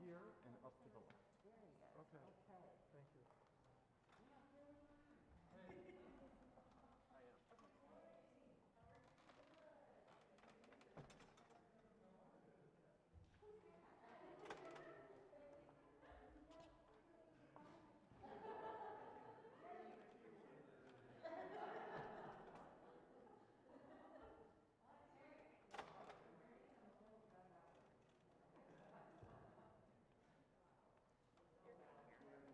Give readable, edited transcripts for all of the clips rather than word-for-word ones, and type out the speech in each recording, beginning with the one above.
here and up to the left. Very good. Okay. Okay. Thank you. I am. You're good here.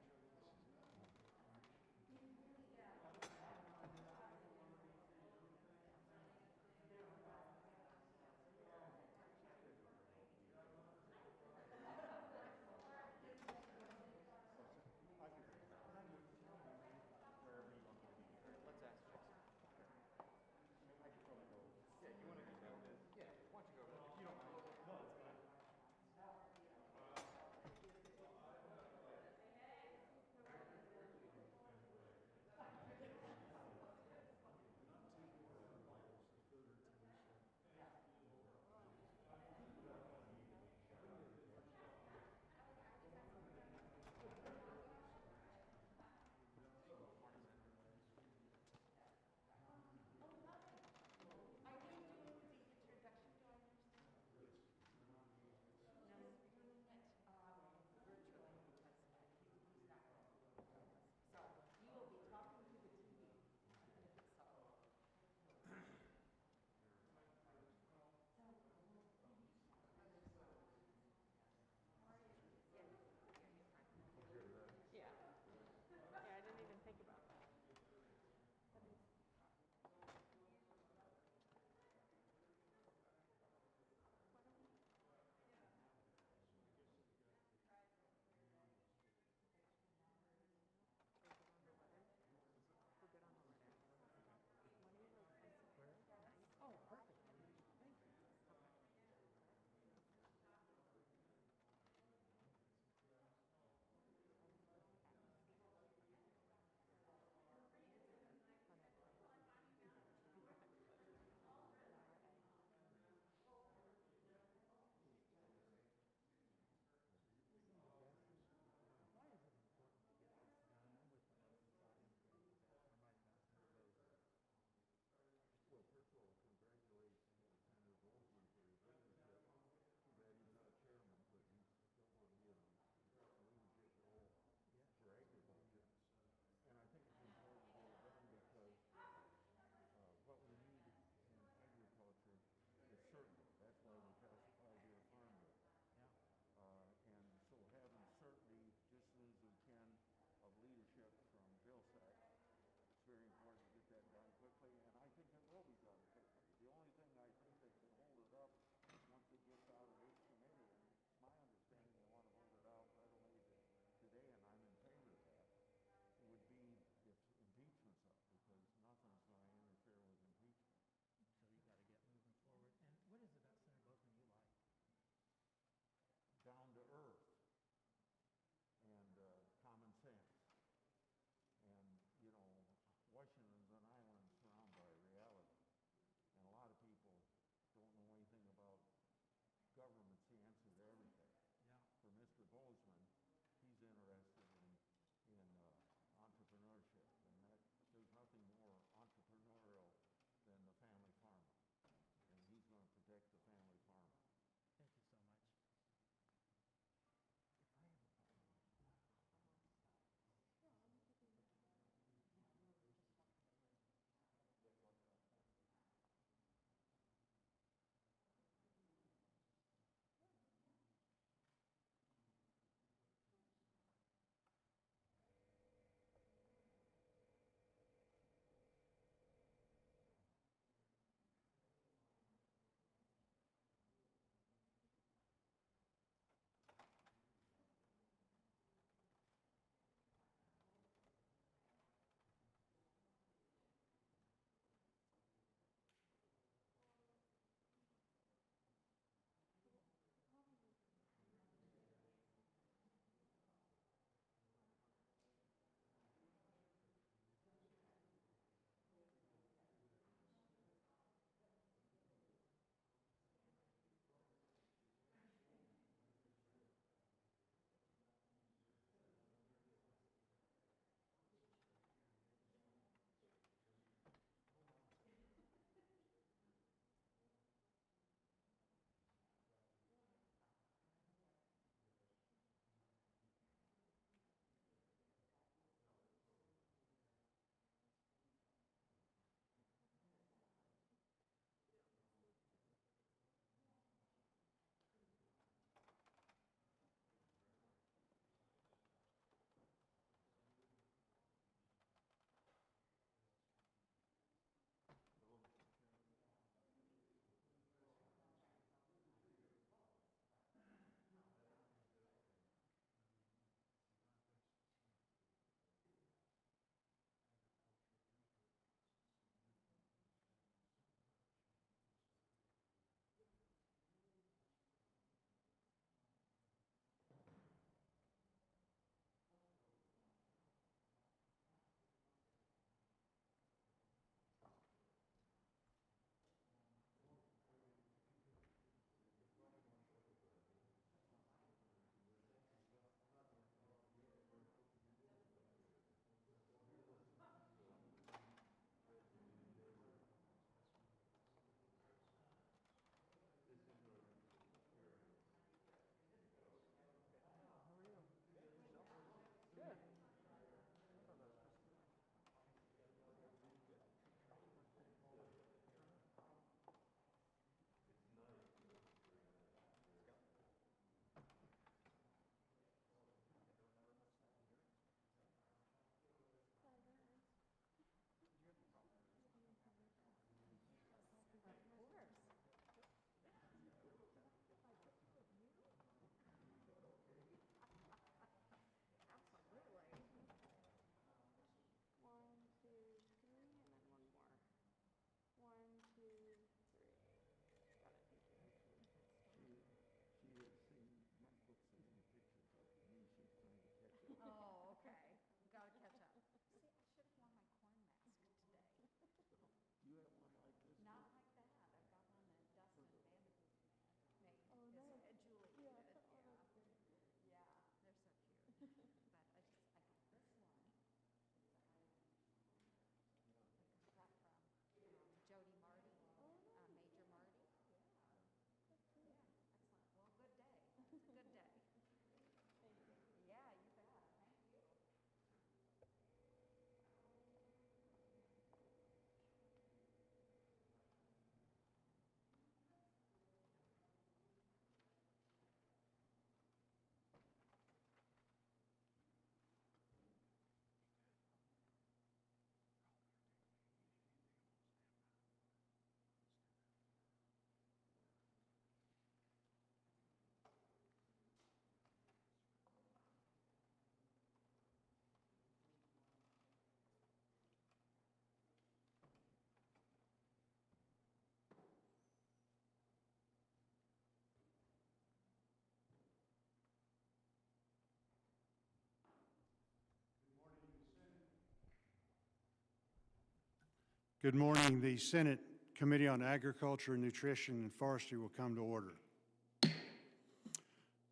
Good morning. The Senate Committee on Agriculture, Nutrition, and Forestry will come to order.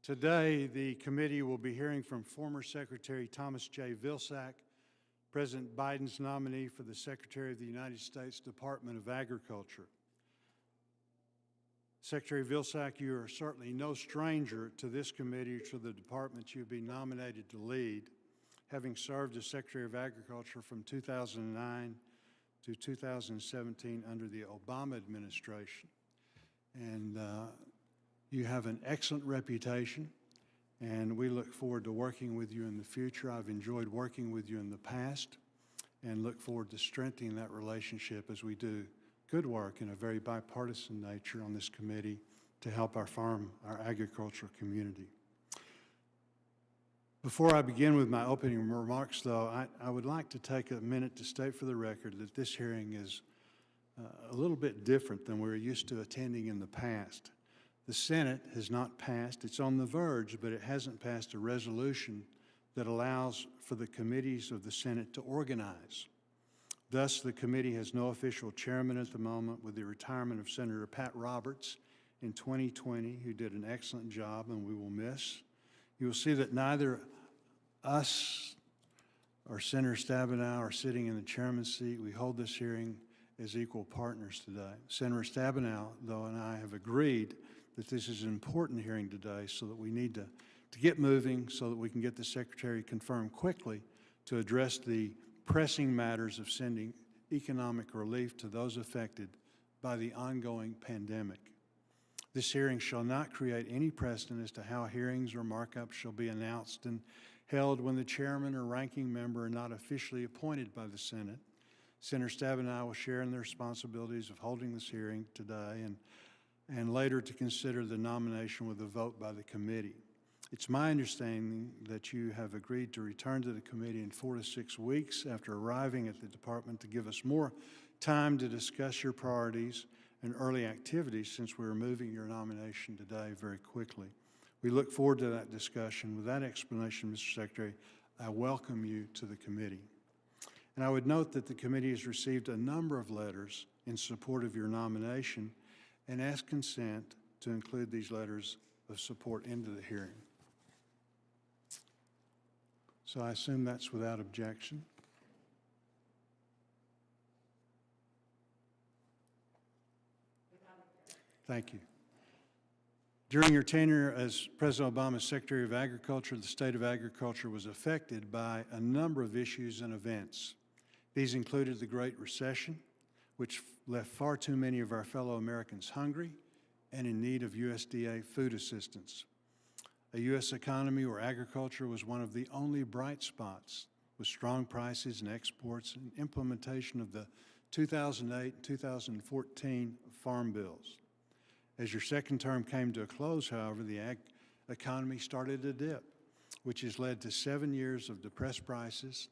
Today, the committee will be hearing from former Secretary Thomas J. Vilsack, President Biden's nominee for the Secretary of the United States Department of Agriculture. Secretary Vilsack, you are certainly no stranger to this committee or to the department you've been nominated to lead, having served as Secretary of Agriculture from 2009 to 2017 under the Obama administration. And you have an excellent reputation, and we look forward to working with you in the future. I've enjoyed working with you in the past and look forward to strengthening that relationship as we do good work in a very bipartisan nature on this committee to help our agricultural community. Before I begin with my opening remarks, though, I would like to take a minute to state for the record that this hearing is a little bit different than we're used to attending in the past. The Senate has not passed, it's on the verge, but it hasn't passed a resolution that allows for the committees of the Senate to organize. Thus, the committee has no official chairman at the moment, with the retirement of Senator Pat Roberts in 2020, who did an excellent job and we will miss. You will see that neither us or Senator Stabenow are sitting in the chairman's seat. We hold this hearing as equal partners today. Senator Stabenow, though, and I have agreed that this is an important hearing today, so that we need to get moving so that we can get the Secretary confirmed quickly to address the pressing matters of sending economic relief to those affected by the ongoing pandemic. This hearing shall not create any precedent as to how hearings or markups shall be announced and held when the chairman or ranking member are not officially appointed by the Senate. Senator Stabenow will share in the responsibilities of holding this hearing today and later to consider the nomination with a vote by the committee. It's my understanding that you have agreed to return to the committee in 4 to 6 weeks after arriving at the department to give us more time to discuss your priorities and early activities, since we're moving your nomination today very quickly. We look forward to that discussion. With that explanation, Mr. Secretary, I welcome you to the committee. And I would note that the committee has received a number of letters in support of your nomination and ask consent to include these letters of support into the hearing. So I assume that's without objection. Thank you. During your tenure as President Obama's Secretary of Agriculture, the state of agriculture was affected by a number of issues and events. These included the Great Recession, which left far too many of our fellow Americans hungry and in need of USDA food assistance. A U.S. economy where agriculture was one of the only bright spots, with strong prices and exports and implementation of the 2008 and 2014 farm bills. As your second term came to a close, however, the ag economy started to dip, which has led to 7 years of depressed prices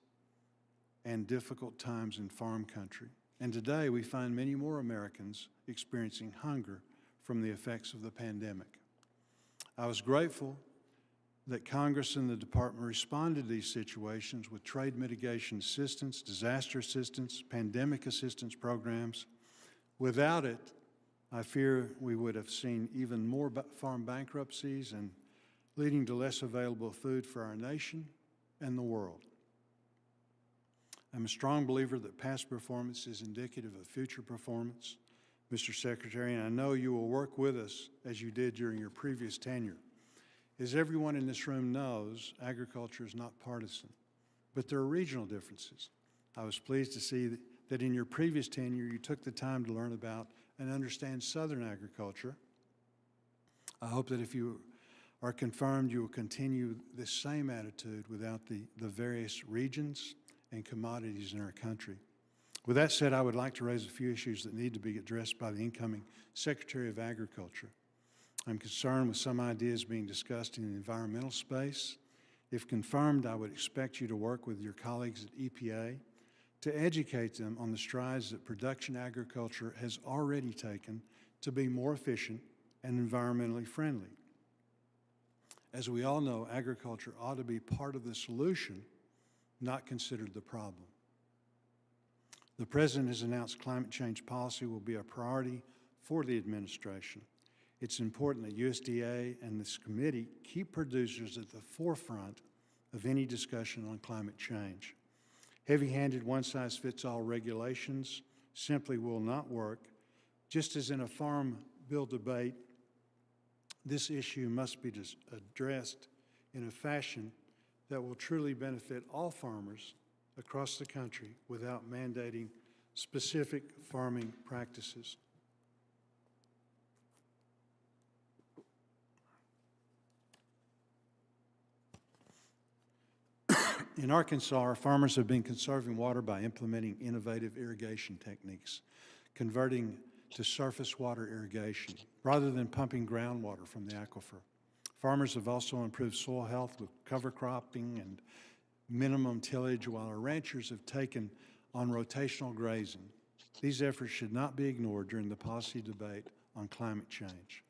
and difficult times in farm country. And today we find many more Americans experiencing hunger from the effects of the pandemic. I was grateful that Congress and the Department responded to these situations with trade mitigation assistance, disaster assistance, pandemic assistance programs. Without it, I fear we would have seen even more farm bankruptcies and leading to less available food for our nation and the world. I'm a strong believer that past performance is indicative of future performance, Mr. Secretary, and I know you will work with us as you did during your previous tenure. As everyone in this room knows, agriculture is not partisan, but there are regional differences. I was pleased to see that in your previous tenure, you took the time to learn about and understand Southern agriculture. I hope that if you are confirmed, you will continue this same attitude without the various regions and commodities in our country. With that said, I would like to raise a few issues that need to be addressed by the incoming Secretary of Agriculture. I'm concerned with some ideas being discussed in the environmental space. If confirmed, I would expect you to work with your colleagues at EPA to educate them on the strides that production agriculture has already taken to be more efficient and environmentally friendly. As we all know, agriculture ought to be part of the solution, not considered the problem. The President has announced climate change policy will be a priority for the administration. It's important that USDA and this committee keep producers at the forefront of any discussion on climate change. Heavy-handed one-size-fits-all regulations simply will not work. Just as in a farm bill debate, this issue must be addressed in a fashion that will truly benefit all farmers across the country without mandating specific farming practices. In Arkansas, our farmers have been conserving water by implementing innovative irrigation techniques, converting to surface water irrigation rather than pumping groundwater from the aquifer. Farmers have also improved soil health with cover cropping and minimum tillage, while our ranchers have taken on rotational grazing. These efforts should not be ignored during the policy debate on climate change.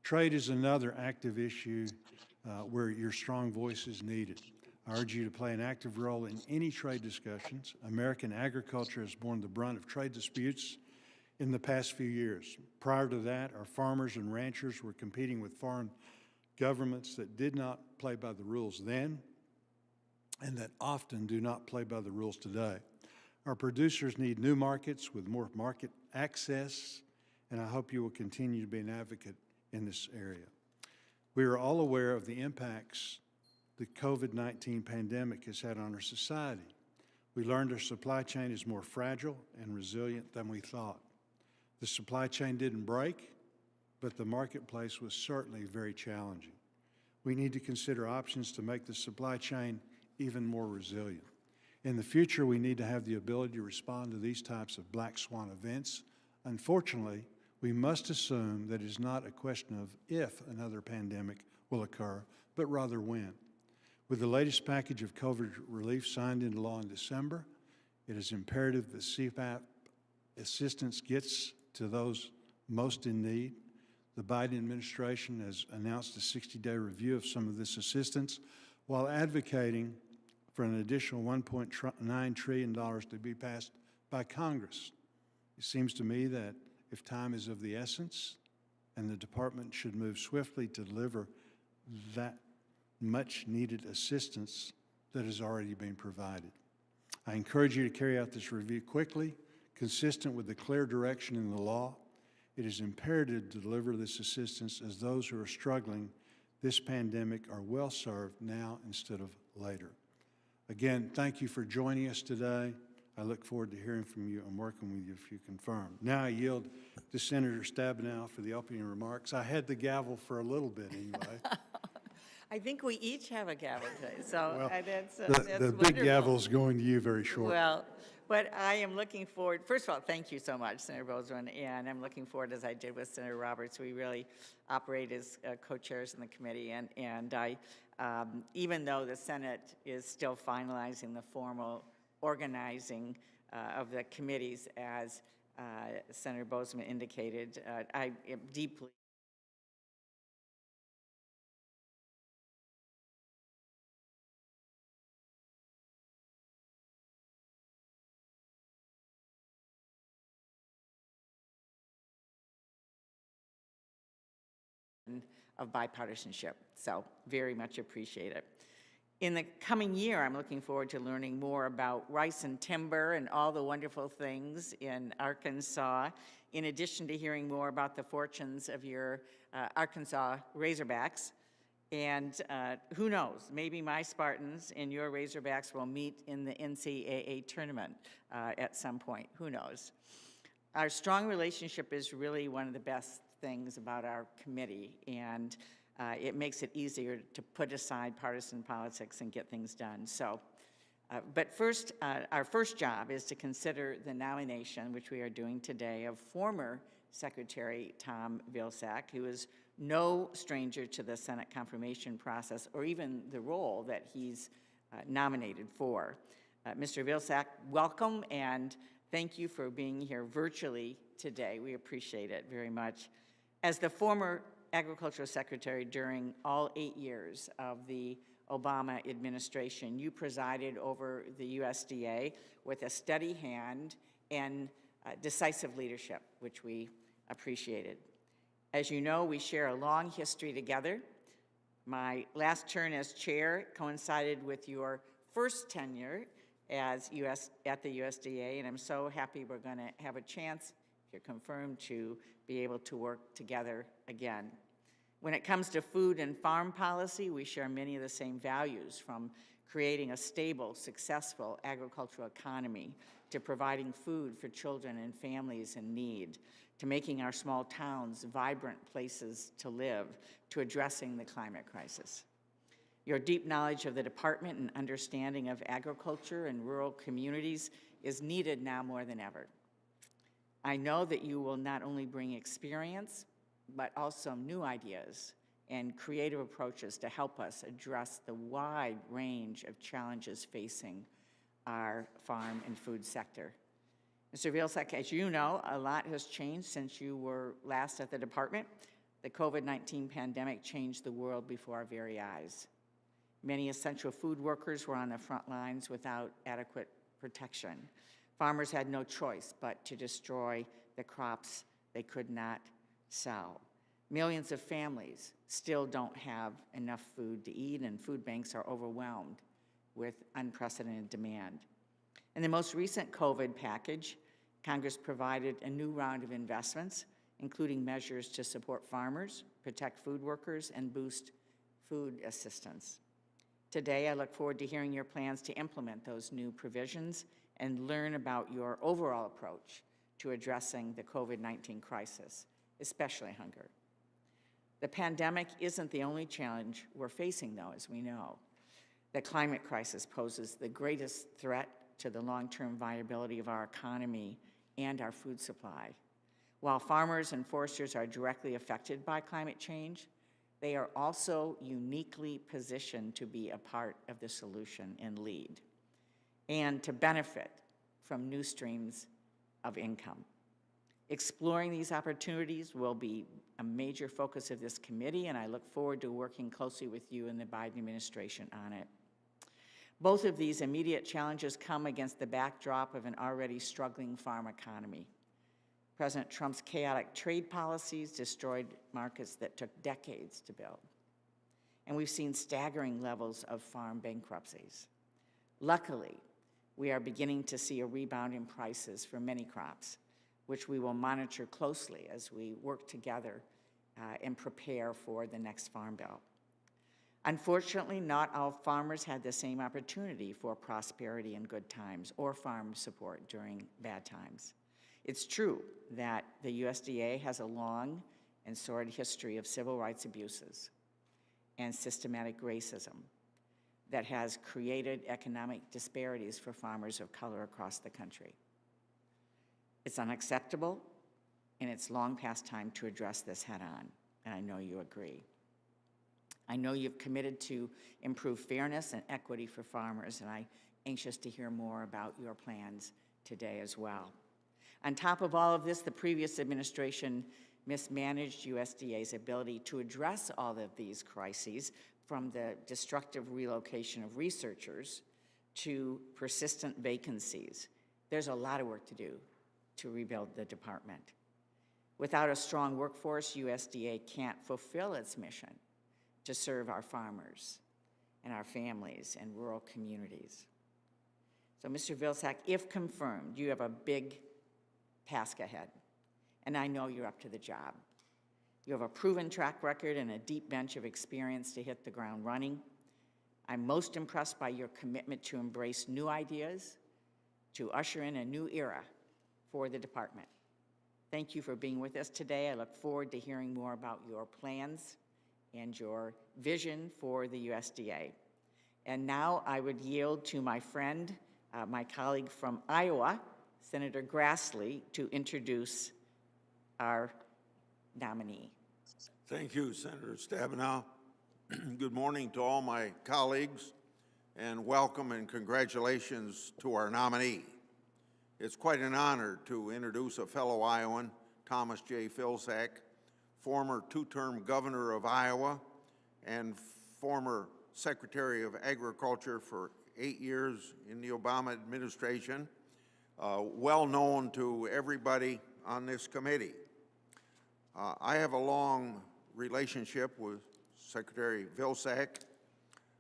Trade is another active issue where your strong voice is needed. I urge you to play an active role in any trade discussions. American agriculture has borne the brunt of trade disputes in the past few years. Prior to that, our farmers and ranchers were competing with foreign governments that did not play by the rules then and that often do not play by the rules today. Our producers need new markets with more market access, and I hope you will continue to be an advocate in this area. We are all aware of the impacts the COVID-19 pandemic has had on our society. We learned our supply chain is more fragile and resilient than we thought. The supply chain didn't break, but the marketplace was certainly very challenging. We need to consider options to make the supply chain even more resilient. In the future, we need to have the ability to respond to these types of black swan events. Unfortunately, we must assume that it is not a question of if another pandemic will occur, but rather when. With the latest package of COVID relief signed into law in December, it is imperative that CPAP assistance gets to those most in need. The Biden administration has announced a 60-day review of some of this assistance while advocating for an additional $1.9 trillion to be passed by Congress. It seems to me that if time is of the essence and the department should move swiftly to deliver that much needed assistance that has already been provided. I encourage you to carry out this review quickly, consistent with the clear direction in the law. It is imperative to deliver this assistance as those who are struggling this pandemic are well served now instead of later. Again, thank you for joining us today. I look forward to hearing from you and working with you if you confirm. Now I yield to Senator Stabenow for the opening remarks. I had the gavel for a little bit anyway. I think we each have a gavel today, so Well, that's the big gavel's going to you very shortly. Well, but I am looking forward, first of all, thank you so much, Senator Bozeman, and I'm looking forward, as I did with Senator Roberts, we really operate as co-chairs in the committee, and I, even though the Senate is still finalizing the formal organizing of the committees, as Senator Bozeman indicated, I am deeply of bipartisanship, so very much appreciate it. In the coming year, I'm looking forward to learning more about rice and timber and all the wonderful things in Arkansas, in addition to hearing more about the fortunes of your Arkansas Razorbacks. And who knows, maybe my Spartans and your Razorbacks will meet in the NCAA tournament at some point, who knows. Our strong relationship is really one of the best things about our committee, and it makes it easier to put aside partisan politics and get things done. So, but first, our first job is to consider the nomination, which we are doing today, of former Secretary Tom Vilsack, who is no stranger to the Senate confirmation process or even the role that he's nominated for. Mr. Vilsack, welcome, and thank you for being here virtually today. We appreciate it very much. As the former Agricultural Secretary during all 8 years of the Obama administration, you presided over the USDA with a steady hand and decisive leadership, which we appreciated. As you know, we share a long history together. My last turn as chair coincided with your first tenure at the USDA, and I'm so happy we're going to have a chance, if you're confirmed, to be able to work together again. When it comes to food and farm policy, we share many of the same values, from creating a stable, successful agricultural economy, to providing food for children and families in need, to making our small towns vibrant places to live, to addressing the climate crisis. Your deep knowledge of the department and understanding of agriculture and rural communities is needed now more than ever. I know that you will not only bring experience, but also new ideas and creative approaches to help us address the wide range of challenges facing our farm and food sector. Mr. Vilsack, as you know, a lot has changed since you were last at the department. The COVID-19 pandemic changed the world before our very eyes. Many essential food workers were on the front lines without adequate protection. Farmers had no choice but to destroy the crops they could not sell. Millions of families still don't have enough food to eat, and food banks are overwhelmed with unprecedented demand. In the most recent COVID package, Congress provided a new round of investments, including measures to support farmers, protect food workers, and boost food assistance. Today, I look forward to hearing your plans to implement those new provisions and learn about your overall approach to addressing the COVID-19 crisis, especially hunger. The pandemic isn't the only challenge we're facing, though, as we know. The climate crisis poses the greatest threat to the long-term viability of our economy and our food supply. While farmers and foresters are directly affected by climate change, they are also uniquely positioned to be a part of the solution and lead, and to benefit from new streams of income. Exploring these opportunities will be a major focus of this committee, and I look forward to working closely with you and the Biden administration on it. Both of these immediate challenges come against the backdrop of an already struggling farm economy. President Trump's chaotic trade policies destroyed markets that took decades to build. And we've seen staggering levels of farm bankruptcies. Luckily, we are beginning to see a rebound in prices for many crops, which we will monitor closely as we work together and prepare for the next Farm Bill. Unfortunately, not all farmers had the same opportunity for prosperity in good times or farm support during bad times. It's true that the USDA has a long and sordid history of civil rights abuses and systematic racism that has created economic disparities for farmers of color across the country. It's unacceptable, and it's long past time to address this head-on, and I know you agree. I know you've committed to improve fairness and equity for farmers, and I'm anxious to hear more about your plans today as well. On top of all of this, the previous administration mismanaged USDA's ability to address all of these crises, from the destructive relocation of researchers to persistent vacancies. There's a lot of work to do to rebuild the department. Without a strong workforce, USDA can't fulfill its mission to serve our farmers and our families and rural communities. So, Mr. Vilsack, if confirmed, you have a big task ahead, and I know you're up to the job. You have a proven track record and a deep bench of experience to hit the ground running. I'm most impressed by your commitment to embrace new ideas, to usher in a new era for the department. Thank you for being with us today. I look forward to hearing more about your plans and your vision for the USDA. And now I would yield to my friend, my colleague from Iowa, Senator Grassley, to introduce our nominee. Thank you, Senator Stabenow. Good morning to all my colleagues, and welcome and congratulations to our nominee. It's quite an honor to introduce a fellow Iowan, Thomas J. Vilsack, former two-term governor of Iowa and former Secretary of Agriculture for 8 years in the Obama administration. well known to everybody on this committee. I have a long relationship with Secretary Vilsack.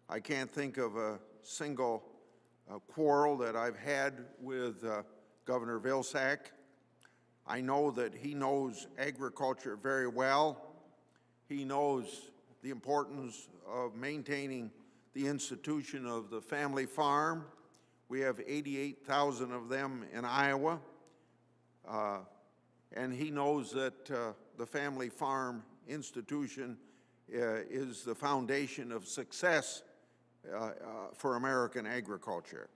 I can't think of a single quarrel that I've had with Governor Vilsack. I know that he knows agriculture very well. He knows the importance of maintaining the institution of the family farm. We have 88,000 of them in Iowa. And he knows that the family farm institution is the foundation of success for American agriculture.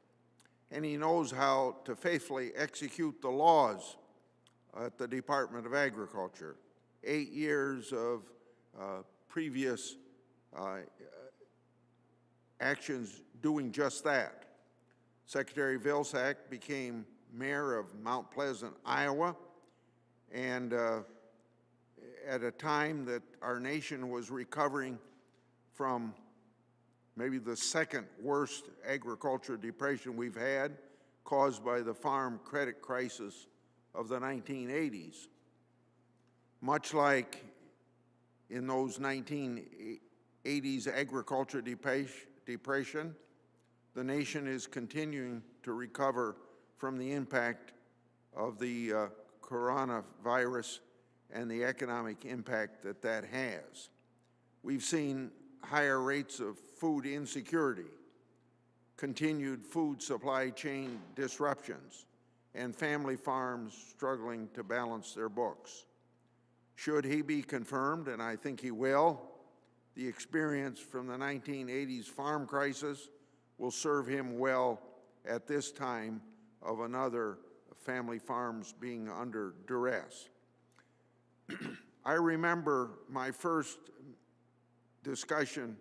And he knows how to faithfully execute the laws at the Department of Agriculture. 8 years of previous actions doing just that. Secretary Vilsack became mayor of Mount Pleasant, Iowa, and at a time that our nation was recovering from maybe the second worst agriculture depression we've had, caused by the farm credit crisis of the 1980s. Much like in those 1980s agriculture depression, the nation is continuing to recover from the impact of the coronavirus and the economic impact that that has. We've seen higher rates of food insecurity, continued food supply chain disruptions, and family farms struggling to balance their books. Should he be confirmed, and I think he will, the experience from the 1980s farm crisis will serve him well at this time of another family farms being under duress. I remember my first discussion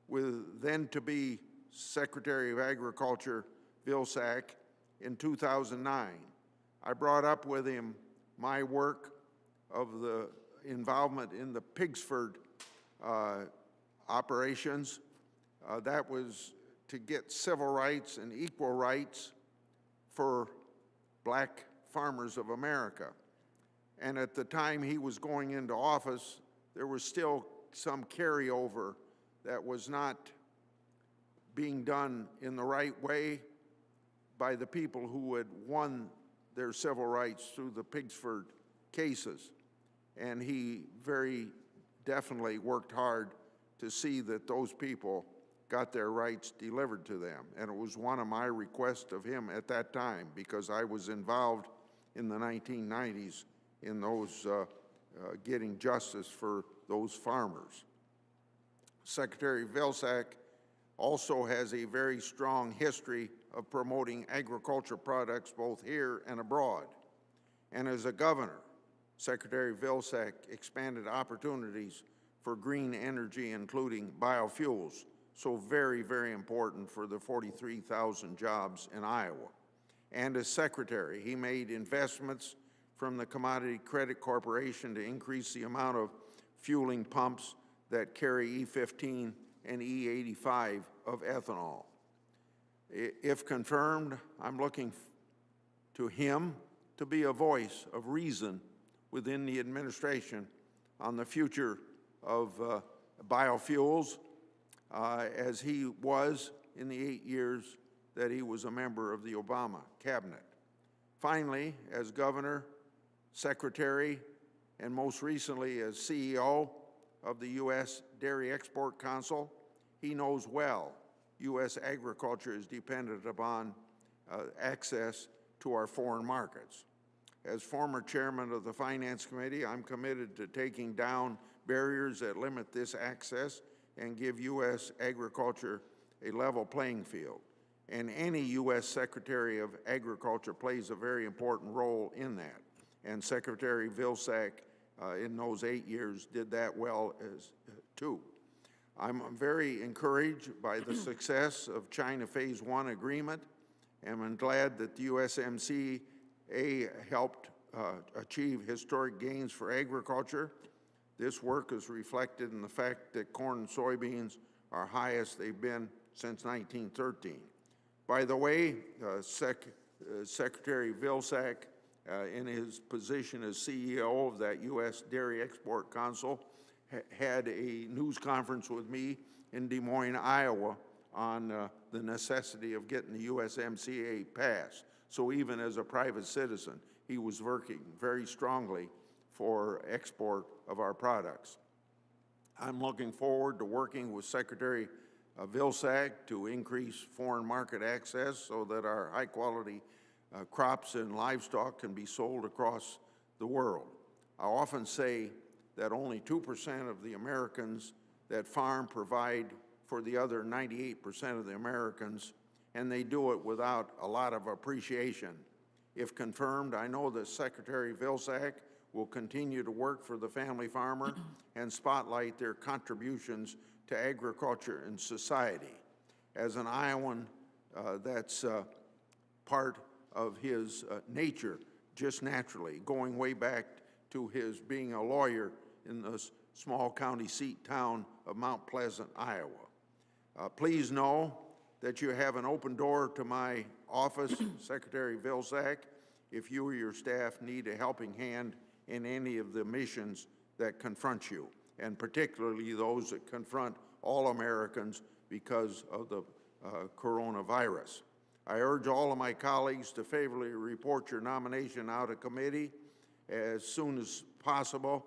with then-to-be Secretary of Agriculture Vilsack in 2009. I brought up with him my work of the involvement in the Pigsford operations. That was to get civil rights and equal rights for black farmers of America. And at the time he was going into office, there was still some carryover that was not being done in the right way by the people who had won their civil rights through the Pigsford cases. And he very definitely worked hard to see that those people got their rights delivered to them. And it was one of my requests of him at that time, because I was involved in the 1990s in those getting justice for those farmers. Secretary Vilsack also has a very strong history of promoting agriculture products both here and abroad. And as a governor, Secretary Vilsack expanded opportunities for green energy, including biofuels, so very, very important for the 43,000 jobs in Iowa. And as secretary, he made investments from the Commodity Credit Corporation to increase the amount of fueling pumps that carry E15 and E85 of ethanol. If confirmed, I'm looking to him to be a voice of reason within the administration on the future of biofuels, as he was in the 8 years that he was a member of the Obama cabinet. Finally, as governor, secretary, and most recently as CEO of the U.S. Dairy Export Council, he knows well U.S. agriculture is dependent upon access to our foreign markets. As former chairman of the Finance Committee, I'm committed to taking down barriers that limit this access and give U.S. agriculture a level playing field. And any U.S. Secretary of Agriculture plays a very important role in that. And Secretary Vilsack, in those 8 years, did that well as too. I'm very encouraged by the success of China Phase 1 agreement, and I'm glad that the USMCA helped achieve historic gains for agriculture. This work is reflected in the fact that corn and soybeans are highest they've been since 1913. By the way, Secretary Vilsack, in his position as CEO of that U.S. Dairy Export Council, had a news conference with me in Des Moines, Iowa, on the necessity of getting the USMCA passed. So even as a private citizen, he was working very strongly for export of our products. I'm looking forward to working with Secretary Vilsack to increase foreign market access so that our high-quality crops and livestock can be sold across the world. I often say that only 2% of the Americans that farm provide for the other 98% of the Americans, and they do it without a lot of appreciation. If confirmed, I know that Secretary Vilsack will continue to work for the family farmer and spotlight their contributions to agriculture and society. As an Iowan, that's part of his nature, just naturally, going way back to his being a lawyer in the small county seat town of Mount Pleasant, Iowa. Please know that you have an open door to my office, Secretary Vilsack, if you or your staff need a helping hand in any of the missions that confront you, and particularly those that confront all Americans because of the coronavirus. I urge all of my colleagues to favorably report your nomination out of committee as soon as possible.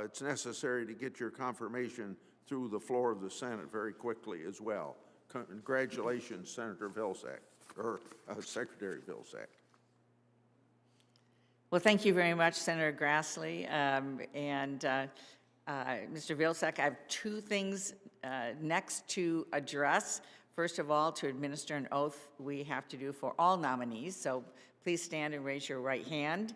It's necessary to get your confirmation through the floor of the Senate very quickly as well. Congratulations, Senator Vilsack, or Secretary Vilsack. Well, thank you very much, Senator Grassley. Mr. Vilsack, I have two things next to address. First of all, to administer an oath we have to do for all nominees. So please stand and raise your right hand.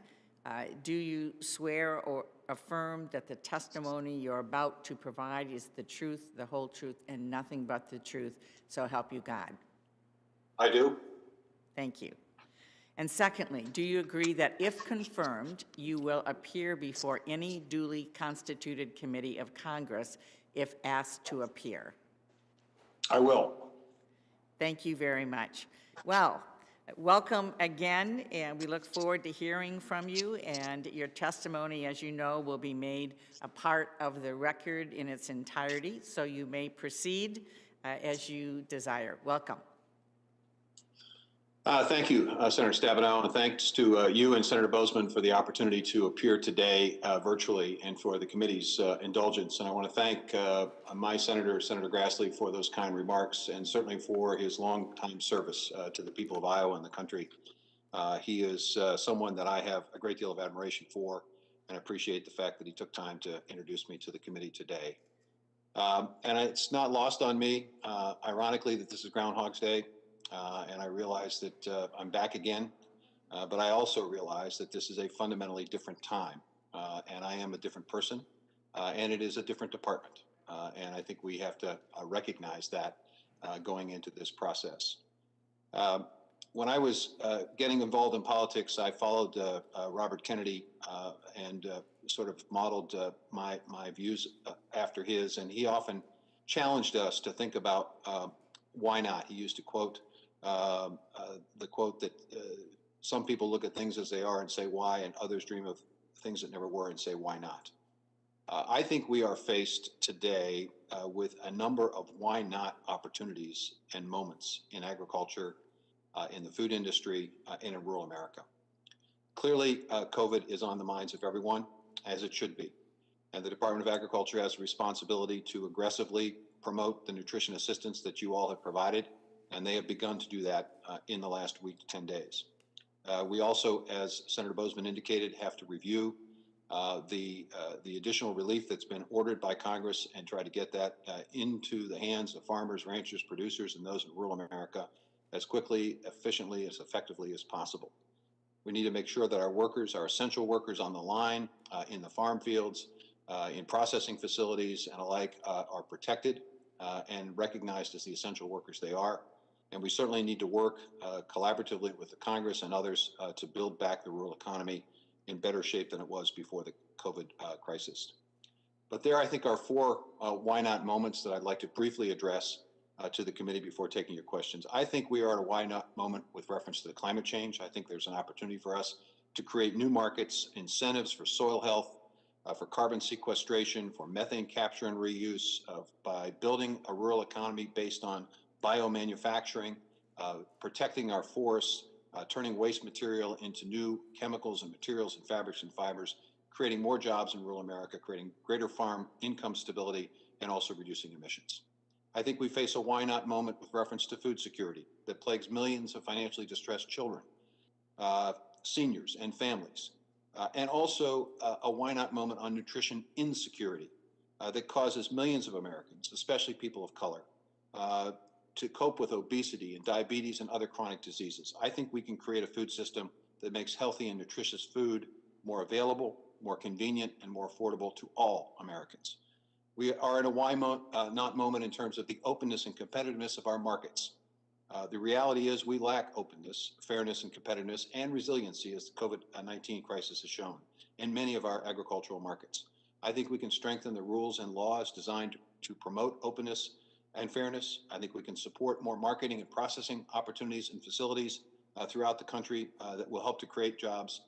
Do you swear or affirm that the testimony you're about to provide is the truth, the whole truth, and nothing but the truth, so help you God? I do. Thank you. And secondly, do you agree that if confirmed, you will appear before any duly constituted committee of Congress if asked to appear? I will. Thank you very much. Well, welcome again, and we look forward to hearing from you, and your testimony, as you know, will be made a part of the record in its entirety, so you may proceed as you desire. Welcome. Thank you, Senator Stabenow, and thanks to you and Senator Bozeman for the opportunity to appear today virtually and for the committee's indulgence. And I want to thank my senator, Senator Grassley, for those kind remarks and certainly for his long-time service to the people of Iowa and the country. He is someone that I have a great deal of admiration for and appreciate the fact that he took time to introduce me to the committee today. And it's not lost on me, ironically, that this is Groundhog's Day. And I realize that I'm back again, but I also realize that this is a fundamentally different time, and I am a different person, and it is a different department. And I think we have to recognize that going into this process. When I was getting involved in politics, I followed Robert Kennedy and sort of modeled my views after his, and he often challenged us to think about why not. He used to quote the quote that some people look at things as they are and say why, and others dream of things that never were and say why not. I think we are faced today with a number of why not opportunities and moments in agriculture, in the food industry, and in rural America. Clearly, COVID is on the minds of everyone, as it should be. And the Department of Agriculture has a responsibility to aggressively promote the nutrition assistance that you all have provided, and they have begun to do that in the last week to 10 days. We also, as Senator Bozeman indicated, have to review the additional relief that's been ordered by Congress and try to get that into the hands of farmers, ranchers, producers, and those in rural America as quickly, efficiently, as effectively as possible. We need to make sure that our workers, our essential workers on the line, in the farm fields, in processing facilities and alike, are protected and recognized as the essential workers they are. And we certainly need to work collaboratively with the Congress and others to build back the rural economy in better shape than it was before the COVID crisis. But there, I think, are four why not moments that I'd like to briefly address to the committee before taking your questions. I think we are at a why not moment with reference to the climate change. I think there's an opportunity for us to create new markets, incentives for soil health, for carbon sequestration, for methane capture and reuse, by building a rural economy based on biomanufacturing, protecting our forests, turning waste material into new chemicals and materials and fabrics and fibers, creating more jobs in rural America, creating greater farm income stability, and also reducing emissions. I think we face a why not moment with reference to food security that plagues millions of financially distressed children, seniors, and families. And also a why not moment on nutrition insecurity that causes millions of Americans, especially people of color, to cope with obesity and diabetes and other chronic diseases. I think we can create a food system that makes healthy and nutritious food more available, more convenient, and more affordable to all Americans. We are in a why not moment in terms of the openness and competitiveness of our markets. The reality is we lack openness, fairness, and competitiveness, and resiliency, as the COVID-19 crisis has shown, in many of our agricultural markets. I think we can strengthen the rules and laws designed to promote openness and fairness. I think we can support more marketing and processing opportunities and facilities throughout the country that will help to create jobs,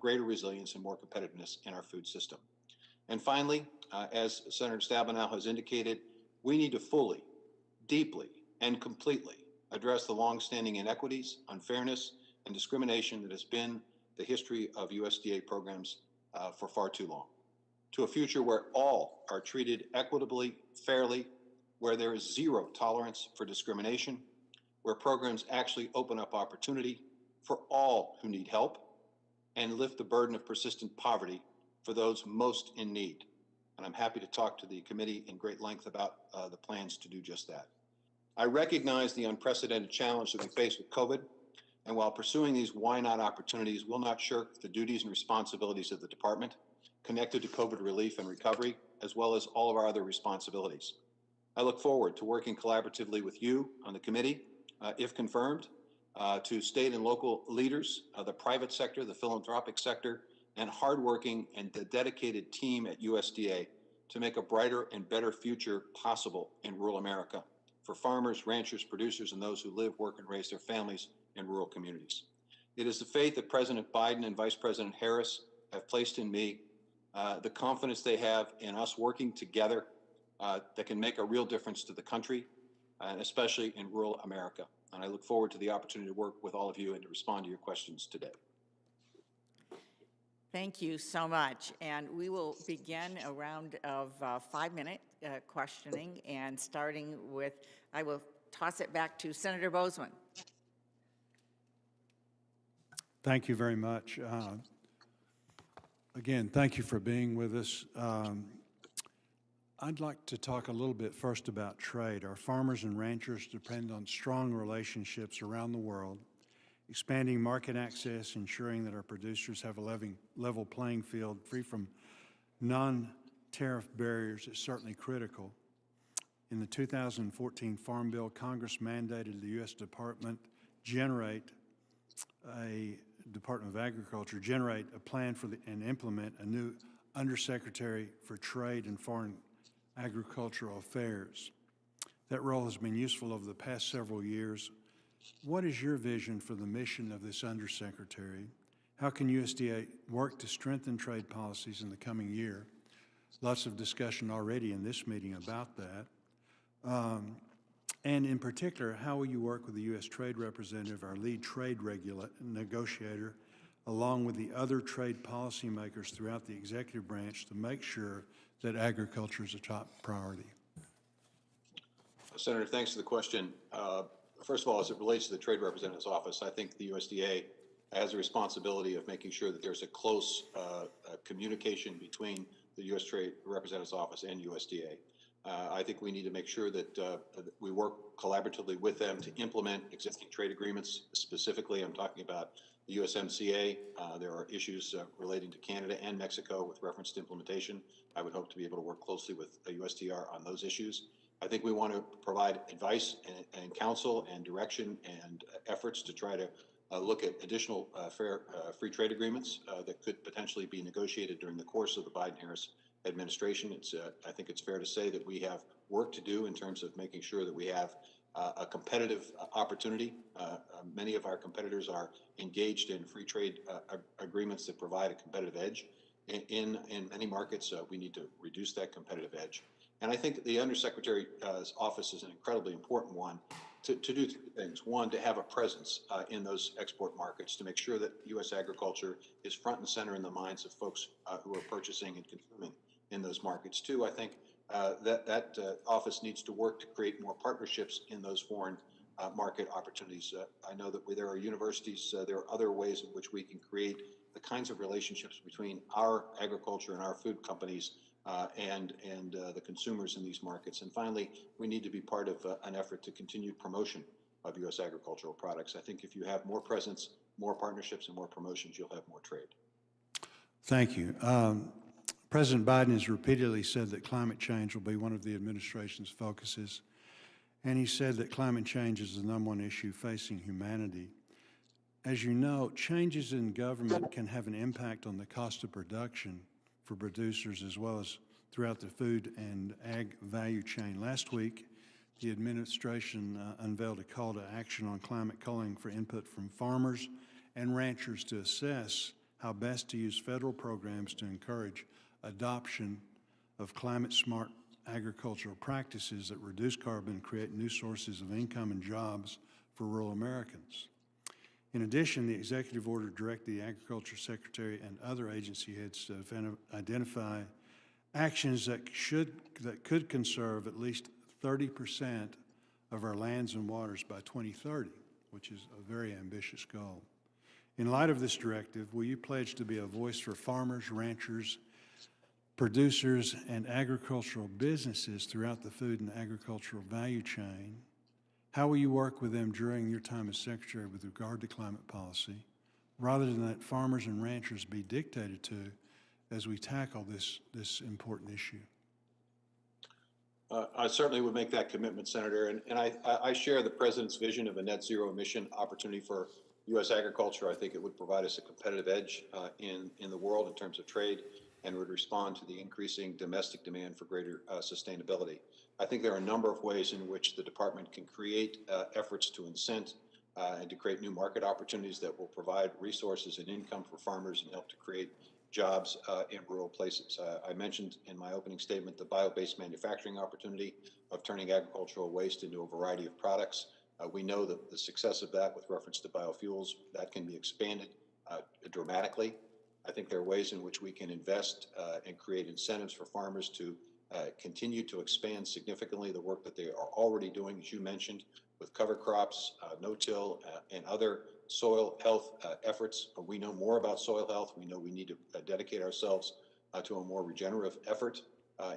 greater resilience, and more competitiveness in our food system. And finally, as Senator Stabenow has indicated, we need to fully, deeply, and completely address the longstanding inequities, unfairness, and discrimination that has been the history of USDA programs for far too long, to a future where all are treated equitably, fairly, where there is zero tolerance for discrimination, where programs actually open up opportunity for all who need help and lift the burden of persistent poverty for those most in need. And I'm happy to talk to the committee in great length about the plans to do just that. I recognize the unprecedented challenge that we face with COVID, and while pursuing these why not opportunities, will not shirk the duties and responsibilities of the department connected to COVID relief and recovery, as well as all of our other responsibilities. I look forward to working collaboratively with you on the committee, if confirmed, to state and local leaders, the private sector, the philanthropic sector, and hardworking and the dedicated team at USDA to make a brighter and better future possible in rural America for farmers, ranchers, producers, and those who live, work, and raise their families in rural communities. It is the faith that President Biden and Vice President Harris have placed in me, the confidence they have in us working together that can make a real difference to the country, and especially in rural America. And I look forward to the opportunity to work with all of you and to respond to your questions today. Thank you so much. And we will begin a round of 5-minute questioning, and starting with, I will toss it back to Senator Boozman. Thank you very much. Again, thank you for being with us. I'd like to talk a little bit first about trade. Our farmers and ranchers depend on strong relationships around the world. Expanding market access, ensuring that our producers have a level playing field free from non-tariff barriers is certainly critical. In the 2014 Farm Bill, Congress mandated the U.S. Department of Agriculture generate a plan for and implement a new Undersecretary for Trade and Foreign Agricultural Affairs. That role has been useful over the past several years. What is your vision for the mission of this Undersecretary? How can USDA work to strengthen trade policies in the coming year? Lots of discussion already in this meeting about that. And in particular, how will you work with the U.S. Trade Representative, our lead trade negotiator, along with the other trade policymakers throughout the executive branch to make sure that agriculture is a top priority? Senator, thanks for the question. First of all, as it relates to the Trade Representative's office, I think the USDA has a responsibility of making sure that there's a close communication between the U.S. Trade Representative's office and USDA. I think we need to make sure that we work collaboratively with them to implement existing trade agreements. Specifically, I'm talking about the USMCA. There are issues relating to Canada and Mexico with reference to implementation. I would hope to be able to work closely with USTR on those issues. I think we want to provide advice and counsel and direction and efforts to try to look at additional fair free trade agreements that could potentially be negotiated during the course of the Biden-Harris administration. I think it's fair to say that we have work to do in terms of making sure that we have a competitive opportunity. Many of our competitors are engaged in free trade agreements that provide a competitive edge. In many markets, we need to reduce that competitive edge. And I think the Undersecretary's office is an incredibly important one to do three things. One, to have a presence in those export markets, to make sure that U.S. agriculture is front and center in the minds of folks who are purchasing and consuming in those markets. Two, I think that office needs to work to create more partnerships in those foreign market opportunities. I know that there are universities, there are other ways in which we can create the kinds of relationships between our agriculture and our food companies and the consumers in these markets. And finally, we need to be part of an effort to continued promotion of U.S. agricultural products. I think if you have more presence, more partnerships, and more promotions, you'll have more trade. Thank you. President Biden has repeatedly said that climate change will be one of the administration's focuses, and he said that climate change is the #1 issue facing humanity. As you know, changes in government can have an impact on the cost of production for producers as well as throughout the food and ag value chain. Last week, the administration unveiled a call to action on climate, calling for input from farmers and ranchers to assess how best to use federal programs to encourage adoption of climate-smart agricultural practices that reduce carbon and create new sources of income and jobs for rural Americans. In addition, the executive order directed the Agriculture Secretary and other agency heads to identify actions that could conserve at least 30% of our lands and waters by 2030, which is a very ambitious goal. In light of this directive, will you pledge to be a voice for farmers, ranchers, producers, and agricultural businesses throughout the food and agricultural value chain? How will you work with them during your time as Secretary with regard to climate policy, rather than let farmers and ranchers be dictated to as we tackle this important issue? I certainly would make that commitment, Senator, and I share the President's vision of a net zero emission opportunity for U.S. agriculture. I think it would provide us a competitive edge in the world in terms of trade, and would respond to the increasing domestic demand for greater sustainability. I think there are a number of ways in which the department can create efforts to incent and to create new market opportunities that will provide resources and income for farmers and help to create jobs in rural places. I mentioned in my opening statement the bio-based manufacturing opportunity of turning agricultural waste into a variety of products. We know that the success of that with reference to biofuels, that can be expanded dramatically. I think there are ways in which we can invest and create incentives for farmers to continue to expand significantly the work that they are already doing, as you mentioned, with cover crops, no-till, and other soil health efforts. We know more about soil health. We know we need to dedicate ourselves to a more regenerative effort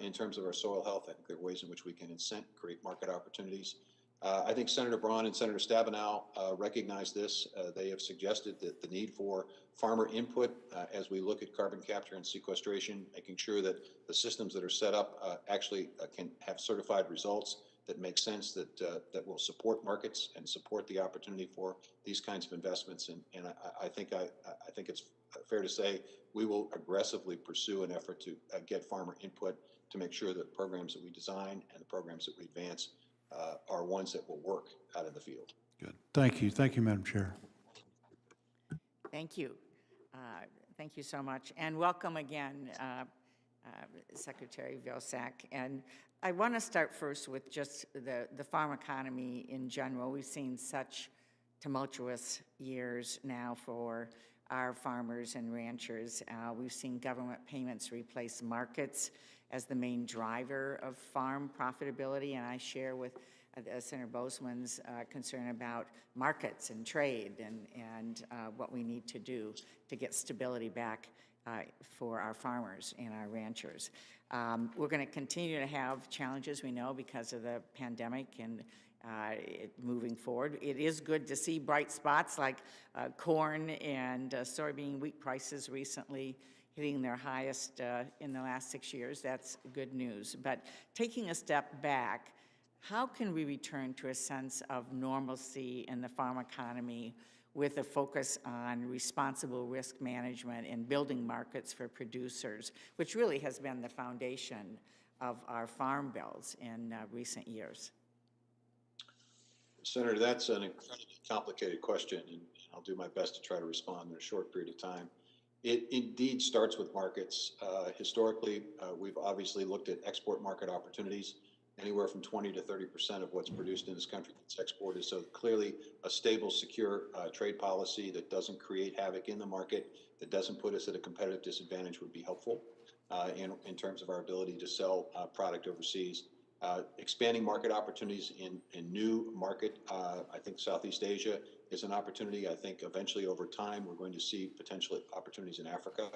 in terms of our soil health. I think there are ways in which we can incent, create market opportunities. I think Senator Braun and Senator Stabenow recognize this. They have suggested that the need for farmer input as we look at carbon capture and sequestration, making sure that the systems that are set up actually can have certified results that make sense, that will support markets and support the opportunity for these kinds of investments. And I think it's fair to say we will aggressively pursue an effort to get farmer input to make sure that programs that we design and the programs that we advance are ones that will work out in the field. Good. Thank you. Thank you, Madam Chair. Thank you. Thank you so much. And welcome again, Secretary Vilsack. And I want to start first with just the farm economy in general. We've seen such tumultuous years now for our farmers and ranchers. We've seen government payments replace markets as the main driver of farm profitability, and I share with Senator Boozman's concern about markets and trade and what we need to do to get stability back for our farmers and our ranchers. We're going to continue to have challenges, we know, because of the pandemic and moving forward. It is good to see bright spots like corn and soybean wheat prices recently hitting their highest in the last 6 years. That's good news. But taking a step back, how can we return to a sense of normalcy in the farm economy with a focus on responsible risk management and building markets for producers, which really has been the foundation of our farm bills in recent years? Senator, that's an incredibly complicated question, and I'll do my best to try to respond in a short period of time. It indeed starts with markets. Historically, we've obviously looked at export market opportunities. Anywhere from 20 to 30% of what's produced in this country gets exported. So clearly, a stable, secure trade policy that doesn't create havoc in the market, that doesn't put us at a competitive disadvantage, would be helpful in terms of our ability to sell product overseas. Expanding market opportunities in new market, I think Southeast Asia is an opportunity. I think eventually over time we're going to see potential opportunities in Africa.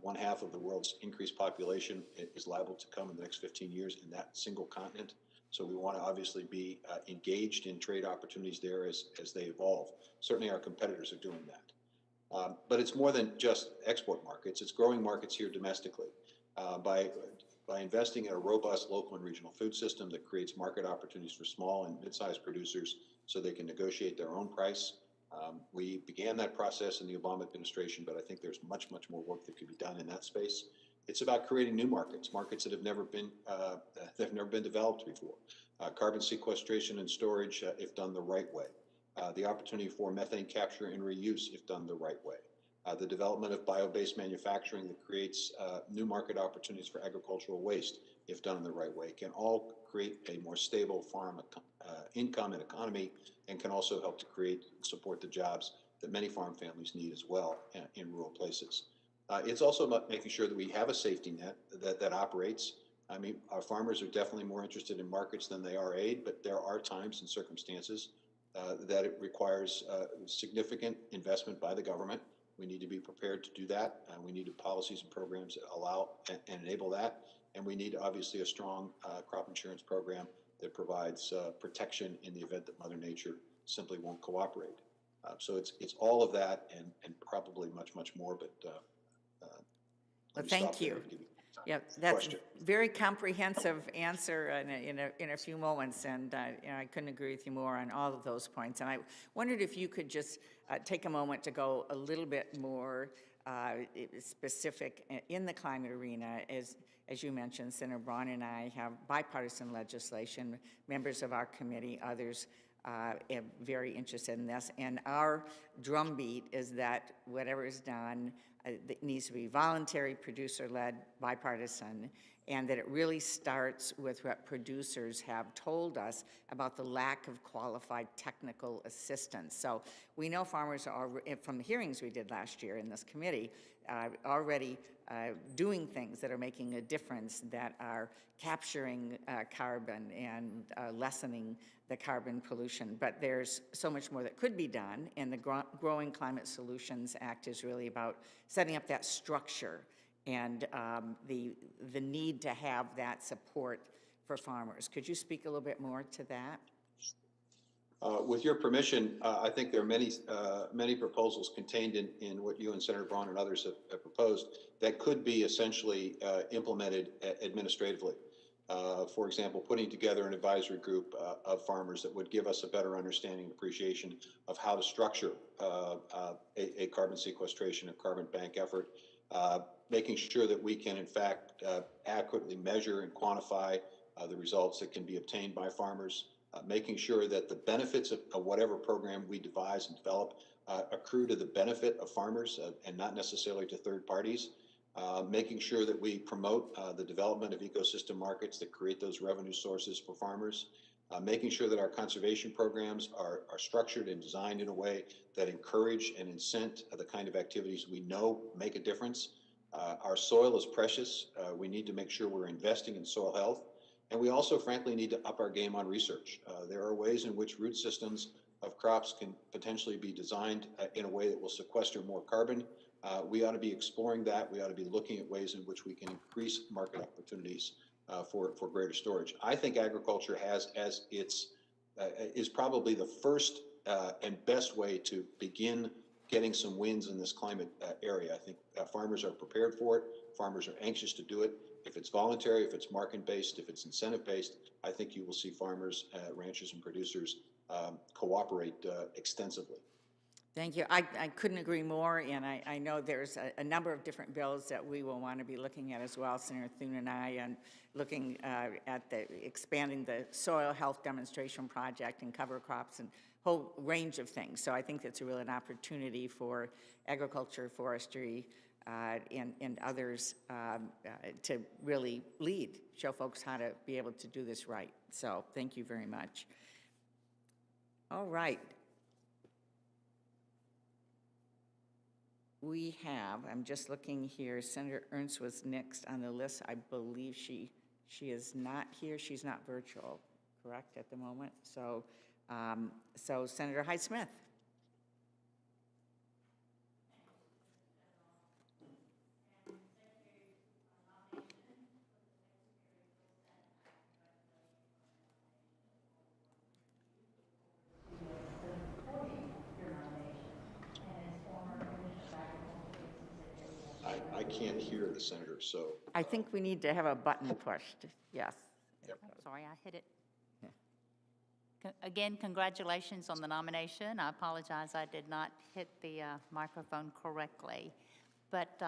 1/2 of the world's increased population is liable to come in the next 15 years in that single continent. So we want to obviously be engaged in trade opportunities there as they evolve. Certainly our competitors are doing that. But it's more than just export markets. It's growing markets here domestically. By investing in a robust local and regional food system that creates market opportunities for small and mid-sized producers so they can negotiate their own price. We began that process in the Obama administration, but I think there's much, much more work that could be done in that space. It's about creating new markets, markets that have never been developed before. Carbon sequestration and storage, if done the right way. The opportunity for methane capture and reuse, if done the right way. The development of bio-based manufacturing that creates new market opportunities for agricultural waste, if done in the right way, can all create a more stable farm income and economy, and can also help to create and support the jobs that many farm families need as well in rural places. It's also about making sure that we have a safety net that operates. I mean, our farmers are definitely more interested in markets than they are aid, but there are times and circumstances that it requires significant investment by the government. We need to be prepared to do that. We need policies and programs that allow and enable that. And we need, obviously, a strong crop insurance program that provides protection in the event that Mother Nature simply won't cooperate. So it's all of that and probably much, much more. But well, thank you. Yeah, that's a very comprehensive answer in a few moments, and I couldn't agree with you more on all of those points. And I wondered if you could just take a moment to go a little bit more specific in the climate arena. As you mentioned, Senator Braun and I have bipartisan legislation, members of our committee, others are very interested in this. And our drumbeat is that whatever is done, it needs to be voluntary, producer-led, bipartisan, and that it really starts with what producers have told us about the lack of qualified technical assistance. So we know farmers are, from the hearings we did last year in this committee, already doing things that are making a difference, that are capturing carbon and lessening the carbon pollution. But there's so much more that could be done, and the Growing Climate Solutions Act is really about setting up that structure and the need to have that support for farmers. Could you speak a little bit more to that? With your permission, I think there are many proposals contained in what you and Senator Braun and others have proposed that could be essentially implemented administratively. For example, putting together an advisory group of farmers that would give us a better understanding and appreciation of how to structure a carbon sequestration, a carbon bank effort, making sure that we can, in fact, adequately measure and quantify the results that can be obtained by farmers, making sure that the benefits of whatever program we devise and develop accrue to the benefit of farmers and not necessarily to third parties, making sure that we promote the development of ecosystem markets that create those revenue sources for farmers, making sure that our conservation programs are structured and designed in a way that encourage and incent the kind of activities we know make a difference. Our soil is precious. We need to make sure we're investing in soil health. And we also, frankly, need to up our game on research. There are ways in which root systems of crops can potentially be designed in a way that will sequester more carbon. We ought to be exploring that. We ought to be looking at ways in which we can increase market opportunities for greater storage. I think agriculture is probably the first and best way to begin getting some wins in this climate area. I think farmers are prepared for it. Farmers are anxious to do it. If it's voluntary, if it's market-based, if it's incentive-based, I think you will see farmers, ranchers, and producers cooperate extensively. Thank you. I couldn't agree more, and I know there's a number of different bills that we will want to be looking at as well, Senator Thune and I, and looking at expanding the soil health demonstration project and cover crops and whole range of things. So I think that's really an opportunity for agriculture, forestry, and others to really lead, show folks how to be able to do this right. So thank you very much. All right. We have, I'm just looking here, Senator Ernst was next on the list. I believe she is not here. She's not virtual, correct, at the moment? So, so Senator Hyde-Smith. I can't hear the senator, so. I think we need to have a button pushed, yes. Yep. Sorry, I hit it. Again, congratulations on the nomination. I apologize, I did not hit the microphone correctly, but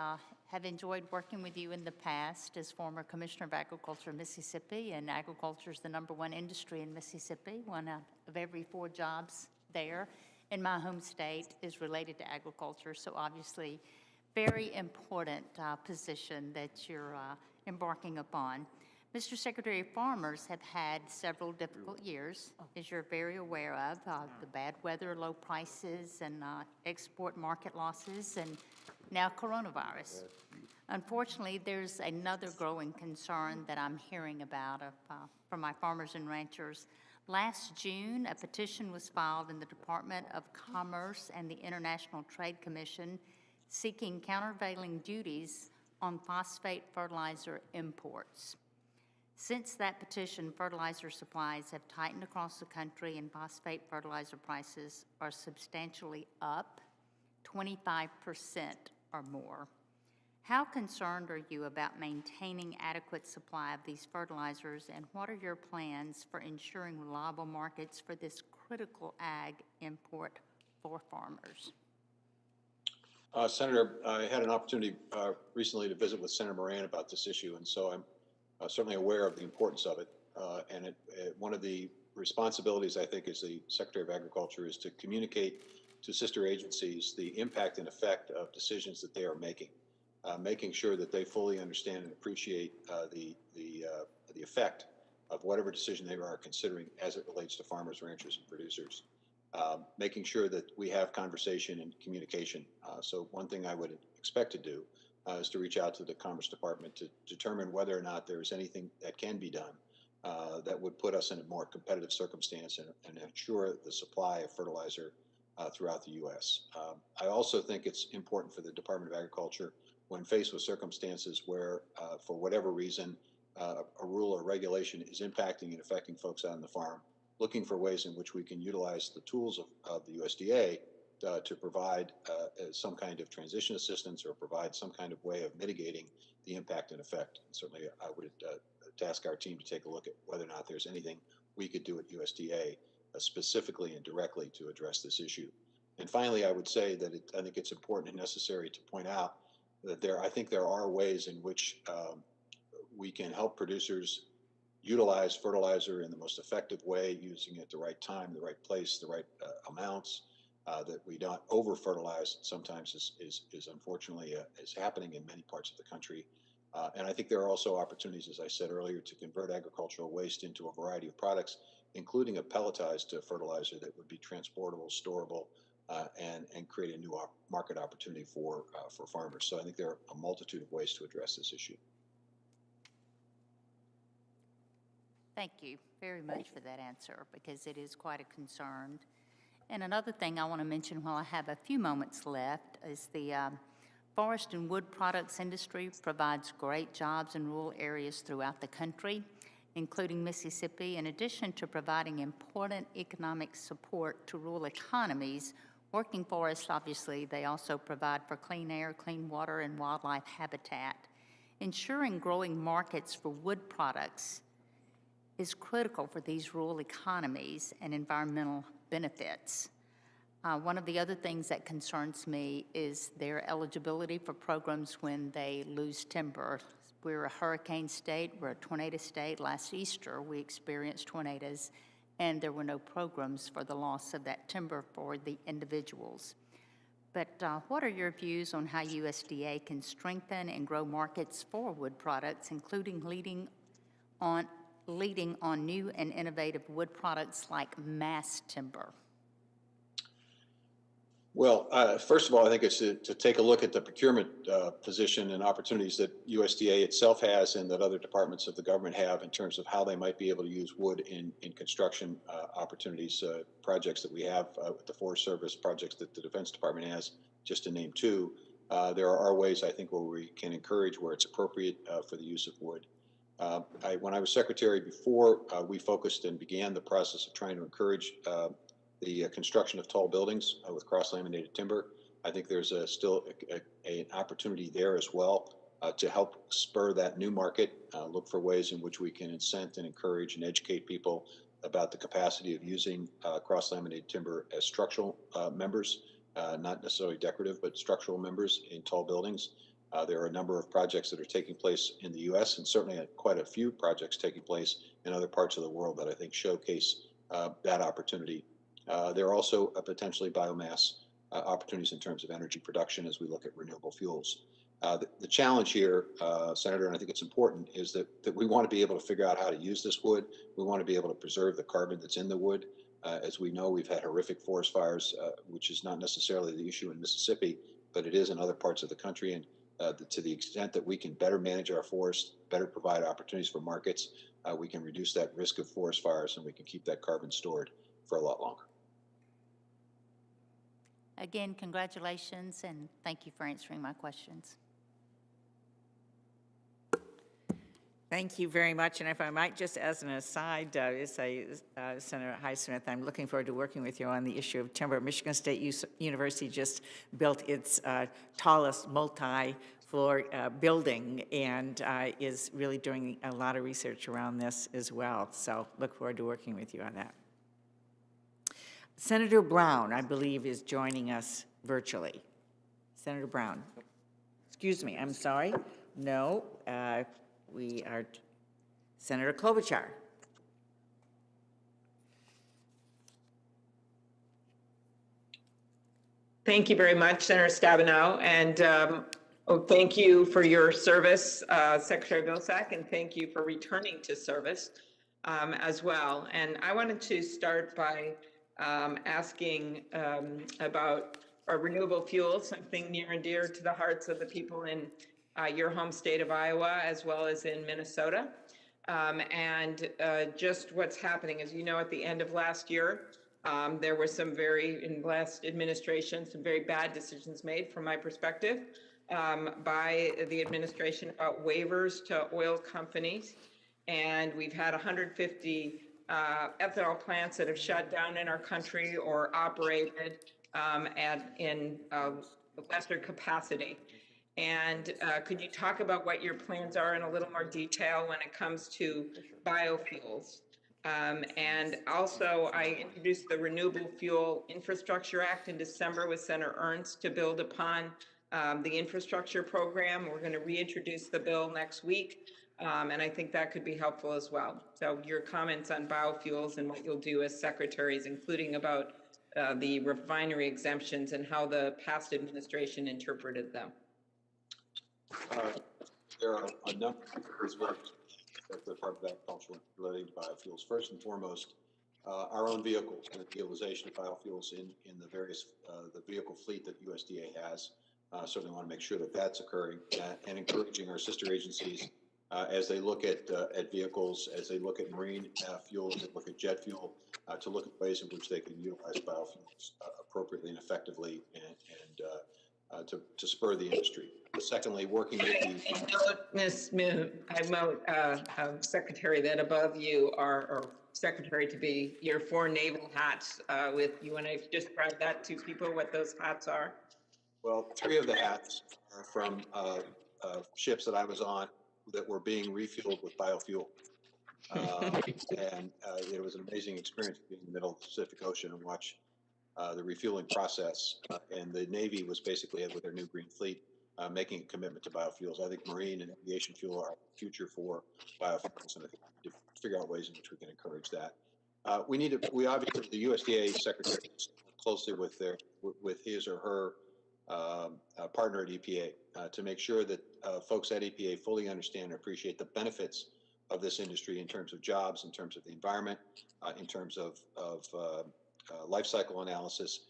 have enjoyed working with you in the past as former Commissioner of Agriculture in Mississippi, and agriculture is the #1 industry in Mississippi. 1 out of every 4 jobs there in my home state is related to agriculture, so obviously very important position that you're embarking upon. Mr. Secretary, farmers have had several difficult years, as you're very aware of, the bad weather, low prices, and export market losses, and now coronavirus. Unfortunately, there's another growing concern that I'm hearing about from my farmers and ranchers. Last June, a petition was filed in the Department of Commerce and the International Trade Commission seeking countervailing duties on phosphate fertilizer imports. Since that petition, fertilizer supplies have tightened across the country and phosphate fertilizer prices are substantially up 25% or more. How concerned are you about maintaining adequate supply of these fertilizers, and what are your plans for ensuring reliable markets for this critical ag import for farmers? Senator, I had an opportunity recently to visit with Senator Moran about this issue, and so I'm certainly aware of the importance of it. And one of the responsibilities, I think, as the Secretary of Agriculture is to communicate to sister agencies the impact and effect of decisions that they are making, making sure that they fully understand and appreciate the effect of whatever decision they are considering as it relates to farmers, ranchers, and producers. Making sure that we have conversation and communication. So one thing I would expect to do is to reach out to the Commerce Department to determine whether or not there is anything that can be done that would put us in a more competitive circumstance and ensure the supply of fertilizer throughout the U.S. I also think it's important for the Department of Agriculture, when faced with circumstances where, for whatever reason, a rule or regulation is impacting and affecting folks out on the farm, looking for ways in which we can utilize the tools of the USDA to provide some kind of transition assistance or provide some kind of way of mitigating the impact and effect. And certainly, I would task our team to take a look at whether or not there's anything we could do at USDA specifically and directly to address this issue. And finally, I would say that I think it's important and necessary to point out that I think there are ways in which we can help producers utilize fertilizer in the most effective way, using it at the right time, the right place, the right amounts, that we don't over-fertilize sometimes is unfortunately is happening in many parts of the country. And I think there are also opportunities, as I said earlier, to convert agricultural waste into a variety of products, including a pelletized fertilizer that would be transportable, storable, and create a new market opportunity for farmers. So I think there are a multitude of ways to address this issue. Thank you very much for that answer, because it is quite a concern. And another thing I want to mention while I have a few moments left is the forest and wood products industry provides great jobs in rural areas throughout the country, including Mississippi. In addition to providing important economic support to rural economies, working forests, obviously, they also provide for clean air, clean water, and wildlife habitat. Ensuring growing markets for wood products is critical for these rural economies and environmental benefits. One of the other things that concerns me is their eligibility for programs when they lose timber. We're a hurricane state, we're a tornado state. Last Easter, we experienced tornadoes, and there were no programs for the loss of that timber for the individuals. But what are your views on how USDA can strengthen and grow markets for wood products, including leading on new and innovative wood products like mass timber? Well, first of all, I think it's to take a look at the procurement position and opportunities that USDA itself has and that other departments of the government have in terms of how they might be able to use wood in construction opportunities, projects that we have with the Forest Service, projects that the Defense Department has, just to name two. There are ways, I think, where we can encourage where it's appropriate for the use of wood. When I was secretary before, we focused and began the process of trying to encourage the construction of tall buildings with cross-laminated timber. I think there's still an opportunity there as well to help spur that new market, look for ways in which we can incent and encourage and educate people about the capacity of using cross-laminated timber as structural members, not necessarily decorative, but structural members in tall buildings. There are a number of projects that are taking place in the U.S. and certainly quite a few projects taking place in other parts of the world that I think showcase that opportunity. There are also potentially biomass opportunities in terms of energy production as we look at renewable fuels. The challenge here, Senator, and I think it's important, is that we want to be able to figure out how to use this wood. We want to be able to preserve the carbon that's in the wood. As we know, we've had horrific forest fires, which is not necessarily the issue in Mississippi, but it is in other parts of the country. And to the extent that we can better manage our forests, better provide opportunities for markets, we can reduce that risk of forest fires and we can keep that carbon stored for a lot longer. Again, congratulations, and thank you for answering my questions. Thank you very much. And if I might just as an aside, say, Senator Highsmith, I'm looking forward to working with you on the issue of timber. Michigan State University just built its tallest multi-floor building and is really doing a lot of research around this as well. So look forward to working with you on that. Senator Brown, I believe, is joining us virtually. Senator Brown. Excuse me, I'm sorry. No, we are Senator Klobuchar. Thank you very much, Senator Stabenow, and thank you for your service, Secretary Vilsack, and thank you for returning to service as well. And I wanted to start by asking about renewable fuels, something near and dear to the hearts of the people in your home state of Iowa, as well as in Minnesota. And just what's happening, as you know, at the end of last year, there were in last administration, some very bad decisions made from my perspective by the administration about waivers to oil companies. And we've had 150 ethanol plants that have shut down in our country or operated in lesser capacity. And could you talk about what your plans are in a little more detail when it comes to biofuels? And also, I introduced the Renewable Fuel Infrastructure Act in December with Senator Ernst to build upon the infrastructure program. We're going to reintroduce the bill next week. And I think that could be helpful as well. So your comments on biofuels and what you'll do as secretaries, including about the refinery exemptions and how the past administration interpreted them. There are a number of work at the Department of Agriculture relating to biofuels. First and foremost, our own vehicles and the utilization of biofuels in the various the vehicle fleet that USDA has. Certainly want to make sure that that's occurring and encouraging our sister agencies as they look at vehicles, as they look at marine fuel, as they look at jet fuel, to look at ways in which they can utilize biofuels appropriately and effectively and to spur the industry. Secondly, working with the Secretary, that above you are Secretary to be your 4 naval hats with you. And I've described that to people what those hats are. Well, 3 of the hats are from ships that I was on that were being refueled with biofuel. And it was an amazing experience being in the middle of the Pacific Ocean and watch the refueling process. And the Navy was basically, with their new green fleet, making a commitment to biofuels. I think marine and aviation fuel are the future for biofuels, and I think we need to figure out ways in which we can encourage that. We obviously, the USDA secretary closely with his or her partner at EPA to make sure that folks at EPA fully understand and appreciate the benefits of this industry in terms of jobs, in terms of the environment, in terms of life cycle analysis.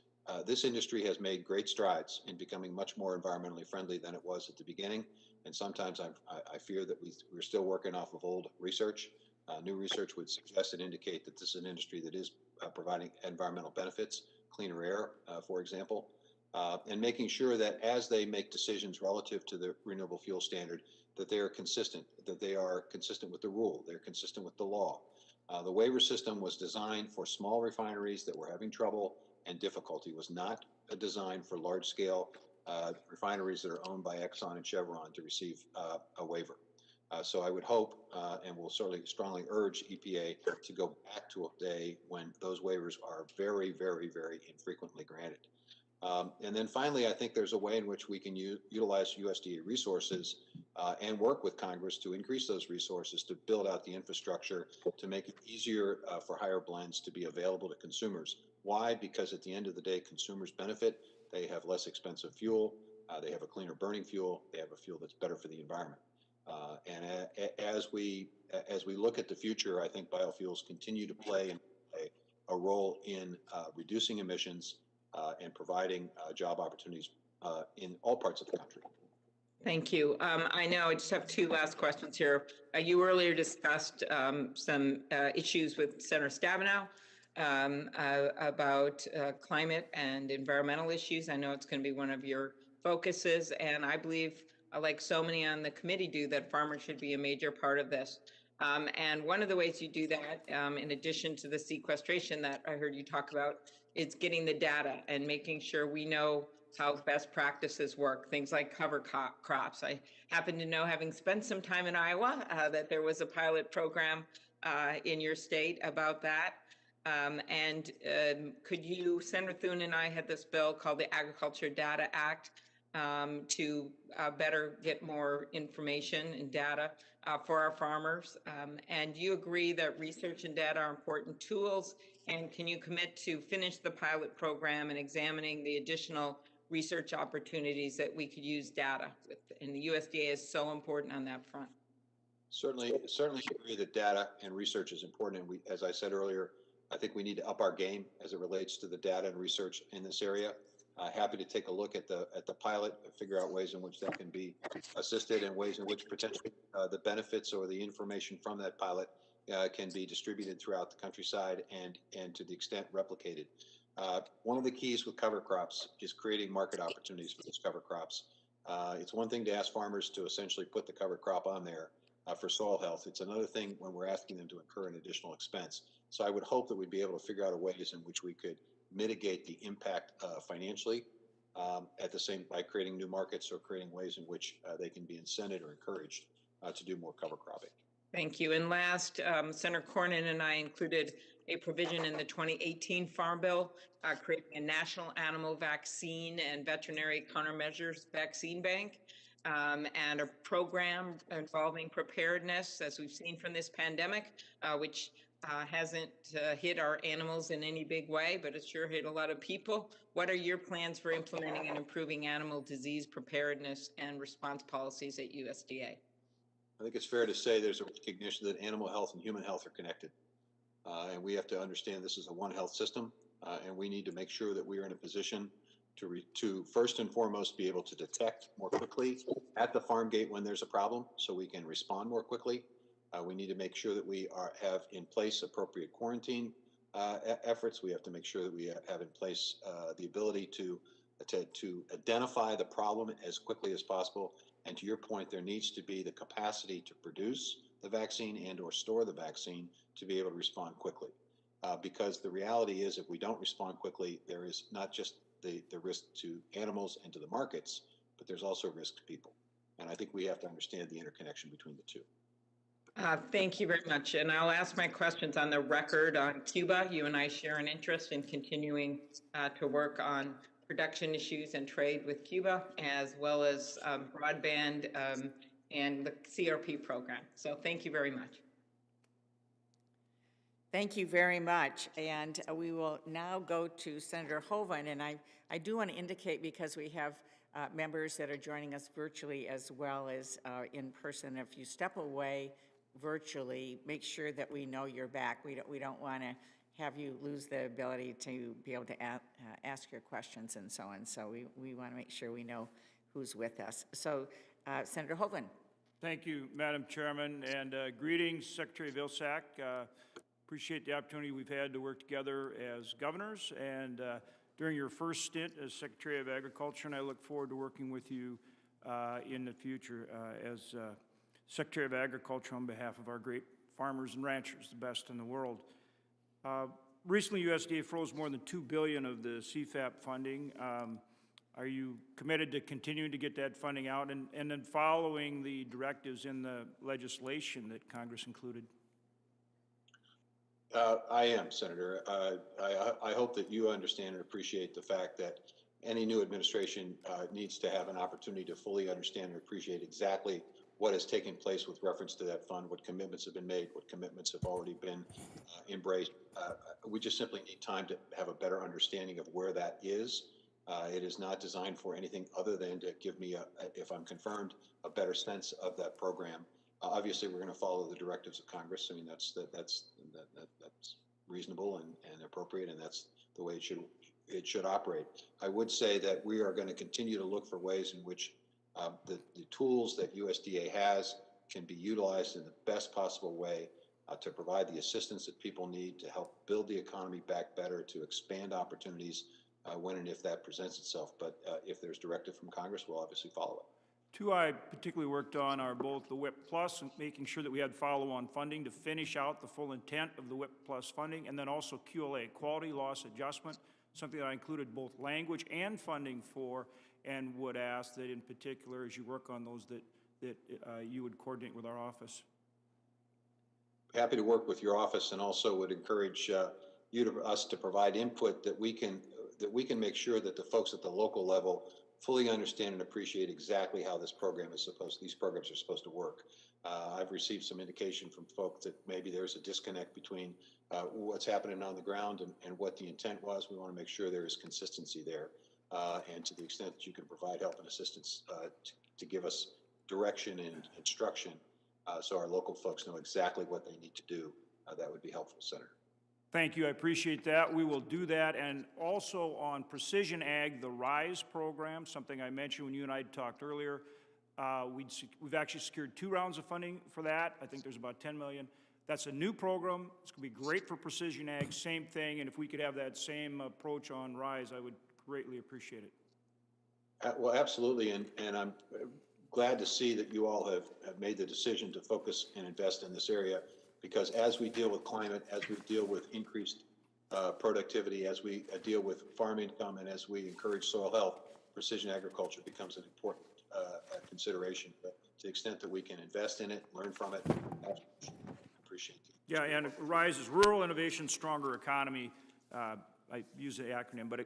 This industry has made great strides in becoming much more environmentally friendly than it was at the beginning. And sometimes I fear that we're still working off of old research. New research would suggest and indicate that this is an industry that is providing environmental benefits, cleaner air, for example, and making sure that as they make decisions relative to the renewable fuel standard, that they are consistent with the rule, they're consistent with the law. The waiver system was designed for small refineries that were having trouble and difficulty. It was not designed for large-scale refineries that are owned by Exxon and Chevron to receive a waiver. So I would hope, and will certainly strongly urge EPA to go back to a day when those waivers are very, very, very infrequently granted. And then finally, I think there's a way in which we can utilize USDA resources and work with Congress to increase those resources to build out the infrastructure to make it easier for higher blends to be available to consumers. Why? Because at the end of the day, consumers benefit. They have less expensive fuel. They have a cleaner burning fuel. They have a fuel that's better for the environment. And as we look at the future, I think biofuels continue to play a role in reducing emissions and providing job opportunities in all parts of the country. Thank you. I know I just have two last questions here. You earlier discussed some issues with Senator Stabenow about climate and environmental issues. I know it's going to be one of your focuses, and I believe, like so many on the committee do, that farmers should be a major part of this. And one of the ways you do that, in addition to the sequestration that I heard you talk about, is getting the data and making sure we know how best practices work, things like cover crops. I happen to know, having spent some time in Iowa, that there was a pilot program in your state about that. And could you, Senator Thune and I had this bill called the Agriculture Data Act to better get more information and data for our farmers. And do you agree that research and data are important tools? And can you commit to finish the pilot program and examining the additional research opportunities that we could use data with? And the USDA is so important on that front. Certainly agree that data and research is important. And as I said earlier, I think we need to up our game as it relates to the data and research in this area. Happy to take a look at the pilot and figure out ways in which that can be assisted and ways in which potentially the benefits or the information from that pilot can be distributed throughout the countryside and to the extent replicated. One of the keys with cover crops is creating market opportunities for those cover crops. It's one thing to ask farmers to essentially put the cover crop on there for soil health. It's another thing when we're asking them to incur an additional expense. So I would hope that we'd be able to figure out ways in which we could mitigate the impact financially at the same by creating new markets or creating ways in which they can be incented or encouraged to do more cover cropping. Thank you. And last, Senator Cornyn and I included a provision in the 2018 Farm Bill creating a national animal vaccine and veterinary countermeasures vaccine bank and a program involving preparedness, as we've seen from this pandemic, which hasn't hit our animals in any big way, but it's sure hit a lot of people. What are your plans for implementing and improving animal disease preparedness and response policies at USDA? I think it's fair to say there's a recognition that animal health and human health are connected. And we have to understand this is a one health system, and we need to make sure that we are in a position to first and foremost be able to detect more quickly at the farm gate when there's a problem so we can respond more quickly. We need to make sure that we have in place appropriate quarantine efforts. We have to make sure that we have in place the ability to identify the problem as quickly as possible. And to your point, there needs to be the capacity to produce the vaccine and or store the vaccine to be able to respond quickly. Because the reality is if we don't respond quickly, there is not just the risk to animals and to the markets, but there's also risk to people. And I think we have to understand the interconnection between the two. Thank you very much. And I'll ask my questions on the record on Cuba. You and I share an interest in continuing to work on production issues and trade with Cuba, as well as broadband and the CRP program. So thank you very much. Thank you very much. And we will now go to Senator Hoeven. And I do want to indicate, because we have members that are joining us virtually as well as in person, if you step away virtually, make sure that we know you're back. We don't want to have you lose the ability to be able to ask your questions and so on. So we want to make sure we know who's with us. So Senator Hoeven. Thank you, Madam Chairman, and greetings, Secretary Vilsack. Appreciate the opportunity we've had to work together as governors and during your first stint as Secretary of Agriculture, and I look forward to working with you in the future as Secretary of Agriculture on behalf of our great farmers and ranchers, the best in the world. Recently, USDA froze more than $2 billion of the CFAP funding. Are you committed to continuing to get that funding out and then following the directives in the legislation that Congress included? I am, Senator. I hope that you understand and appreciate the fact that any new administration needs to have an opportunity to fully understand and appreciate exactly what has taken place with reference to that fund, what commitments have been made, what commitments have already been embraced. We just simply need time to have a better understanding of where that is. It is not designed for anything other than to give me, if I'm confirmed, a better sense of that program. Obviously, we're going to follow the directives of Congress. I mean, that's reasonable and appropriate, and that's the way it should operate. I would say that we are going to continue to look for ways in which the tools that USDA has can be utilized in the best possible way to provide the assistance that people need to help build the economy back better, to expand opportunities when and if that presents itself. But if there's directive from Congress, we'll obviously follow it. Two I particularly worked on are both the WIP Plus and making sure that we had follow-on funding to finish out the full intent of the WIP Plus funding, and then also QLA, Quality Loss Adjustment, something that I included both language and funding for, and would ask that in particular, as you work on those, that you would coordinate with our office. Happy to work with your office, and also would encourage us to provide input that we can make sure that the folks at the local level fully understand and appreciate exactly how these programs are supposed to work. I've received some indication from folks that maybe there's a disconnect between what's happening on the ground and what the intent was. We want to make sure there is consistency there. And to the extent that you can provide help and assistance to give us direction and instruction so our local folks know exactly what they need to do, that would be helpful, Senator. Thank you. I appreciate that. We will do that. And also on Precision Ag, the RISE program, something I mentioned when you and I talked earlier, we've actually secured 2 rounds of funding for that. I think there's about $10 million. That's a new program. It's going to be great for Precision Ag, same thing. And if we could have that same approach on RISE, I would greatly appreciate it. Well, absolutely. And I'm glad to see that you all have made the decision to focus and invest in this area, because as we deal with climate, as we deal with increased productivity, as we deal with farm income, and as we encourage soil health, precision agriculture becomes an important consideration. But to the extent that we can invest in it, learn from it, I appreciate it. Yeah, and RISE is Rural Innovation Stronger Economy. I use the acronym, but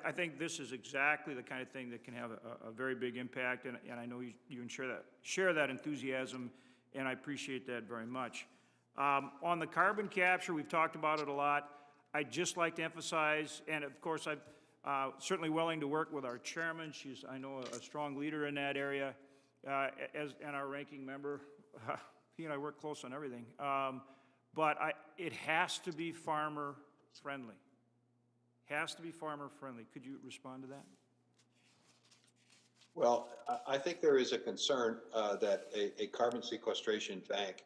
I think this is exactly the kind of thing that can have a very big impact, and I know you share that enthusiasm, and I appreciate that very much. On the carbon capture, we've talked about it a lot. I'd just like to emphasize, and of course, I'm certainly willing to work with our chairman. She's, I know, a strong leader in that area, and our ranking member. He and I work close on everything. But it has to be farmer friendly. Has to be farmer friendly. Could you respond to that? Well, I think there is a concern that a carbon sequestration bank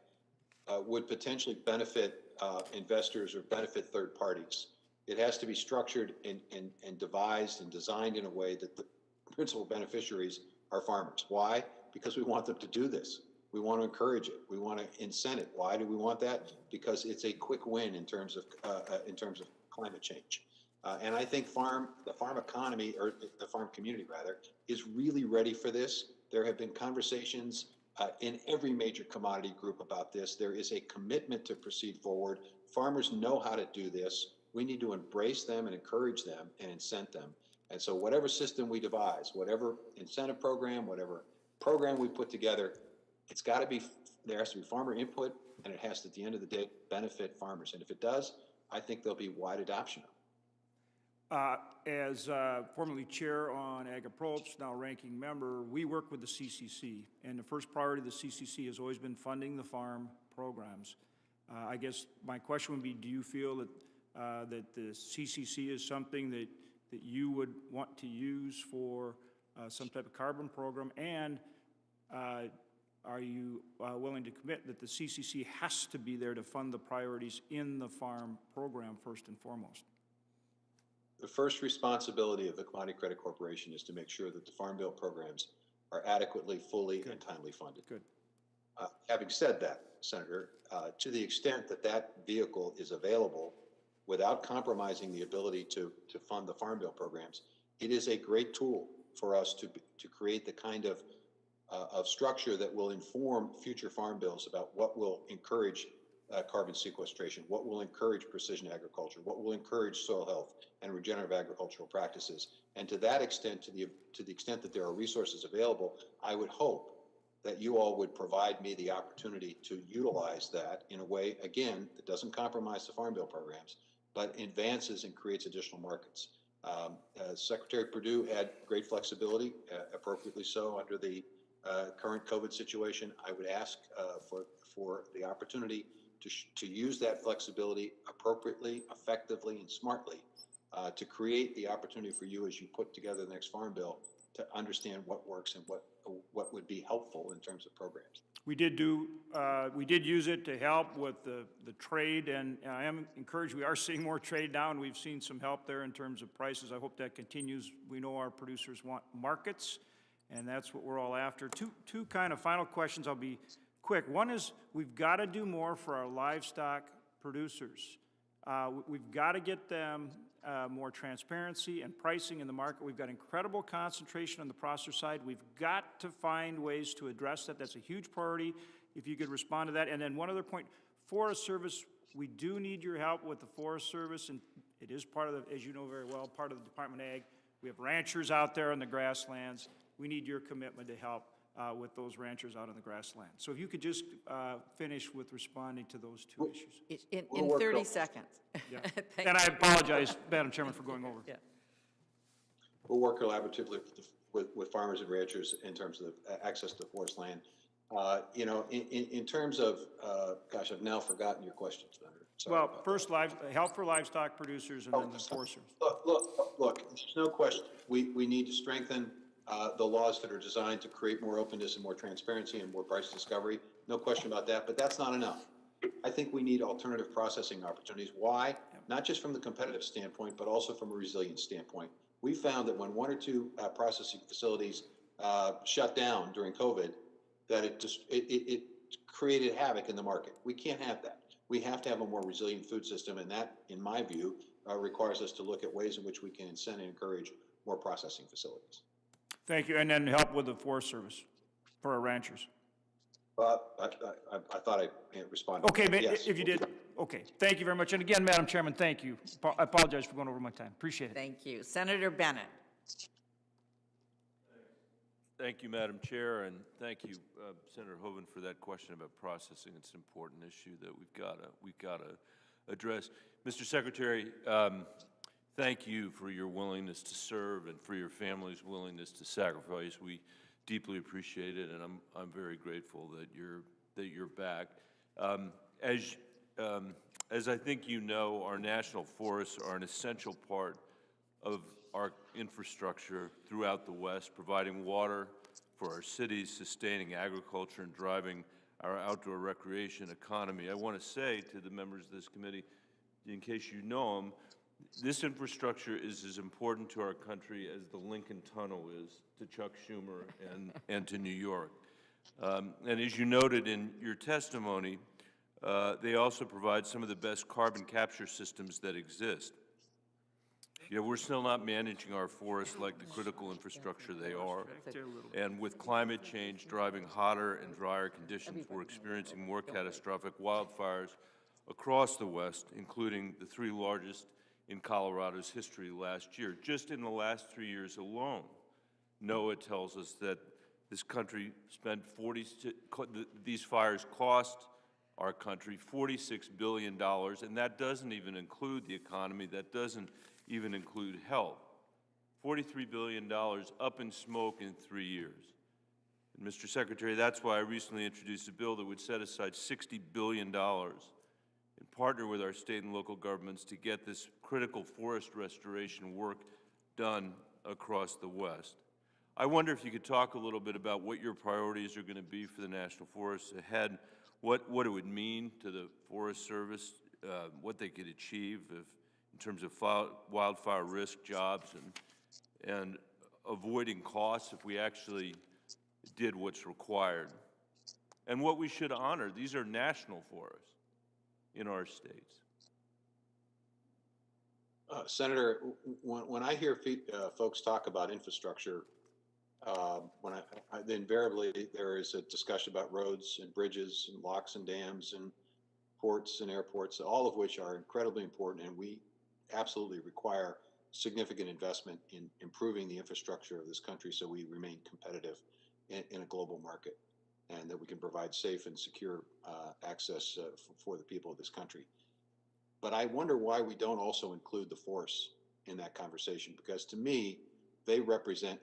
would potentially benefit investors or benefit third parties. It has to be structured and devised and designed in a way that the principal beneficiaries are farmers. Why? Because we want them to do this. We want to encourage it. We want to incent it. Why do we want that? Because it's a quick win in terms of climate change. And I think the farm economy, or the farm community rather, is really ready for this. There have been conversations in every major commodity group about this. There is a commitment to proceed forward. Farmers know how to do this. We need to embrace them and encourage them and incent them. And so whatever system we devise, whatever incentive program, whatever program we put together, it's got to be, there has to be farmer input, and it has to, at the end of the day, benefit farmers. And if it does, I think there'll be wide adoption of it. As formerly chair on Ag Approach, now ranking member, we work with the CCC, and the first priority of the CCC has always been funding the farm programs. I guess my question would be, do you feel that that the CCC is something that you would want to use for some type of carbon program, and are you willing to commit that the CCC has to be there to fund the priorities in the farm program first and foremost? The first responsibility of the Commodity Credit Corporation is to make sure that the Farm Bill programs are adequately, fully, and timely funded. Good. Having said that, Senator, to the extent that that vehicle is available without compromising the ability to fund the Farm Bill programs, it is a great tool for us to create the kind of structure that will inform future farm bills about what will encourage carbon sequestration, what will encourage precision agriculture, what will encourage soil health and regenerative agricultural practices. And to that extent, to the extent that there are resources available, I would hope that you all would provide me the opportunity to utilize that in a way, again, that doesn't compromise the Farm Bill programs, but advances and creates additional markets. Secretary Perdue had great flexibility, appropriately so, under the current COVID situation. I would ask for the opportunity to use that flexibility appropriately, effectively, and smartly to create the opportunity for you as you put together the next Farm Bill to understand what works and what would be helpful in terms of programs. We did use it to help with the trade, and I am encouraged. We are seeing more trade now, and we've seen some help there in terms of prices. I hope that continues. We know our producers want markets, and that's what we're all after. Two kind of final questions. I'll be quick. One is, we've got to do more for our livestock producers. We've got to get them more transparency and pricing in the market. We've got incredible concentration on the processor side. We've got to find ways to address that. That's a huge priority. If you could respond to that. And then one other point, Forest Service, we do need your help with the Forest Service, and it is part of the, as you know very well, part of the Department of Ag. We have ranchers out there in the grasslands. We need your commitment to help with those ranchers out on the grassland. So if you could just finish with responding to those two issues. In 30 seconds. Yeah. And I apologize, Madam Chairman, for going over. Yeah. We'll work collaboratively with farmers and ranchers in terms of access to forest land. You know, in terms of, gosh, I've now forgotten your question, Senator. Well, first, help for livestock producers, and then the Forest Service. Look, there's no question. We need to strengthen the laws that are designed to create more openness and more transparency and more price discovery. No question about that, but that's not enough. I think we need alternative processing opportunities. Why? Not just from the competitive standpoint, but also from a resilience standpoint. We found that when one or two processing facilities shut down during COVID, that it created havoc in the market. We can't have that. We have to have a more resilient food system, and that, in my view, requires us to look at ways in which we can incent and encourage more processing facilities. Thank you, and then help with the Forest Service for our ranchers. I thought I responded. Okay, yes. if you did, okay. Thank you very much. And again, Madam Chairman, thank you. I apologize for going over my time. Appreciate it. Thank you. Senator Bennett. Thank you, Madam Chair, and thank you, Senator Hoeven, for that question about processing. It's an important issue that we've got to address. Mr. Secretary, thank you for your willingness to serve and for your family's willingness to sacrifice. We deeply appreciate it, and I'm very grateful that you're back. As I think you know, our national forests are an essential part of our infrastructure throughout the West, providing water for our cities, sustaining agriculture, and driving our outdoor recreation economy. I want to say to the members of this committee, in case you know them, this infrastructure is as important to our country as the Lincoln Tunnel is to Chuck Schumer and to New York. And as you noted in your testimony, they also provide some of the best carbon capture systems that exist. Yeah, we're still not managing our forests like the critical infrastructure they are. And with climate change driving hotter and drier conditions, we're experiencing more catastrophic wildfires across the West, including the 3 largest in Colorado's history last year. Just in the last 3 years alone, NOAA tells us that this country spent these fires cost our country $46 billion, and that doesn't even include the economy, that doesn't even include health. $43 billion up in smoke in 3 years. And Mr. Secretary, that's why I recently introduced a bill that would set aside $60 billion and partner with our state and local governments to get this critical forest restoration work done across the West. I wonder if you could talk a little bit about what your priorities are going to be for the National Forests ahead, what it would mean to the Forest Service, what they could achieve in terms of wildfire risk, jobs, and avoiding costs if we actually did what's required. And what we should honor, these are national forests in our states. Senator, when I hear folks talk about infrastructure, invariably there is a discussion about roads and bridges and locks and dams and ports and airports, all of which are incredibly important, and we absolutely require significant investment in improving the infrastructure of this country so we remain competitive in a global market, and that we can provide safe and secure access for the people of this country. But I wonder why we don't also include the forests in that conversation, because to me, they represent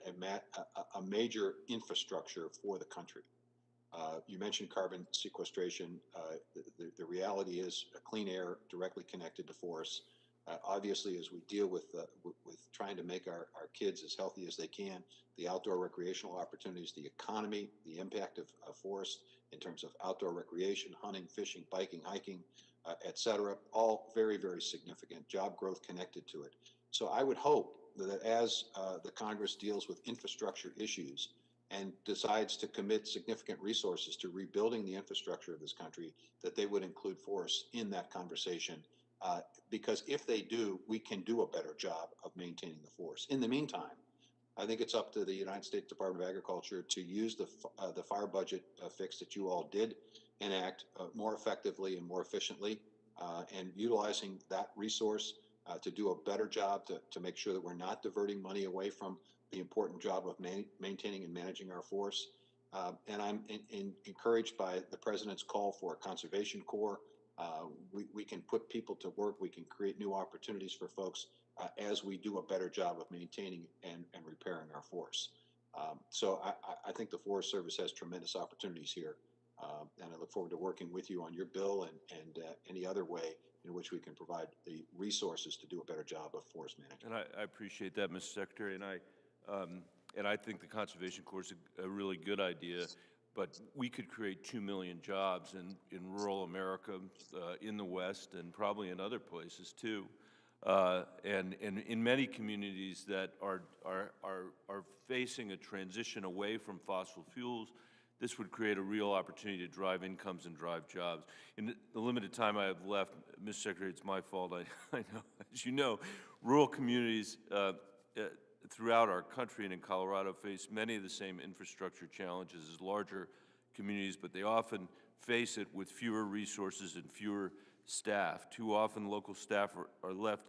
a major infrastructure for the country. You mentioned carbon sequestration. The reality is clean air directly connected to forests. Obviously, as we deal with trying to make our kids as healthy as they can, the outdoor recreational opportunities, the economy, the impact of forests in terms of outdoor recreation, hunting, fishing, biking, hiking, et cetera, all very, very significant. Job growth connected to it. So I would hope that as the Congress deals with infrastructure issues and decides to commit significant resources to rebuilding the infrastructure of this country, that they would include forests in that conversation. Because if they do, we can do a better job of maintaining the forest. In the meantime, I think it's up to the United States Department of Agriculture to use the fire budget fix that you all did enact more effectively and more efficiently, and utilizing that resource to do a better job to make sure that we're not diverting money away from the important job of maintaining and managing our forests. And I'm encouraged by the President's call for a conservation corps. We can put people to work. We can create new opportunities for folks as we do a better job of maintaining and repairing our forests. So I think the Forest Service has tremendous opportunities here. And I look forward to working with you on your bill and any other way in which we can provide the resources to do a better job of forest management. And I appreciate that, Mr. Secretary, and I think the Conservation Corps is a really good idea, but we could create 2 million jobs in rural America, in the West, and probably in other places too. And in many communities that are facing a transition away from fossil fuels, this would create a real opportunity to drive incomes and drive jobs. In the limited time I have left, Mr. Secretary, it's my fault. I know, as you know, rural communities throughout our country and in Colorado face many of the same infrastructure challenges as larger communities, but they often face it with fewer resources and fewer staff. Too often local staff are left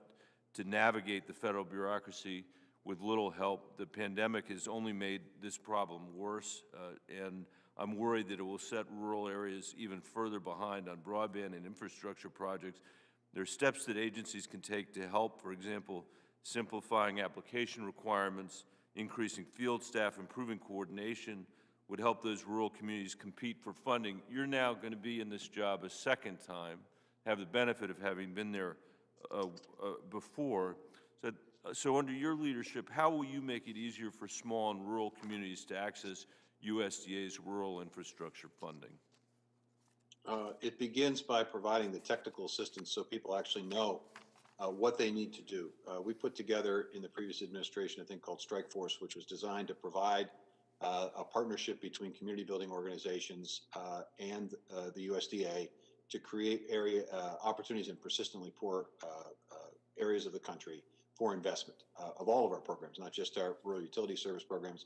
to navigate the federal bureaucracy with little help. The pandemic has only made this problem worse, and I'm worried that it will set rural areas even further behind on broadband and infrastructure projects. There are steps that agencies can take to help, for example, simplifying application requirements, increasing field staff, improving coordination would help those rural communities compete for funding. You're now going to be in this job a second time, have the benefit of having been there before. So under your leadership, how will you make it easier for small and rural communities to access USDA's rural infrastructure funding? It begins by providing the technical assistance so people actually know what they need to do. We put together in the previous administration a thing called Strike Force, which was designed to provide a partnership between community building organizations and the USDA to create area opportunities in persistently poor areas of the country for investment of all of our programs, not just our rural utility service programs,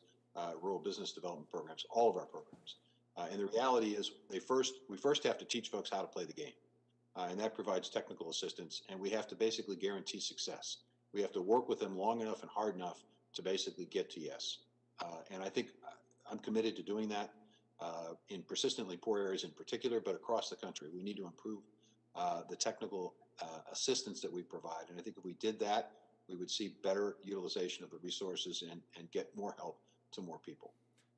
rural business development programs, all of our programs. And the reality is we first have to teach folks how to play the game. And that provides technical assistance, and we have to basically guarantee success. We have to work with them long enough and hard enough to basically get to yes. And I think I'm committed to doing that in persistently poor areas in particular, but across the country. We need to improve the technical assistance that we provide. And I think if we did that, we would see better utilization of the resources and get more help to more people.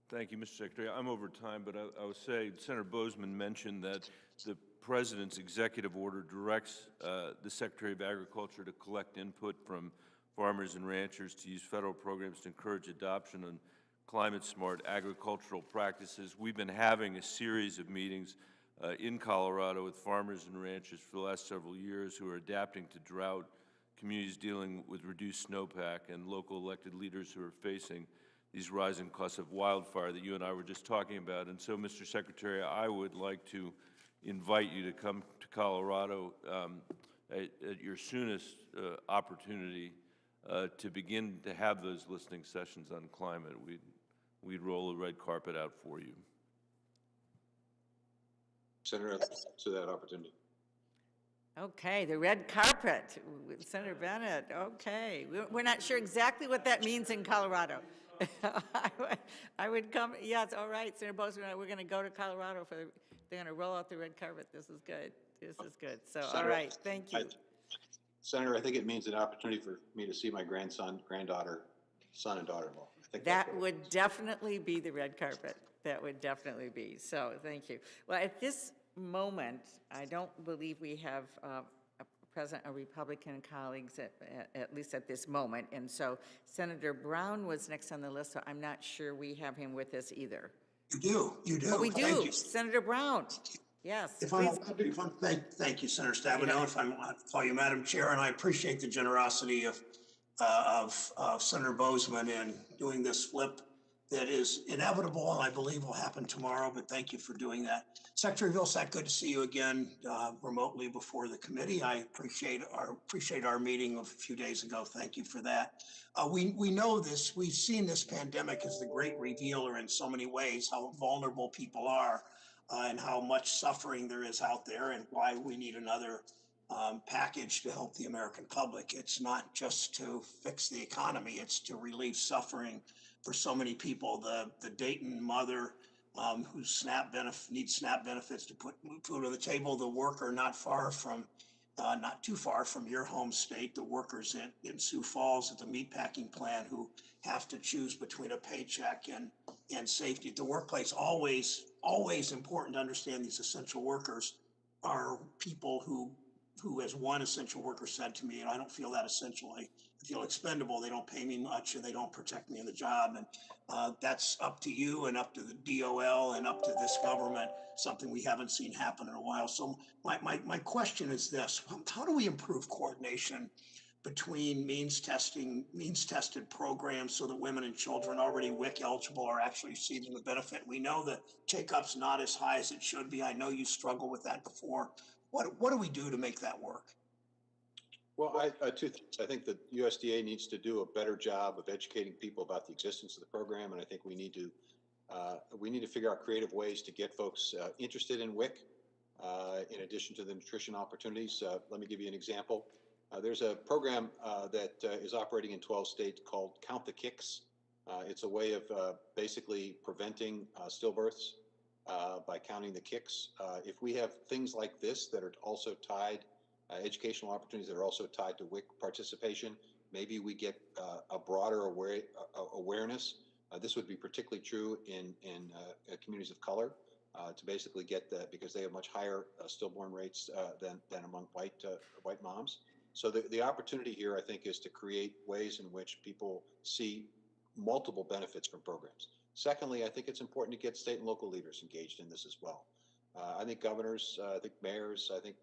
Thank you, Mr. Secretary. I'm over time, but I would say Senator Bozeman mentioned that the President's executive order directs the Secretary of Agriculture to collect input from farmers and ranchers to use federal programs to encourage adoption on climate-smart agricultural practices. We've been having a series of meetings in Colorado with farmers and ranchers for the last several years who are adapting to drought, communities dealing with reduced snowpack, and local elected leaders who are facing these rising costs of wildfire that you and I were just talking about. And so, Mr. Secretary, I would like to invite you to come to Colorado at your soonest opportunity to begin to have those listening sessions on climate. We'd roll the red carpet out for you. Senator, to that opportunity. Okay, the red carpet with Senator Bennett. Okay, we're not sure exactly what that means in Colorado. I would come, yes, all right, Senator Bozeman, we're going to go to Colorado they're going to roll out the red carpet. This is good. This is good. So, Senator, all right, thank you. Senator, I think it means an opportunity for me to see my granddaughter, son and daughter-in-law. That would definitely be the red carpet. That would definitely be. So, thank you. Well, at this moment, I don't believe we have present a Republican colleagues at least at this moment. And so Senator Brown was next on the list, so I'm not sure we have him with us either. You do. Oh, we do. Thank you. Senator Brown. Yes. Thank you, Senator Stabenow. If I'm call you Madam Chair, and I appreciate the generosity of Senator Bozeman in doing this flip that is inevitable and I believe will happen tomorrow, but thank you for doing that. Secretary Vilsack, good to see you again remotely before the committee. I appreciate our meeting of a few days ago. Thank you for that. We know this, we've seen this pandemic as the great revealer in so many ways, how vulnerable people are and how much suffering there is out there and why we need another package to help the American public. It's not just to fix the economy, it's to relieve suffering for so many people. The Dayton mother who needs SNAP benefits to put food on the table, the worker not too far from your home state, the workers in Sioux Falls at the meatpacking plant who have to choose between a paycheck and safety at the workplace. Always important to understand these essential workers are people who as one essential worker said to me, and I don't feel that essential, I feel expendable, they don't pay me much and they don't protect me in the job. And that's up to you and up to the DOL and up to this government, something we haven't seen happen in a while. So my question is this: how do we improve coordination between means tested programs so that women and children already WIC eligible are actually receiving the benefit? We know the take-up's not as high as it should be. I know you struggled with that before. What do we do to make that work? Well, two things. I think the USDA needs to do a better job of educating people about the existence of the program, and I think we need to figure out creative ways to get folks interested in WIC. In addition to the nutrition opportunities, let me give you an example. There's a program that is operating in 12 states called Count the Kicks. It's a way of basically preventing stillbirths by counting the kicks. If we have things like this that are also tied, educational opportunities that are also tied to WIC participation, maybe we get a broader awareness. This would be particularly true in communities of color to basically get that, because they have much higher stillborn rates than among white moms. So the opportunity here, I think, is to create ways in which people see multiple benefits from programs. Secondly, I think it's important to get state and local leaders engaged in this as well. I think governors, I think mayors, I think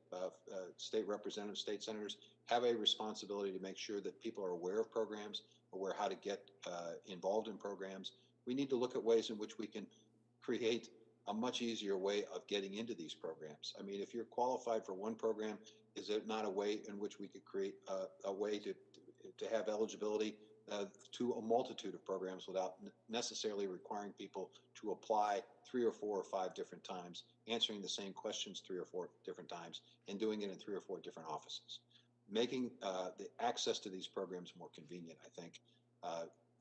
state representatives, state senators have a responsibility to make sure that people are aware of programs, aware how to get involved in programs. We need to look at ways in which we can create a much easier way of getting into these programs. I mean, if you're qualified for one program, is there not a way in which we could create a way to to have eligibility to a multitude of programs without necessarily requiring people to apply 3 or 4 or 5 different times, answering the same questions 3 or 4 different times, and doing it in 3 or 4 different offices. Making the access to these programs more convenient, I think,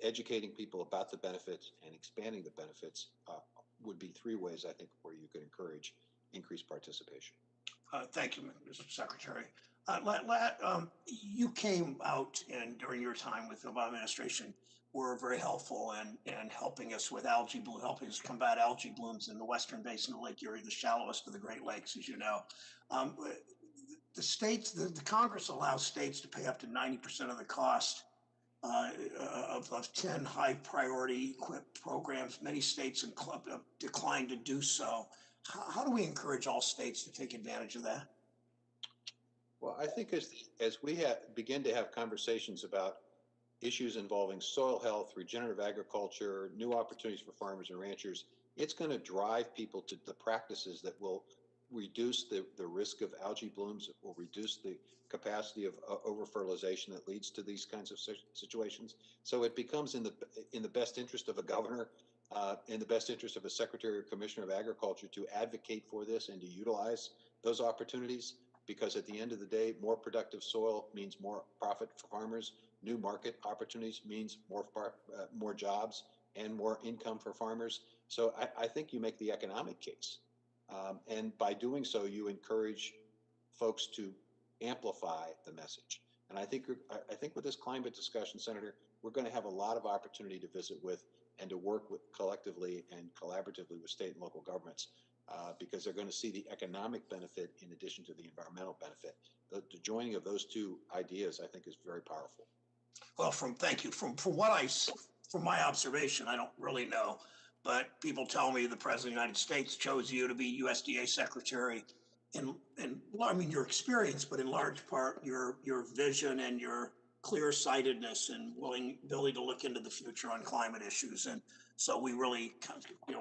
educating people about the benefits and expanding the benefits would be 3 ways, I think, where you could encourage increased participation. Thank you, Mr. Secretary. You came out and during your time with the Obama administration were very helpful in helping us with algae bloom, helping us combat algae blooms in the western basin of Lake Erie, the shallowest of the Great Lakes, as you know. The states, the Congress allows states to pay up to 90% of the cost of 10 high priority equipped programs. Many states have declined to do so. How do we encourage all states to take advantage of that? Well, I think as we begin to have conversations about issues involving soil health, regenerative agriculture, new opportunities for farmers and ranchers, it's going to drive people to the practices that will reduce the risk of algae blooms, it will reduce the capacity of over-fertilization that leads to these kinds of situations. So it becomes in the best interest of a governor, in the best interest of a secretary or commissioner of agriculture to advocate for this and to utilize those opportunities, because at the end of the day, more productive soil means more profit for farmers. New market opportunities means more jobs and more income for farmers. So I think you make the economic case. And by doing so, you encourage folks to amplify the message. And I think with this climate discussion, Senator, we're going to have a lot of opportunity to visit with and to work with collectively and collaboratively with state and local governments, because they're going to see the economic benefit in addition to the environmental benefit. The joining of those 2 ideas, I think, is very powerful. Well, thank you. From my observation, I don't really know, but people tell me the President of the United States chose you to be USDA Secretary. I mean, your experience, but in large part, your vision and your clear-sightedness and ability to look into the future on climate issues. And so we really,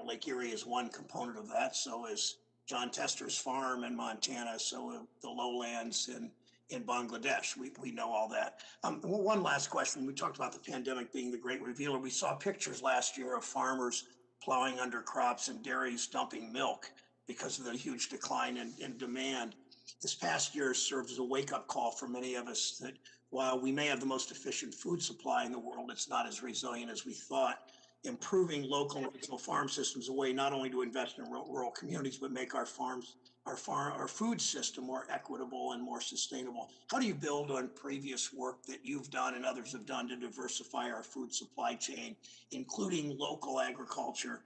Lake Erie is one component of that. So is John Tester's farm in Montana. So the lowlands in Bangladesh. We know all that. One last question. We talked about the pandemic being the great revealer. We saw pictures last year of farmers plowing under crops and dairies dumping milk because of the huge decline in demand. This past year served as a wake-up call for many of us that while we may have the most efficient food supply in the world, it's not as resilient as we thought. Improving local and regional farm systems a way not only to invest in rural communities, but make our food system more equitable and more sustainable. How do you build on previous work that you've done and others have done to diversify our food supply chain, including local agriculture,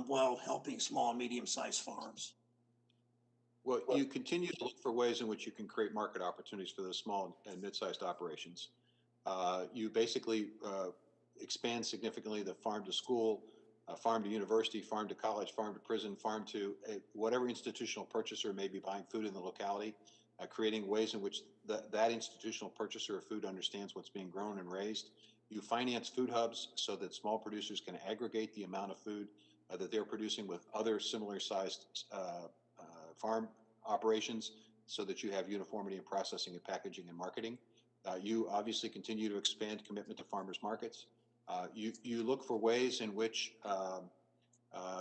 while helping small and medium-sized farms? Well, you continue to look for ways in which you can create market opportunities for those small and mid-sized operations. You basically expand significantly the farm to school, farm to university, farm to college, farm to prison, farm to whatever institutional purchaser may be buying food in the locality, creating ways in which that institutional purchaser of food understands what's being grown and raised. You finance food hubs so that small producers can aggregate the amount of food that they're producing with other similar sized farm operations so that you have uniformity in processing and packaging and marketing. You obviously continue to expand commitment to farmers markets. You look for ways in which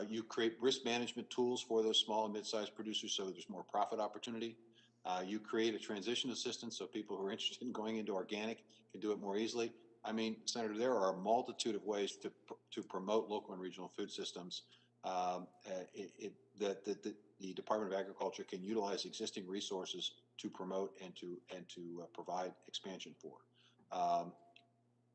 you create risk management tools for those small and mid-sized producers so there's more profit opportunity. You create a transition assistance so people who are interested in going into organic can do it more easily. I mean, Senator, there are a multitude of ways to promote local and regional food systems that the Department of Agriculture can utilize existing resources to promote and to provide expansion for.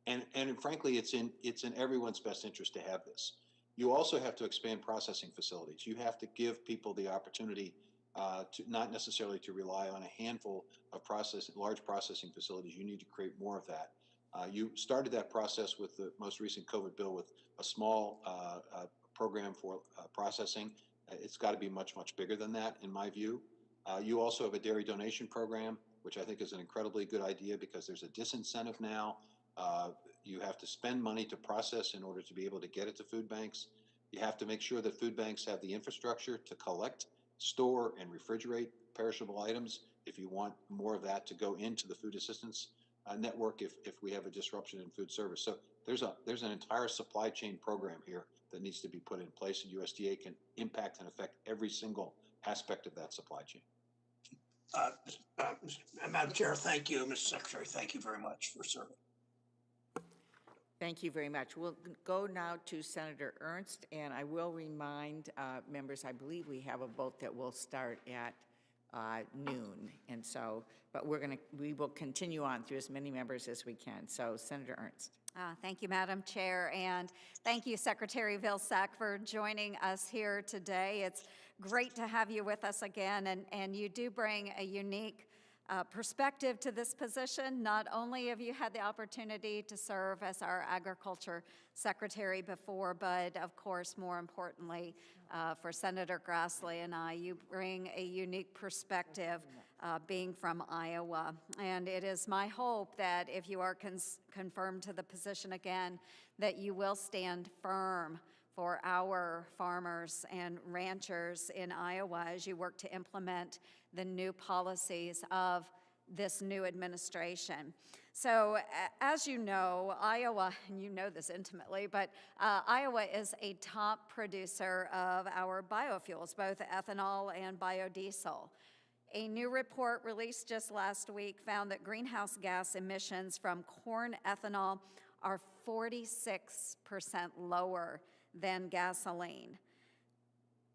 And frankly, it's in everyone's best interest to have this. You also have to expand processing facilities. You have to give people the opportunity to not necessarily to rely on a handful of large processing facilities. You need to create more of that. You started that process with the most recent COVID bill with a small program for processing. It's got to be much, much bigger than that, in my view. You also have a dairy donation program, which I think is an incredibly good idea because there's a disincentive now. You have to spend money to process in order to be able to get it to food banks. You have to make sure that food banks have the infrastructure to collect, store, and refrigerate perishable items if you want more of that to go into the food assistance network if we have a disruption in food service. So there's an entire supply chain program here that needs to be put in place, and USDA can impact and affect every single aspect of that supply chain. Madam Chair, thank you. Mr. Secretary, thank you very much for serving. Thank you very much. We'll go now to Senator Ernst, and I will remind members, I believe we have a vote that will start at noon. And so, but we will continue on through as many members as we can. So Senator Ernst. Thank you, Madam Chair, and thank you, Secretary Vilsack, for joining us here today. It's great to have you with us again, and you do bring a unique perspective to this position. Not only have you had the opportunity to serve as our Agriculture Secretary before, but of course, more importantly, for Senator Grassley and I, you bring a unique perspective being from Iowa. And it is my hope that if you are confirmed to the position again, that you will stand firm for our farmers and ranchers in Iowa as you work to implement the new policies of this new administration. So as you know, Iowa, and you know this intimately, but Iowa is a top producer of our biofuels, both ethanol and biodiesel. A new report released just last week found that greenhouse gas emissions from corn ethanol are 46% lower than gasoline.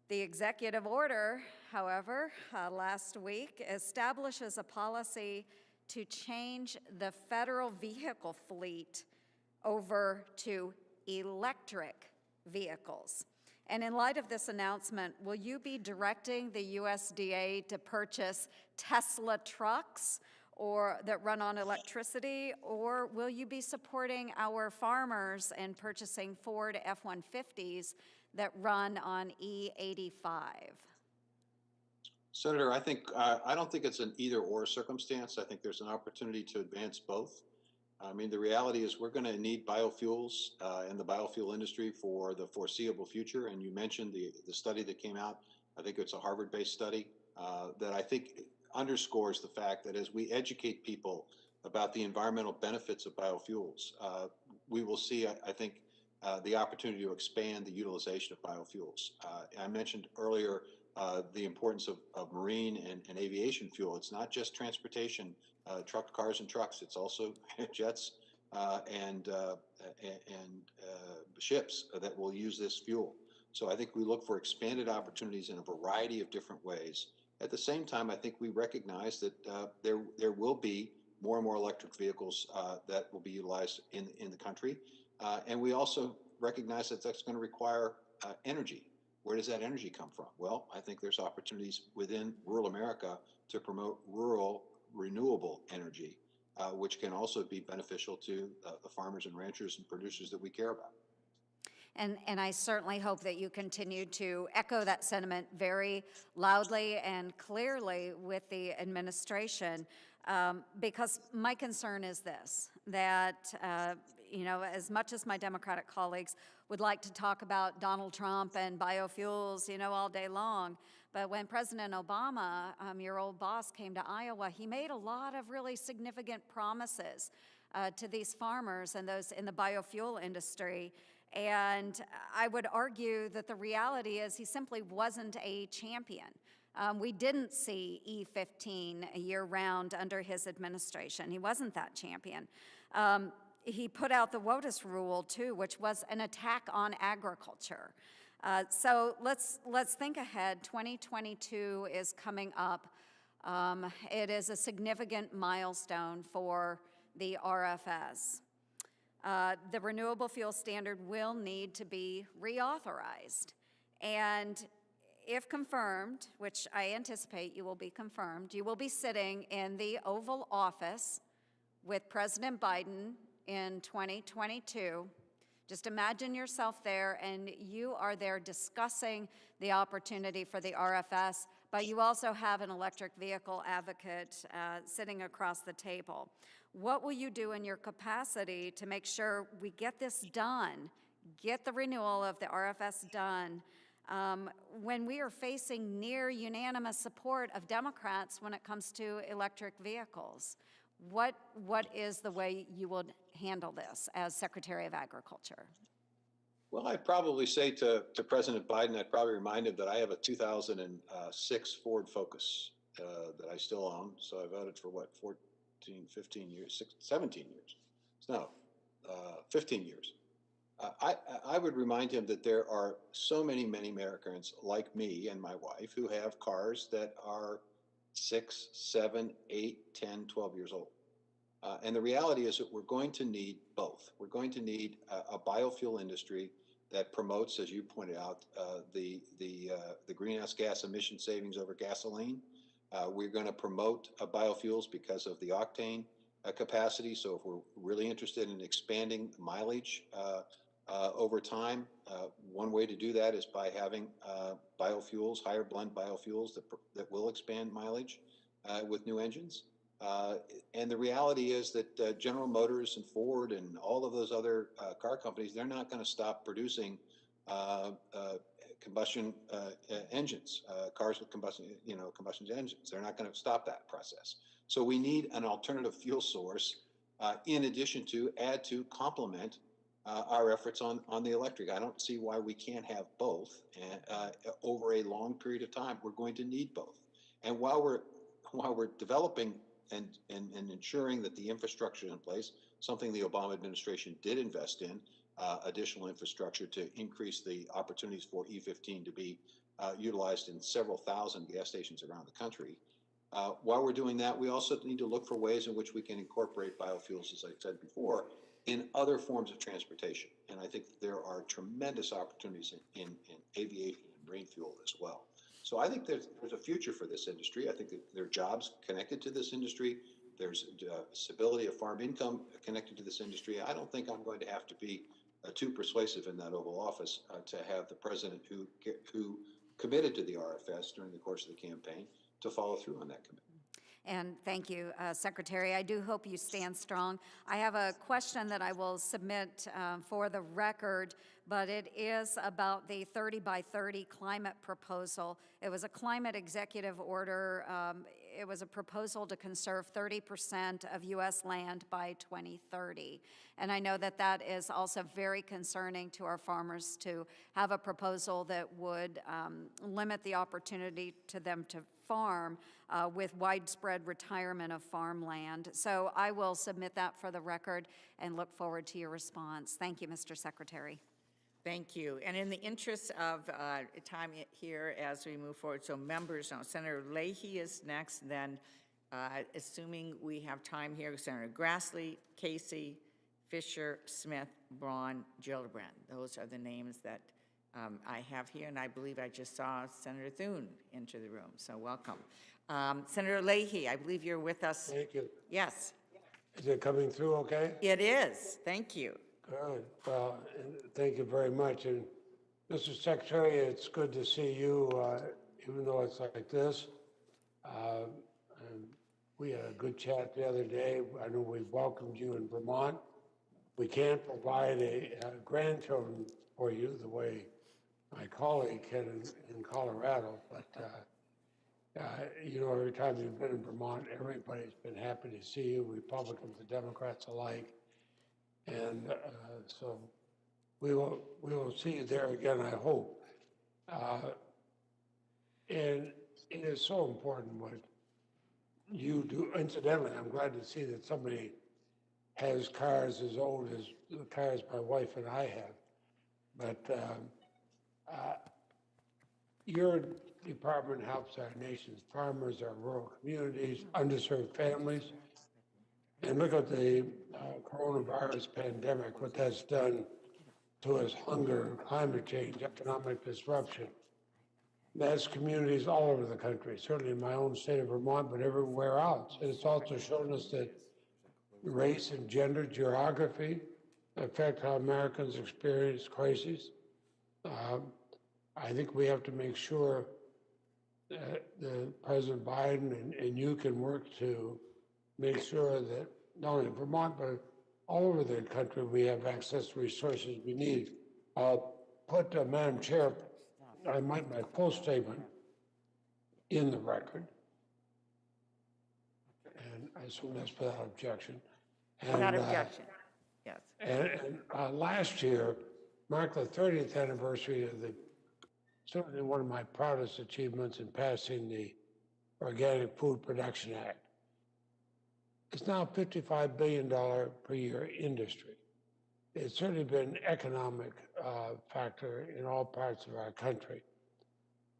The executive order, however, last week establishes a policy to change the federal vehicle fleet over to electric vehicles. And in light of this announcement, will you be directing the USDA to purchase Tesla trucks or that run on electricity, or will you be supporting our farmers and purchasing Ford F-150s that run on E85? Senator, I don't think it's an either-or circumstance. I think there's an opportunity to advance both. I mean, the reality is we're going to need biofuels in the biofuel industry for the foreseeable future. And you mentioned the study that came out. I think it's a Harvard-based study that I think underscores the fact that as we educate people about the environmental benefits of biofuels, we will see, I think, the opportunity to expand the utilization of biofuels. I mentioned earlier the importance of marine and aviation fuel. It's not just transportation, cars and trucks. It's also jets and ships that will use this fuel. So I think we look for expanded opportunities in a variety of different ways. At the same time, I think we recognize that there will be more and more electric vehicles that will be utilized in the country. And we also recognize that that's going to require energy. Where does that energy come from? Well, I think there's opportunities within rural America to promote rural renewable energy, which can also be beneficial to the farmers and ranchers and producers that we care about. And I certainly hope that you continue to echo that sentiment very loudly and clearly with the administration, because my concern is this, that, as much as my Democratic colleagues would like to talk about Donald Trump and biofuels, all day long, but when President Obama, your old boss, came to Iowa, he made a lot of really significant promises to these farmers and those in the biofuel industry. And I would argue that the reality is he simply wasn't a champion. We didn't see E15 year-round under his administration. He wasn't that champion. He put out the WOTUS rule, too, which was an attack on agriculture. So let's think ahead. 2022 is coming up. It is a significant milestone for the RFS. The renewable fuel standard will need to be reauthorized. And if confirmed, which I anticipate you will be confirmed, you will be sitting in the Oval Office with President Biden in 2022. Just imagine yourself there, and you are there discussing the opportunity for the RFS, but you also have an electric vehicle advocate sitting across the table. What will you do in your capacity to make sure we get this done, get the renewal of the RFS done, when we are facing near unanimous support of Democrats when it comes to electric vehicles? what is the way you will handle this as Secretary of Agriculture? Well, I'd probably say to President Biden, I'd probably remind him that I have a 2006 Ford Focus that I still own. So I voted for what, 15 years, 17 years? No, 15 years. I would remind him that there are so many Americans like me and my wife who have cars that are 6, 7, 8, 10, 12 years old. And the reality is that we're going to need both. We're going to need a biofuel industry that promotes, as you pointed out, the greenhouse gas emission savings over gasoline. We're going to promote biofuels because of the octane capacity. So if we're really interested in expanding mileage over time, one way to do that is by having biofuels, higher blend biofuels that will expand mileage with new engines. And the reality is that General Motors and Ford and all of those other car companies, they're not going to stop producing combustion engines, cars with combustion engines. They're not going to stop that process. So we need an alternative fuel source in addition to add to complement our efforts on the electric. I don't see why we can't have both over a long period of time. We're going to need both. And while we're developing and ensuring that the infrastructure is in place, something the Obama administration did invest in, additional infrastructure to increase the opportunities for E15 to be utilized in several thousand gas stations around the country. While we're doing that, we also need to look for ways in which we can incorporate biofuels, as I said before, in other forms of transportation. And I think there are tremendous opportunities in aviation and marine fuel as well. So I think there's a future for this industry. I think that there are jobs connected to this industry. There's stability of farm income connected to this industry. I don't think I'm going to have to be too persuasive in that Oval Office to have the president who committed to the RFS during the course of the campaign to follow through on that commitment. And thank you, Secretary. I do hope you stand strong. I have a question that I will submit for the record, but it is about the 30 by 30 climate proposal. It was a climate executive order. It was a proposal to conserve 30% of U.S. land by 2030. And I know that that is also very concerning to our farmers to have a proposal that would limit the opportunity to them to farm with widespread retirement of farmland. So I will submit that for the record and look forward to your response. Thank you, Mr. Secretary. Thank you. And in the interest of time here as we move forward, so members, now Senator Leahy is next, then assuming we have time here, Senator Grassley, Casey, Fisher, Smith, Braun, Gillibrand. Those are the names that I have here, and I believe I just saw Senator Thune enter the room, so welcome. Senator Leahy, I believe you're with us. Thank you. Yes. Is it coming through okay? It is. Thank you. Good. Well, thank you very much. And Mr. Secretary, it's good to see you, even though it's like this. And we had a good chat the other day. I know we welcomed you in Vermont. We can't provide a grandchildren for you the way my colleague can in Colorado, but you know, every time you've been in Vermont, everybody's been happy to see you, Republicans and Democrats alike. And so we will see you there again, I hope. And it is so important what you do. Incidentally, I'm glad to see that somebody has cars as old as the cars my wife and I have. But your department helps our nation's farmers, our rural communities, underserved families. And look at the coronavirus pandemic, what that's done to us: hunger, climate change, economic disruption. That's communities all over the country, certainly in my own state of Vermont, but everywhere else. And it's also shown us that race and gender, geography affect how Americans experience crises. I think we have to make sure that President Biden and you can work to make sure that not only in Vermont, but all over the country, we have access to resources we need. I'll put, Madam Chair, I might my full statement in the record. And I assume that's without objection. Without And, objection, yes. last year marked the 30th anniversary of certainly one of my proudest achievements in passing the Organic Food Production Act. It's now a $55 billion per year industry. It's certainly been an economic factor in all parts of our country.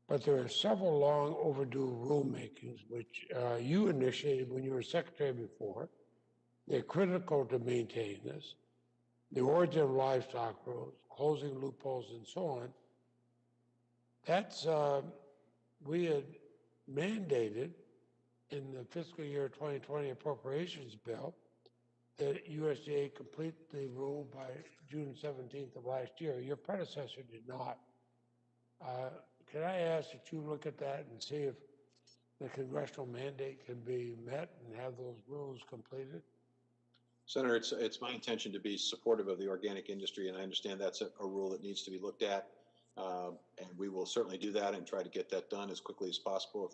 But there are several long overdue rulemakings, which you initiated when you were secretary before. They're critical to maintain this. The origin of livestock rules, closing loopholes, and so on. That's, we had mandated in the fiscal year 2020 appropriations bill that USDA complete the rule by June 17th of last year. Your predecessor did not. Can I ask that you look at that and see if the congressional mandate can be met and have those rules completed? Senator, it's my intention to be supportive of the organic industry, and I understand that's a rule that needs to be looked at. And we will certainly do that and try to get that done as quickly as possible.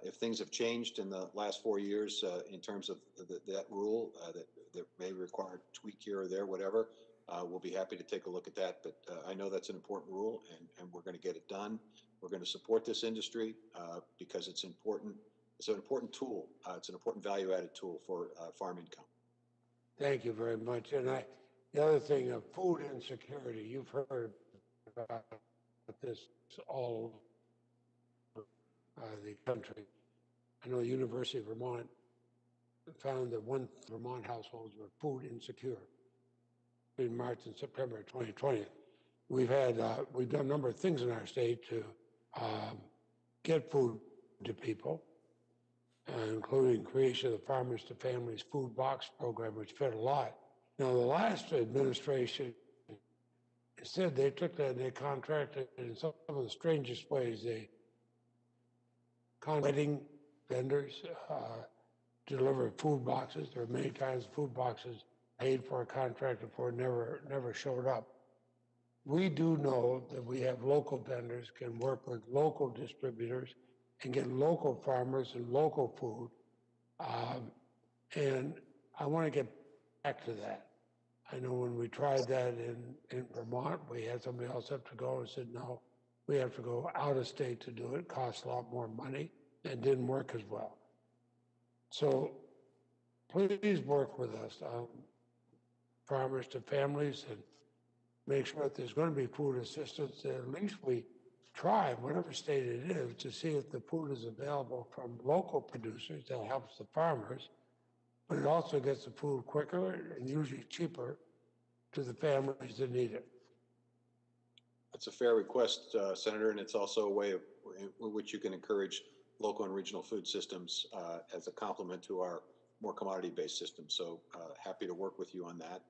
If things have changed in the last 4 years in terms of that rule that may require a tweak here or there, whatever, we'll be happy to take a look at that. But I know that's an important rule, and we're going to get it done. We're going to support this industry because it's important. It's an important tool. It's an important value-added tool for farm income. Thank you very much. And the other thing, food insecurity, you've heard about this all over the country. I know the University of Vermont found that 1 Vermont households were food insecure in March and September of 2020. We've done a number of things in our state to get food to people, including creation of the Farmers to Families Food Box Program, which fed a lot. Now, the last administration, instead, they took that and they contracted in some of the strangest ways. They contracted vendors to deliver food boxes. There were many times food boxes paid for, contracted for, never showed up. We do know that we have local vendors, can work with local distributors and get local farmers and local food. And I want to get back to that. I know when we tried that in Vermont, we had somebody else have to go and said, no, we have to go out of state to do it. It costs a lot more money and didn't work as well. So please work with us on Farmers to Families and make sure that there's going to be food assistance. That at least we try, whatever state it is, to see if the food is available from local producers. That helps the farmers, but it also gets the food quicker and usually cheaper to the families that need it. That's a fair request, Senator, and it's also a way in which you can encourage local and regional food systems as a complement to our more commodity-based system. So happy to work with you on that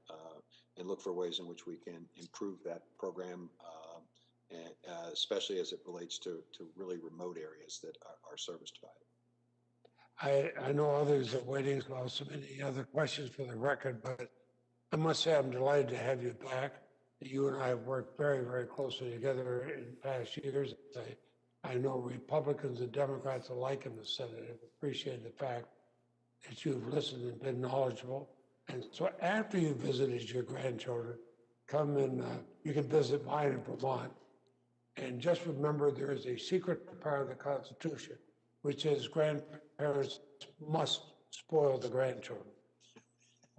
and look for ways in which we can improve that program, and, especially as it relates to really remote areas that are serviced by it. I know others are waiting, so I'll submit any other questions for the record, but I must say I'm delighted to have you back. You and I have worked very, very closely together in past years. I know Republicans and Democrats alike in the Senate have appreciated the fact that you've listened and been knowledgeable. And so after you visited your grandchildren, come and you can visit mine in Vermont. And just remember, there is a secret part of the Constitution, which is grandparents must spoil the grandchildren.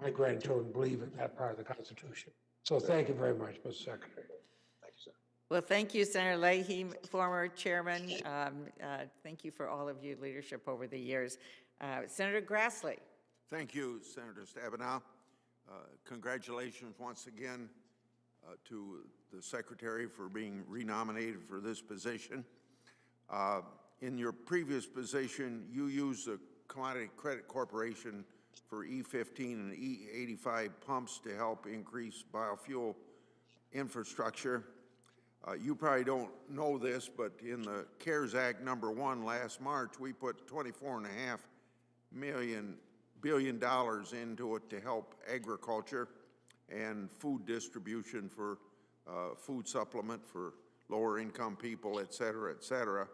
My grandchildren believe in that part of the Constitution. So thank you very much, Mr. Secretary. Thank you, sir. Well, thank you, Senator Leahy, former chairman. Thank you for all of your leadership over the years. Senator Grassley. Thank you, Senator Stabenow. Congratulations once again to the Secretary for being renominated for this position. In your previous position, you used the Commodity Credit Corporation for E15 and E85 pumps to help increase biofuel infrastructure. You probably don't know this, but in the CARES Act #1 last March, we put $24.5 billion into it to help agriculture and food distribution for food supplement for lower income people, et cetera, et cetera.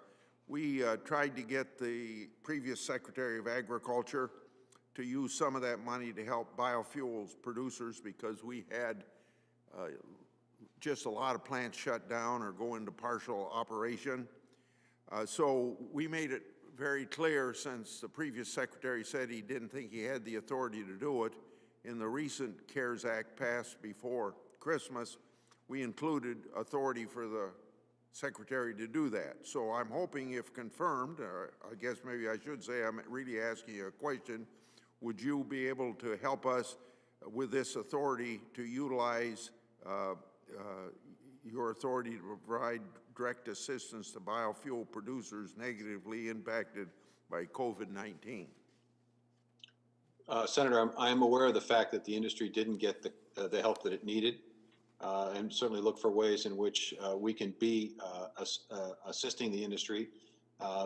We tried to get the previous Secretary of Agriculture to use some of that money to help biofuels producers because we had just a lot of plants shut down or go into partial operation. So we made it very clear, since the previous secretary said he didn't think he had the authority to do it, in the recent CARES Act passed before Christmas, we included authority for the secretary to do that. So I'm hoping, if confirmed, I guess maybe I should say I'm really asking you a question, would you be able to help us with this authority to utilize your authority to provide direct assistance to biofuel producers negatively impacted by COVID-19? Senator, I am aware of the fact that the industry didn't get the help that it needed, and certainly look for ways in which we can be assisting the industry.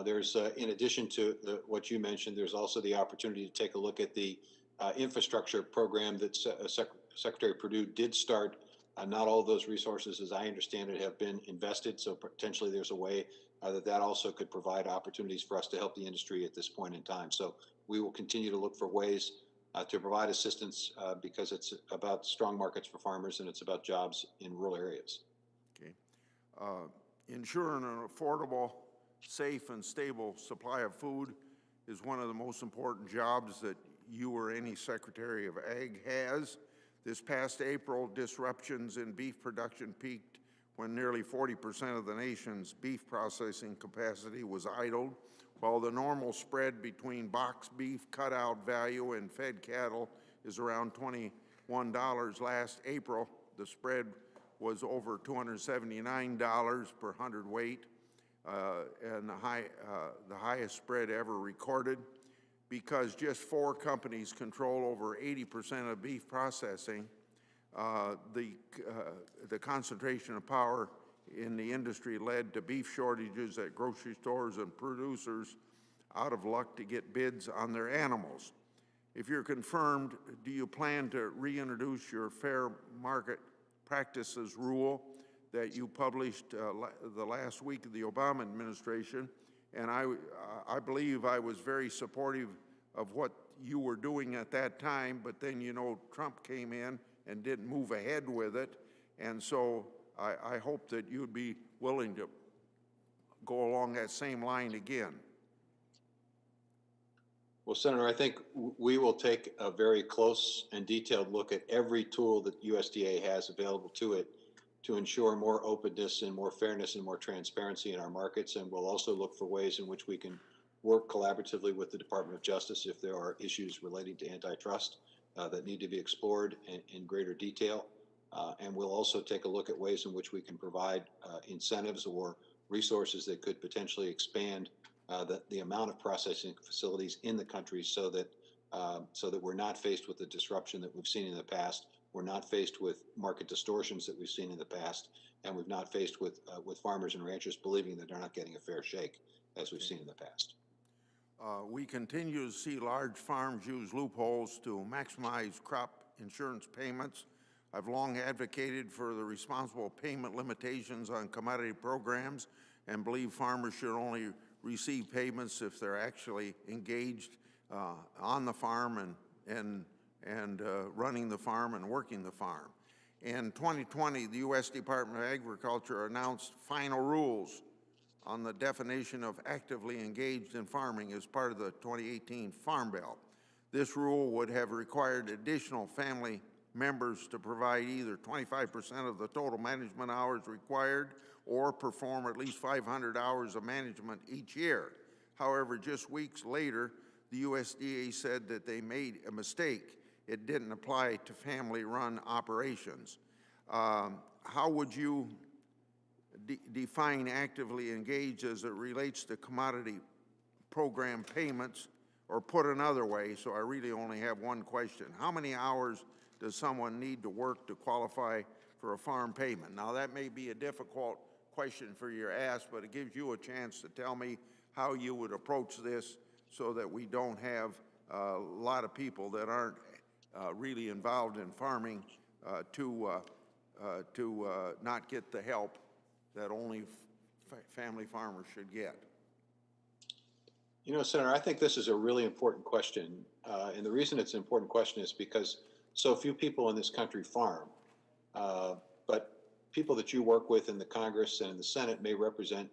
There's, in addition to what you mentioned, there's also the opportunity to take a look at the infrastructure program that Secretary Perdue did start. Not all of those resources, as I understand it, have been invested, so potentially there's a way that also could provide opportunities for us to help the industry at this point in time. So we will continue to look for ways to provide assistance because it's about strong markets for farmers and it's about jobs in rural areas. Okay. Ensuring an affordable, safe, and stable supply of food is one of the most important jobs that you or any Secretary of Ag has. This past April, disruptions in beef production peaked when nearly 40% of the nation's beef processing capacity was idled, while the normal spread between boxed beef cutout value and fed cattle is around $21 last April. The spread was over $279 per hundredweight, and the highest spread ever recorded. Because just 4 companies control over 80% of beef processing, the concentration of power in the industry led to beef shortages at grocery stores and producers out of luck to get bids on their animals. If you're confirmed, do you plan to reintroduce your fair market practices rule that you published the last week of the Obama administration? And I believe I was very supportive of what you were doing at that time, but then, you know, Trump came in and didn't move ahead with it. And so I hope that you'd be willing to go along that same line again. Well, Senator, I think we will take a very close and detailed look at every tool that USDA has available to it to ensure more openness and more fairness and more transparency in our markets. And we'll also look for ways in which we can work collaboratively with the Department of Justice if there are issues relating to antitrust that need to be explored in greater detail. And we'll also take a look at ways in which we can provide incentives or resources that could potentially expand the amount of processing facilities in the country so that we're not faced with the disruption that we've seen in the past. We're not faced with market distortions that we've seen in the past, and we've not faced with farmers and ranchers believing that they're not getting a fair shake, as we've seen in the past. We continue to see large farms use loopholes to maximize crop insurance payments. I've long advocated for the responsible payment limitations on commodity programs and believe farmers should only receive payments if they're actually engaged on the farm and running the farm and working the farm. In 2020, the U.S. Department of Agriculture announced final rules on the definition of actively engaged in farming as part of the 2018 Farm Bill. This rule would have required additional family members to provide either 25% of the total management hours required or perform at least 500 hours of management each year. However, just weeks later, the USDA said that they made a mistake. It didn't apply to family-run operations. How would you define actively engaged as it relates to commodity program payments? Or put another way, so I really only have one question. How many hours does someone need to work to qualify for a farm payment? Now, that may be a difficult question for you to ask, but it gives you a chance to tell me how you would approach this so that we don't have a lot of people that aren't really involved in farming to not get the help that only family farmers should get. You know, Senator, I think this is a really important question. And the reason it's an important question is because so few people in this country farm. But people that you work with in the Congress and in the Senate may represent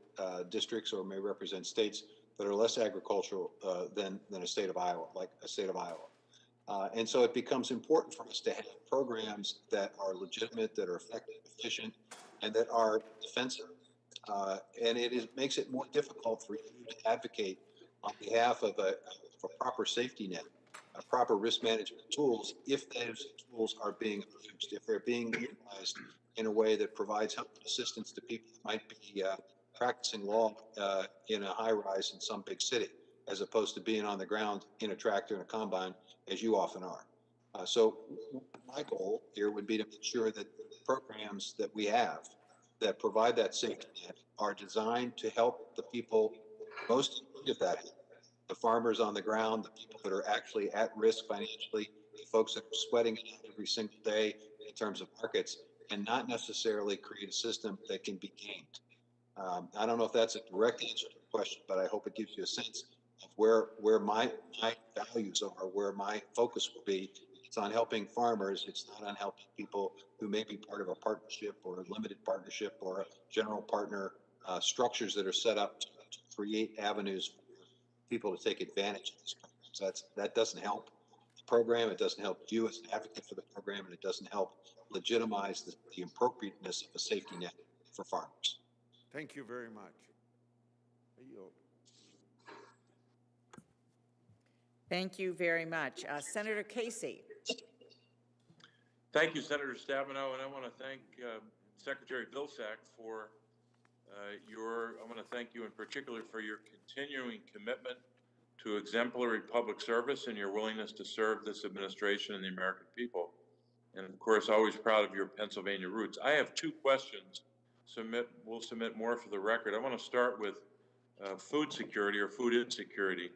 districts or may represent states that are less agricultural than a state of Iowa, like a state of Iowa. And so it becomes important for us to have programs that are legitimate, that are effective, efficient, and that are defensive. And makes it more difficult for you to advocate on behalf of a proper safety net, a proper risk management tools, if those tools are being abused, if they're being utilized in a way that provides help and assistance to people who might be practicing law in a high rise in some big city, as opposed to being on the ground in a tractor and a combine, as you often are. So my goal here would be to make sure that the programs that we have that provide that safety net are designed to help the people most in need of that help. The farmers on the ground, the people that are actually at risk financially, the folks that are sweating it out every single day in terms of markets, and not necessarily create a system that can be gamed. I don't know if that's a direct answer to the question, but I hope it gives you a sense of where my values are, where my focus will be. It's on helping farmers. It's not on helping people who may be part of a partnership or a limited partnership or a general partner structures that are set up to create avenues for people to take advantage of these programs. That doesn't help the program. It doesn't help you as an advocate for the program, and it doesn't help legitimize the appropriateness of a safety net for farmers. Thank you very much. I yield. Thank you very much. Senator Casey. Thank you, Senator Stabenow, and I want to thank Secretary Vilsack for I want to thank you in particular for your continuing commitment to exemplary public service and your willingness to serve this administration and the American people. And of course, always proud of your Pennsylvania roots. I have two questions. We'll submit more for the record. I want to start with food security or food insecurity.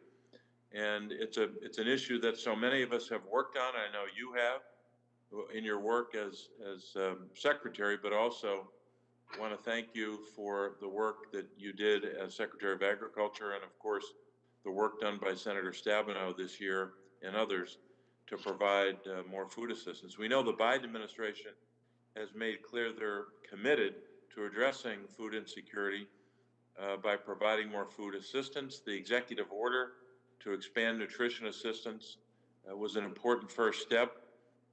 And it's an issue that so many of us have worked on. I know you have in your work as secretary, but also want to thank you for the work that you did as Secretary of Agriculture, and of course, the work done by Senator Stabenow this year and others to provide more food assistance. We know the Biden administration has made clear they're committed to addressing food insecurity by providing more food assistance. The executive order to expand nutrition assistance was an important first step.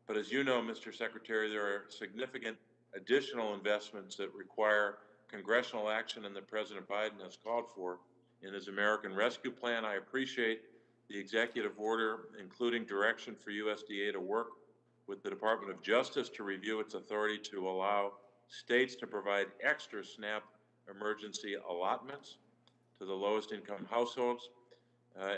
But as you know, Mr. Secretary, there are significant additional investments that require congressional action, and that President Biden has called for in his American Rescue Plan. I appreciate the executive order, including direction for USDA to work with the Department of Justice to review its authority to allow states to provide extra SNAP emergency allotments to the lowest income households.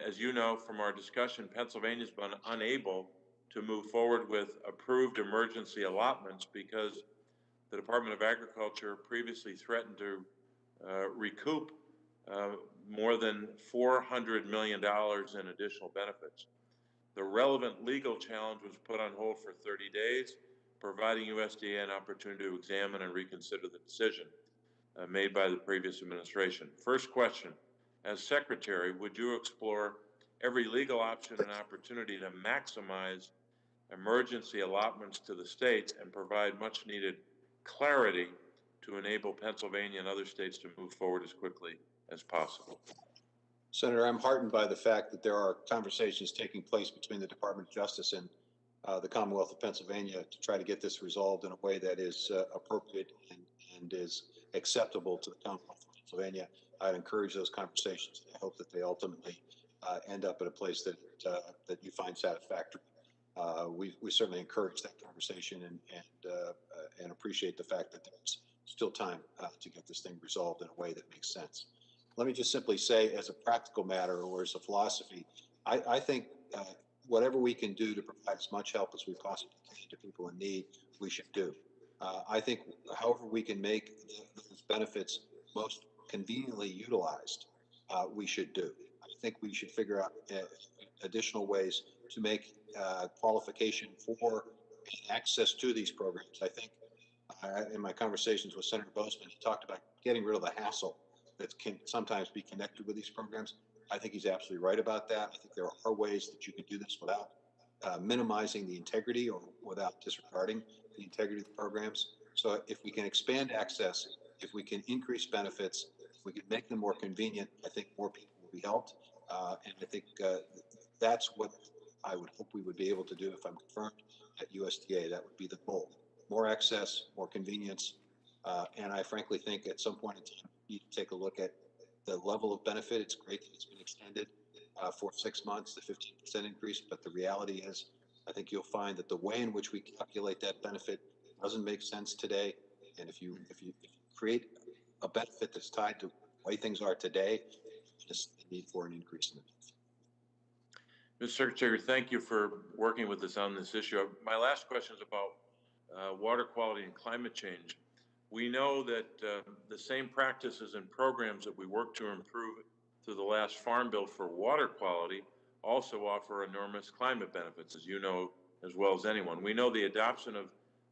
As you know from our discussion, Pennsylvania's been unable to move forward with approved emergency allotments because the Department of Agriculture previously threatened to recoup more than $400 million in additional benefits. The relevant legal challenge was put on hold for 30 days, providing USDA an opportunity to examine and reconsider the decision made by the previous administration. First question, as Secretary, would you explore every legal option and opportunity to maximize emergency allotments to the states and provide much needed clarity to enable Pennsylvania and other states to move forward as quickly as possible? Senator, I'm heartened by the fact that there are conversations taking place between the Department of Justice and the Commonwealth of Pennsylvania to try to get this resolved in a way that is appropriate and is acceptable to the Commonwealth of Pennsylvania. I'd encourage those conversations. I hope that they ultimately end up at a place that you find satisfactory. We certainly encourage that conversation and appreciate the fact that there's still time to get this thing resolved in a way that makes sense. Let me just simply say, as a practical matter or as a philosophy, I think whatever we can do to provide as much help as we possibly can to people in need, we should do. I think however we can make those benefits most conveniently utilized, we should do. I think we should figure out additional ways to make qualification for access to these programs. I think in my conversations with Senator Bozeman, he talked about getting rid of the hassle that can sometimes be connected with these programs. I think he's absolutely right about that. I think there are ways that you can do this without minimizing the integrity or without disregarding the integrity of the programs. So if we can expand access, if we can increase benefits, if we can make them more convenient, I think more people will be helped. And I think that's what I would hope we would be able to do if I'm confirmed at USDA. That would be the goal. More access, more convenience. And I frankly think at some point in time, we need to take a look at the level of benefit. It's great that it's been extended for 6 months, the 15% increase, but the reality is, I think you'll find that the way in which we calculate that benefit doesn't make sense today. And if you create a benefit that's tied to the way things are today, just the need for an increase in the benefit. Mr. Secretary, thank you for working with us on this issue. My last question is about water quality and climate change. We know that the same practices and programs that we work to improve through the last Farm Bill for water quality also offer enormous climate benefits, as you know as well as anyone. We know the adoption of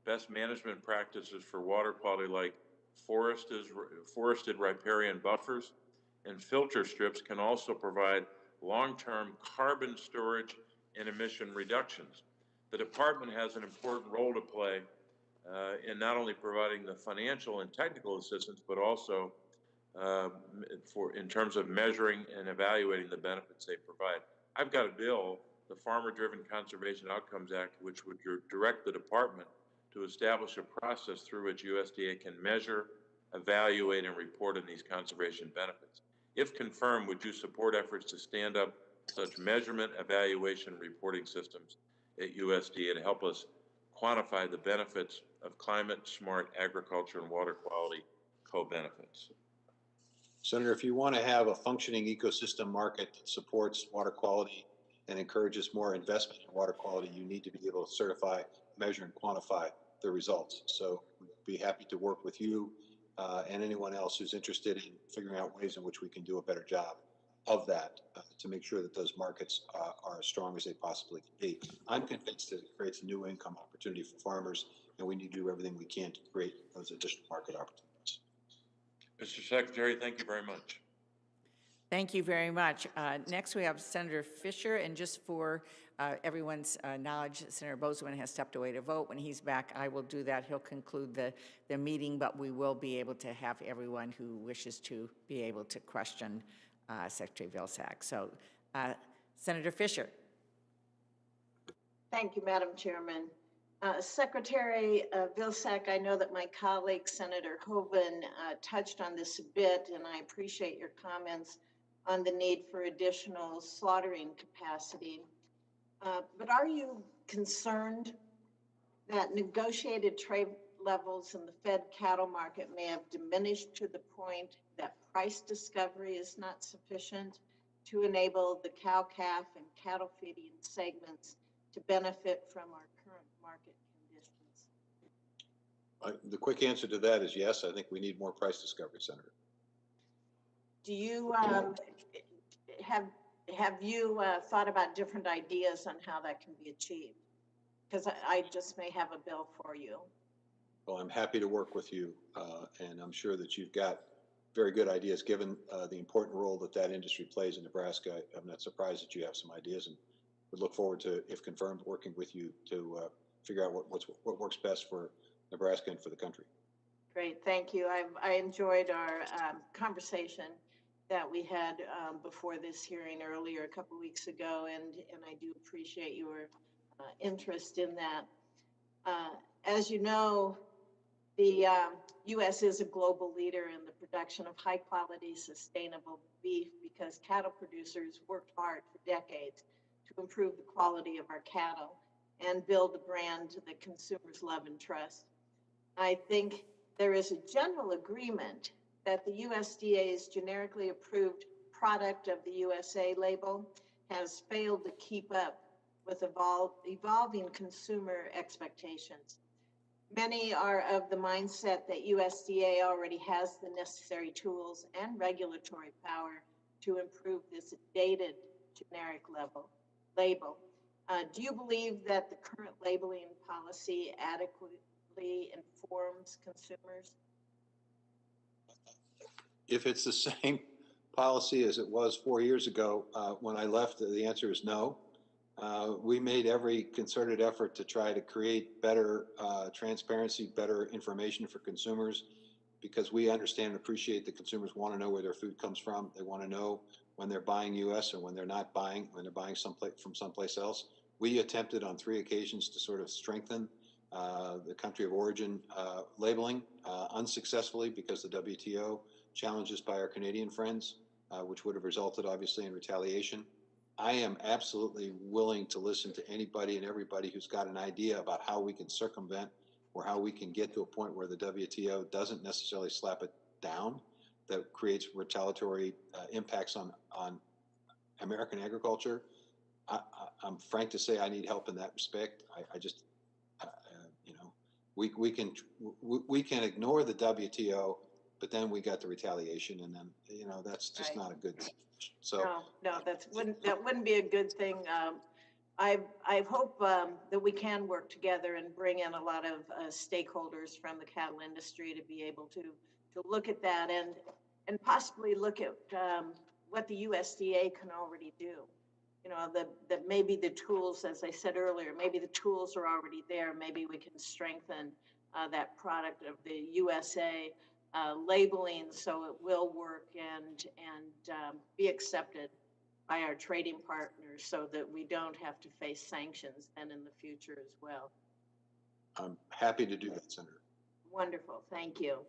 best management practices for water quality, like forested riparian buffers and filter strips, can also provide long-term carbon storage and emission reductions. The department has an important role to play in not only providing the financial and technical assistance, but also in terms of measuring and evaluating the benefits they provide. I've got a bill, the Farmer-Driven Conservation Outcomes Act, which would direct the department to establish a process through which USDA can measure, evaluate, and report on these conservation benefits. If confirmed, would you support efforts to stand up such measurement, evaluation, and reporting systems at USDA to help us quantify the benefits of climate-smart agriculture and water quality co-benefits? Senator, if you want to have a functioning ecosystem market that supports water quality and encourages more investment in water quality, you need to be able to certify, measure, and quantify the results. So we'd be happy to work with you and anyone else who's interested in figuring out ways in which we can do a better job of that to make sure that those markets are as strong as they possibly can be. I'm convinced that it creates a new income opportunity for farmers, and we need to do everything we can to create those additional market opportunities. Mr. Secretary, thank you very much. Thank you very much. Next, we have Senator Fisher, and just for everyone's knowledge, Senator Bozeman has stepped away to vote. When he's back, I will do that. He'll conclude the meeting, but we will be able to have everyone who wishes to be able to question Secretary Vilsack. So, Senator Fisher. Thank you, Madam Chairman. Secretary Vilsack, I know that my colleague, Senator Hoeven, touched on this a bit, and I appreciate your comments on the need for additional slaughtering capacity. But are you concerned that negotiated trade levels in the fed cattle market may have diminished to the point that price discovery is not sufficient to enable the cow-calf and cattle feeding segments to benefit from our current market conditions? The quick answer to that is yes. I think we need more price discovery, Senator. Do you have you thought about different ideas on how that can be achieved? Because I just may have a bill for you. Well, I'm happy to work with you, and I'm sure that you've got very good ideas given the important role that industry plays in Nebraska. I'm not surprised that you have some ideas, and would look forward to, if confirmed, working with you to figure out what works best for Nebraska and for the country. Great, thank you. I enjoyed our conversation that we had before this hearing earlier a couple of weeks ago, and I do appreciate your interest in that. As you know, the U.S. is a global leader in the production of high-quality, sustainable beef because cattle producers worked hard for decades to improve the quality of our cattle and build a brand that consumers love and trust. I think there is a general agreement that the USDA's generically approved product of the USA label has failed to keep up with evolving consumer expectations. Many are of the mindset that USDA already has the necessary tools and regulatory power to improve this dated generic label. Do you believe that the current labeling policy adequately informs consumers? If it's the same policy as it was 4 years ago. When I left, the answer is no. We made every concerted effort to try to create better transparency, better information for consumers, because we understand and appreciate that consumers want to know where their food comes from. They want to know when they're buying U.S. or when they're not buying, when they're buying from someplace else. We attempted on 3 occasions to sort of strengthen the country of origin labeling, unsuccessfully because the WTO challenges by our Canadian friends, which would have resulted obviously in retaliation. I am absolutely willing to listen to anybody and everybody who's got an idea about how we can circumvent or how we can get to a point where the WTO doesn't necessarily slap it down, that creates retaliatory impacts on American agriculture. I'm frank to say I need help in that respect. I just, you know, we can ignore the WTO, but then we got the retaliation, and then, you know, that's just not a good thing. So No, that wouldn't be a good thing. I hope that we can work together and bring in a lot of stakeholders from the cattle industry to be able to look at that and possibly look at what the USDA can already do. You know, that maybe the tools, as I said earlier, maybe the tools are already there. Maybe we can strengthen that product of the USA labeling so it will work and be accepted by our trading partners, so that we don't have to face sanctions then in the future as well. I'm happy to do that, Senator. Wonderful, thank you.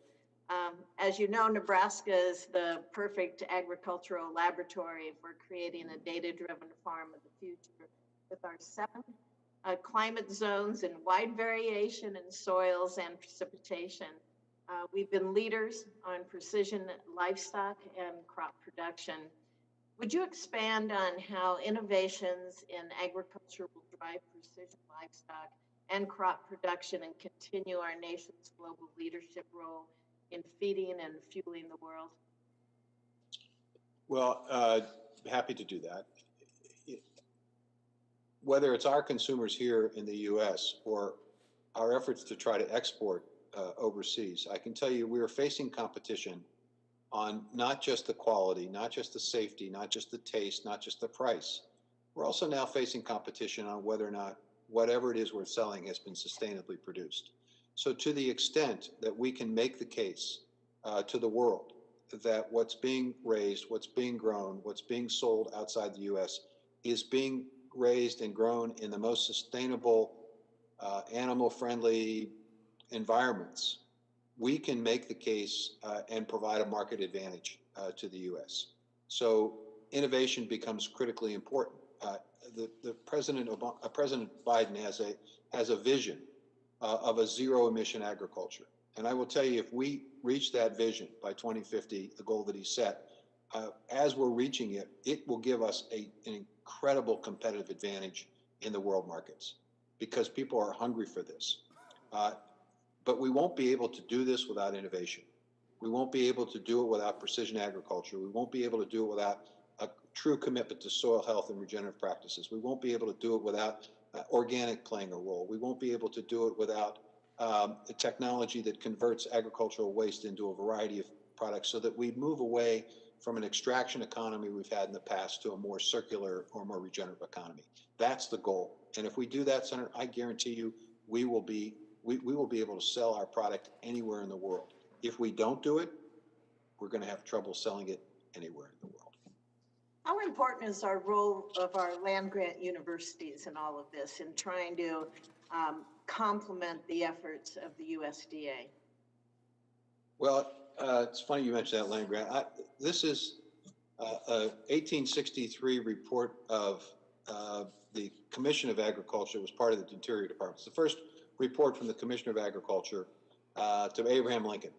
As you know, Nebraska is the perfect agricultural laboratory for creating a data-driven farm of the future with our 7 climate zones and wide variation in soils and precipitation. We've been leaders on precision livestock and crop production. Would you expand on how innovations in agriculture will drive precision livestock and crop production and continue our nation's global leadership role in feeding and fueling the world? Well, happy to do that. Whether it's our consumers here in the U.S. or our efforts to try to export overseas, I can tell you we are facing competition on not just the quality, not just the safety, not just the taste, not just the price. We're also now facing competition on whether or not whatever it is we're selling has been sustainably produced. So to the extent that we can make the case to the world that what's being raised, what's being grown, what's being sold outside the U.S. is being raised and grown in the most sustainable, animal-friendly environments, we can make the case and provide a market advantage to the U.S. So innovation becomes critically important. President Biden has a vision of a zero-emission agriculture, and I will tell you, if we reach that vision by 2050, the goal that he set, as we're reaching it, it will give us an incredible competitive advantage in the world markets because people are hungry for this. But we won't be able to do this without innovation. We won't be able to do it without precision agriculture. We won't be able to do it without a true commitment to soil health and regenerative practices. We won't be able to do it without organic playing a role. We won't be able to do it without the technology that converts agricultural waste into a variety of products so that we move away from an extraction economy we've had in the past to a more circular or more regenerative economy. That's the goal. And if we do that, Senator, I guarantee you we will be able to sell our product anywhere in the world. If we don't do it, we're going to have trouble selling it anywhere in the world. How important is our role of our land-grant universities in all of this in trying to complement the efforts of the USDA? Well, it's funny you mentioned that land grant. This is a 1863 report of the Commission of Agriculture. It was part of the Interior Department. It's the first report from the Commissioner of Agriculture to Abraham Lincoln.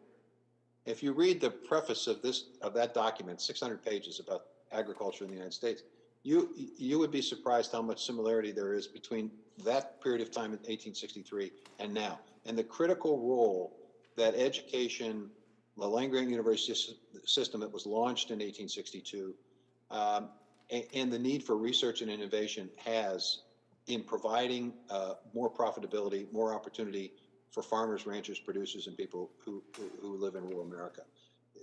If you read the preface of that document, 600 pages about agriculture in the United States, you would be surprised how much similarity there is between that period of time in 1863 and now, and the critical role that education, the land-grant university system that was launched in 1862, and the need for research and innovation has in providing more profitability, more opportunity for farmers, ranchers, producers, and people who live in rural America.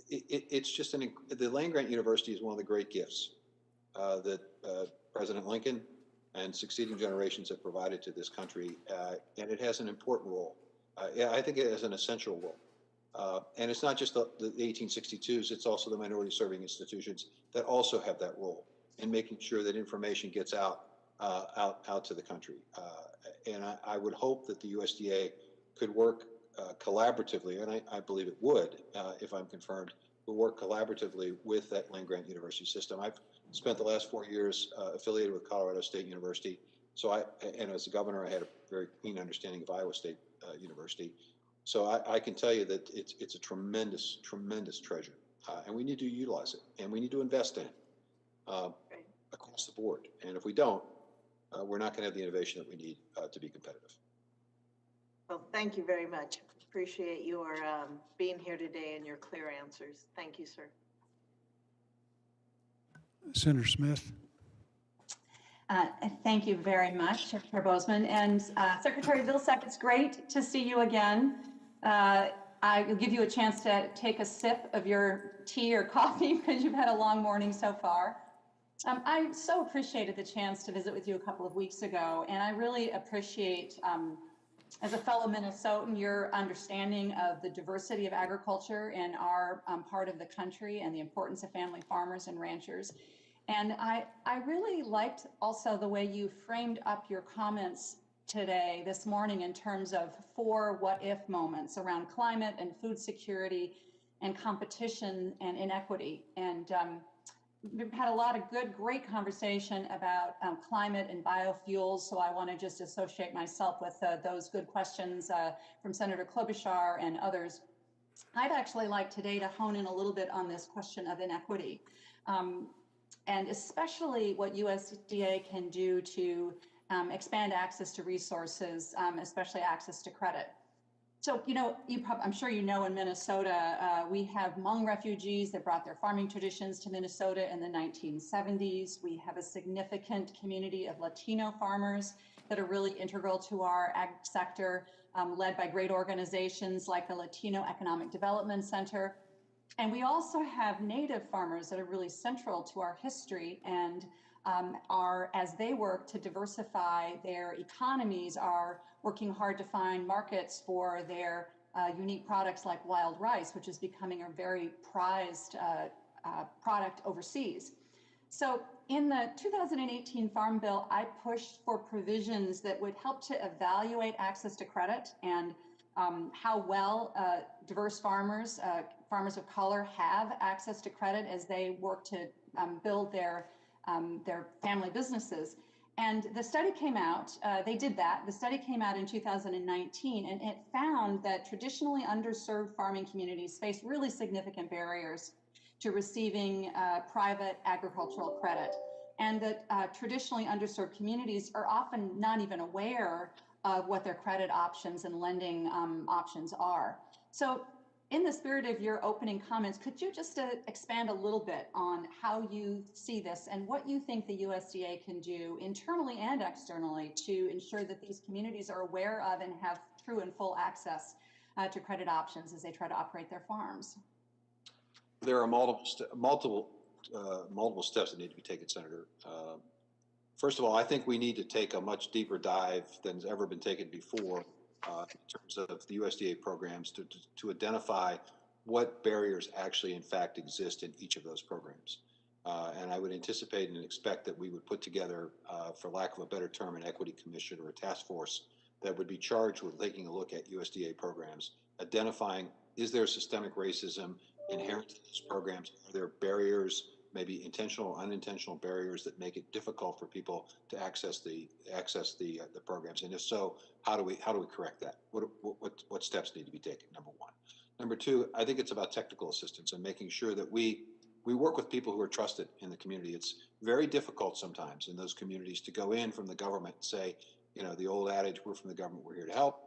it's just the land-grant university is one of the great gifts that President Lincoln and succeeding generations have provided to this country, and it has an important role. Yeah, I think it has an essential role. And it's not just the 1862s, it's also the minority-serving institutions that also have that role in making sure that information gets out to the country. And I would hope that the USDA could work collaboratively, and I believe it would, if I'm confirmed, will work collaboratively with that land-grant university system. I've spent the last 4 years affiliated with Colorado State University, and as a governor, I had a very keen understanding of Iowa State University. So I can tell you that it's a tremendous, tremendous treasure, and we need to utilize it, and we need to invest in it across the board. And if we don't, we're not going to have the innovation that we need to be competitive. Well, thank you very much. Appreciate your being here today and your clear answers. Thank you, sir. Senator Smith. Thank you very much, Chair Bozeman. And Secretary Vilsack, it's great to see you again. I will give you a chance to take a sip of your tea or coffee because you've had a long morning so far. I so appreciated the chance to visit with you a couple of weeks ago, and I really appreciate, as a fellow Minnesotan, your understanding of the diversity of agriculture in our part of the country and the importance of family farmers and ranchers. And I really liked also the way you framed up your comments today, this morning, in terms of 4 what-if moments around climate and food security and competition and inequity. And we've had a lot of great conversation about climate and biofuels, so I want to just associate myself with those good questions from Senator Klobuchar and others. I'd actually like today to hone in a little bit on this question of inequity, and especially what USDA can do to expand access to resources, especially access to credit. So, I'm sure you know, in Minnesota, we have Hmong refugees that brought their farming traditions to Minnesota in the 1970s. We have a significant community of Latino farmers that are really integral to our ag sector, led by great organizations like the Latino Economic Development Center. And we also have Native farmers that are really central to our history and as they work to diversify their economies, are working hard to find markets for their unique products like wild rice, which is becoming a very prized product overseas. So in the 2018 Farm Bill, I pushed for provisions that would help to evaluate access to credit and how well diverse farmers, farmers of color, have access to credit as they work to build their family businesses. And the study came out, they did that. The study came out in 2019, and it found that traditionally underserved farming communities face really significant barriers to receiving private agricultural credit. And that traditionally underserved communities are often not even aware of what their credit options and lending options are. So in the spirit of your opening comments, could you just expand a little bit on how you see this and what you think the USDA can do internally and externally to ensure that these communities are aware of and have true and full access to credit options as they try to operate their farms? There are multiple steps that need to be taken, Senator. First of all, I think we need to take a much deeper dive than has ever been taken before in terms of the USDA programs to identify what barriers actually in fact exist in each of those programs. And I would anticipate and expect that we would put together, for lack of a better term, an equity commission or a task force that would be charged with taking a look at USDA programs, identifying, is there systemic racism inherent in these programs? Are there barriers, maybe intentional or unintentional barriers, that make it difficult for people to access the programs? And if so, how do we correct that? What steps need to be taken? Number one. Number two, I think it's about technical assistance and making sure that we work with people who are trusted in the community. It's very difficult sometimes in those communities to go in from the government and say, the old adage, we're from the government, we're here to help.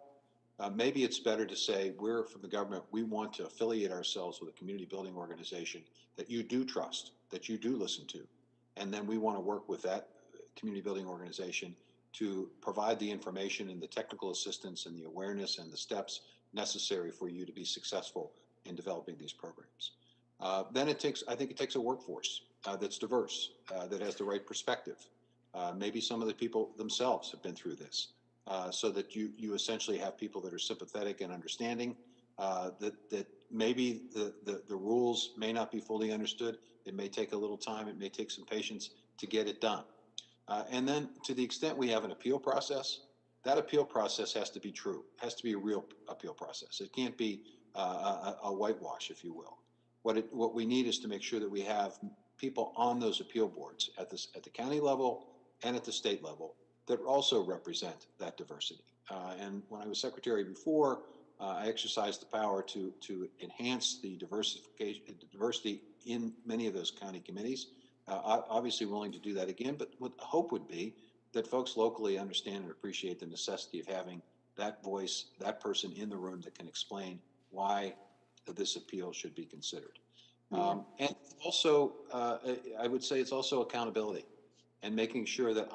Maybe it's better to say, we're from the government, we want to affiliate ourselves with a community building organization that you do trust, that you do listen to. And then we want to work with that community building organization to provide the information and the technical assistance and the awareness and the steps necessary for you to be successful in developing these programs. Then I think it takes a workforce that's diverse, that has the right perspective. Maybe some of the people themselves have been through this, so that you essentially have people that are sympathetic and understanding, that maybe the rules may not be fully understood. It may take a little time. It may take some patience to get it done. And then to the extent we have an appeal process, that appeal process has to be true, has to be a real appeal process. It can't be a whitewash, if you will. What we need is to make sure that we have people on those appeal boards at the county level and at the state level that also represent that diversity. And when I was secretary before, I exercised the power to enhance the diversity in many of those county committees. Obviously willing to do that again, but what the hope would be that folks locally understand and appreciate the necessity of having that voice, that person in the room that can explain why this appeal should be considered. And also, I would say it's also accountability and making sure that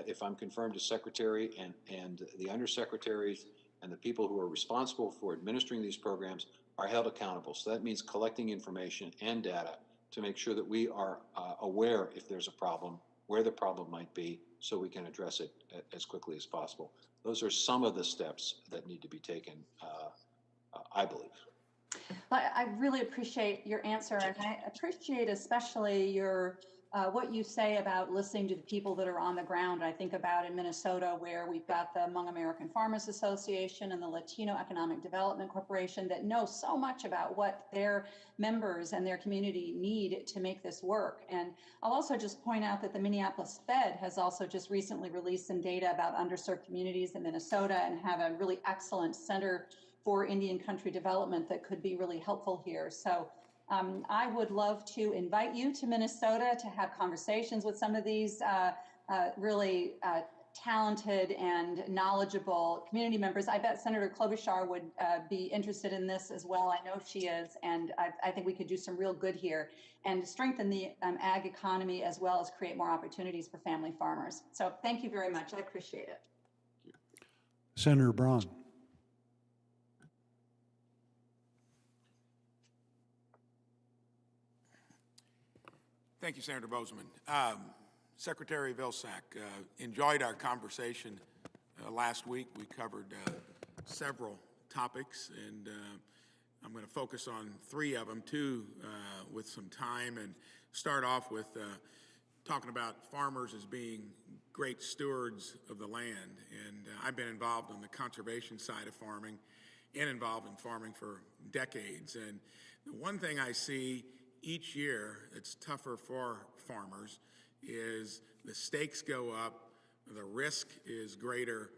if I'm confirmed as secretary, and the undersecretaries and the people who are responsible for administering these programs are held accountable. So that means collecting information and data to make sure that we are aware if there's a problem, where the problem might be, so we can address it as quickly as possible. Those are some of the steps that need to be taken, I believe. I really appreciate your answer, and I appreciate especially your what you say about listening to the people that are on the ground. I think about in Minnesota, where we've got the Hmong American Farmers Association and the Latino Economic Development Corporation that know so much about what their members and their community need to make this work. And I'll also just point out that the Minneapolis Fed has also just recently released some data about underserved communities in Minnesota and have a really excellent center for Indian country development that could be really helpful here. So I would love to invite you to Minnesota to have conversations with some of these really talented and knowledgeable community members. I bet Senator Klobuchar would be interested in this as well. I know she is, and I think we could do some real good here and strengthen the ag economy as well as create more opportunities for family farmers. So thank you very much. I appreciate it. Senator Braun. Thank you, Senator Bozeman. Secretary Vilsack, enjoyed our conversation last week. We covered several topics, and I'm going to focus on three of them, two with some time, and start off with talking about farmers as being great stewards of the land. And I've been involved on the conservation side of farming and involved in farming for decades. And the one thing I see each year that's tougher for farmers is the stakes go up, the risk is greater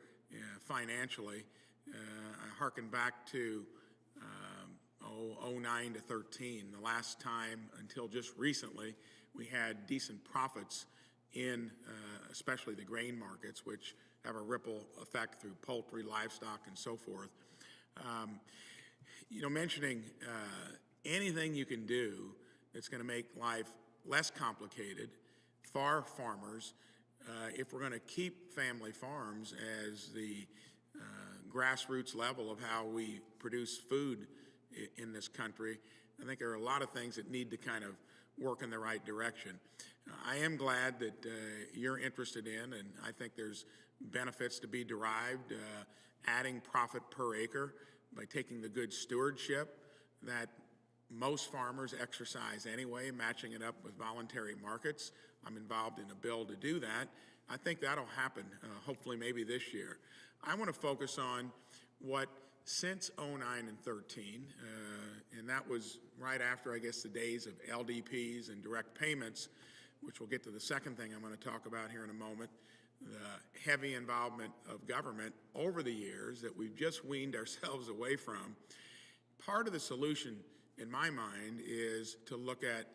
financially. I hearken back to 09 to 13, the last time until just recently we had decent profits in especially the grain markets, which have a ripple effect through poultry, livestock, and so forth. Mentioning anything you can do that's going to make life less complicated for farmers. If we're going to keep family farms as the grassroots level of how we produce food in this country, I think there are a lot of things that need to kind of work in the right direction. I am glad that you're interested in, and I think there's benefits to be derived, adding profit per acre by taking the good stewardship that most farmers exercise anyway, matching it up with voluntary markets. I'm involved in a bill to do that. I think that'll happen, hopefully maybe this year. I want to focus on what since 09 and 13, and that was right after, I guess, the days of LDPs and direct payments, which we'll get to the second thing I'm going to talk about here in a moment, the heavy involvement of government over the years that we've just weaned ourselves away from. Part of the solution in my mind is to look at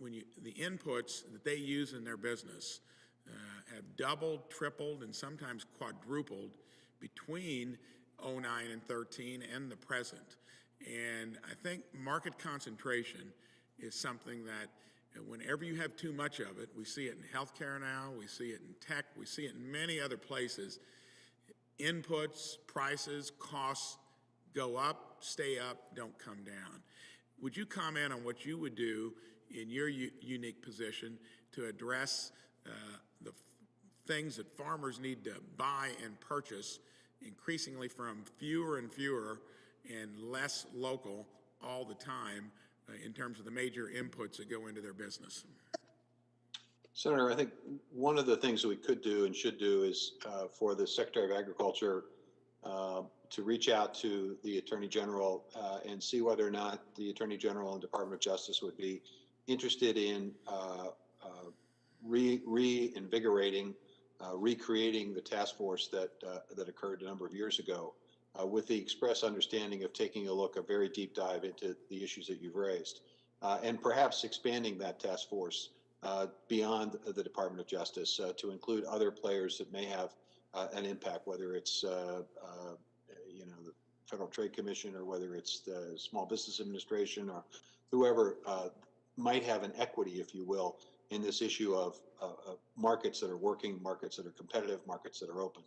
the inputs that they use in their business have doubled, tripled, and sometimes quadrupled between 09 and 13 and the present. And I think market concentration is something that whenever you have too much of it, we see it in healthcare now, we see it in tech, we see it in many other places, inputs, prices, costs go up, stay up, don't come down. Would you comment on what you would do in your unique position to address the things that farmers need to buy and purchase increasingly from fewer and fewer and less local all the time in terms of the major inputs that go into their business? Senator, I think one of the things that we could do and should do is for the Secretary of Agriculture to reach out to the Attorney General and see whether or not the Attorney General and Department of Justice would be interested in reinvigorating, recreating the task force that occurred a number of years ago, with the express understanding of taking a look, a very deep dive into the issues that you've raised, and perhaps expanding that task force beyond the Department of Justice to include other players that may have an impact, whether it's the Federal Trade Commission or whether it's the Small Business Administration or whoever might have an equity, if you will, in this issue of markets that are working, markets that are competitive, markets that are open.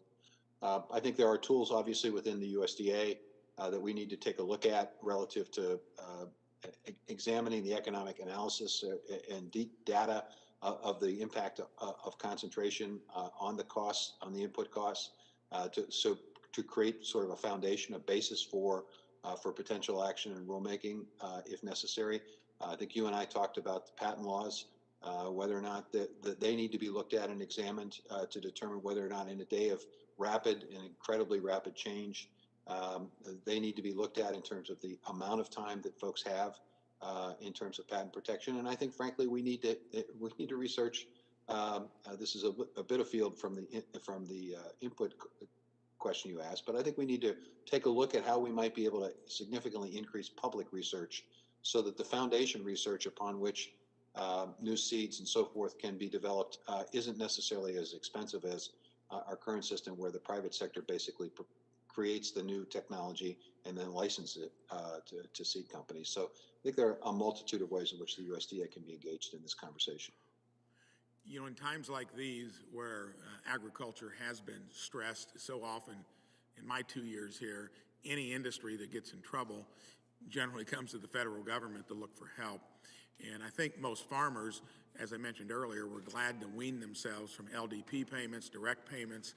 I think there are tools, obviously, within the USDA that we need to take a look at relative to examining the economic analysis and deep data of the impact of concentration on the costs, on the input costs, to create sort of a foundation, a basis for potential action and rulemaking if necessary. I think you and I talked about the patent laws, whether or not that they need to be looked at and examined to determine whether or not in a day of rapid and incredibly rapid change, they need to be looked at in terms of the amount of time that folks have in terms of patent protection. And I think, frankly, we need to research. This is a bit of field from the input question you asked, but I think we need to take a look at how we might be able to significantly increase public research so that the foundation research upon which new seeds and so forth can be developed isn't necessarily as expensive as our current system, where the private sector basically creates the new technology and then licenses it to seed companies. So I think there are a multitude of ways in which the USDA can be engaged in this conversation. You know, in times like these where agriculture has been stressed so often, in my 2 years here, any industry that gets in trouble generally comes to the federal government to look for help. And I think most farmers, as I mentioned earlier, were glad to wean themselves from LDP payments, direct payments,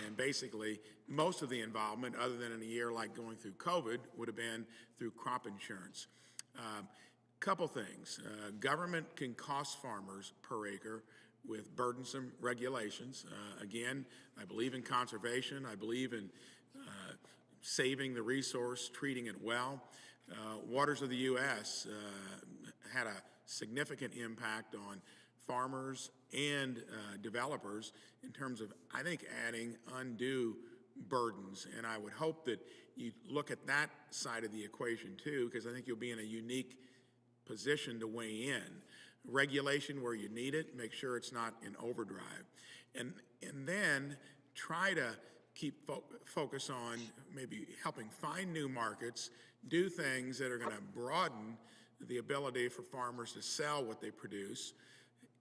and basically most of the involvement, other than in a year like going through COVID, would have been through crop insurance. Couple things. Government can cost farmers per acre with burdensome regulations. Again, I believe in conservation. I believe in saving the resource, treating it well. Waters of the U.S. Had a significant impact on farmers and developers in terms of, I think, adding undue burdens. And I would hope that you look at that side of the equation too, because I think you'll be in a unique position to weigh in. Regulation where you need it, make sure it's not in overdrive. And then try to keep focus on maybe helping find new markets, do things that are going to broaden the ability for farmers to sell what they produce,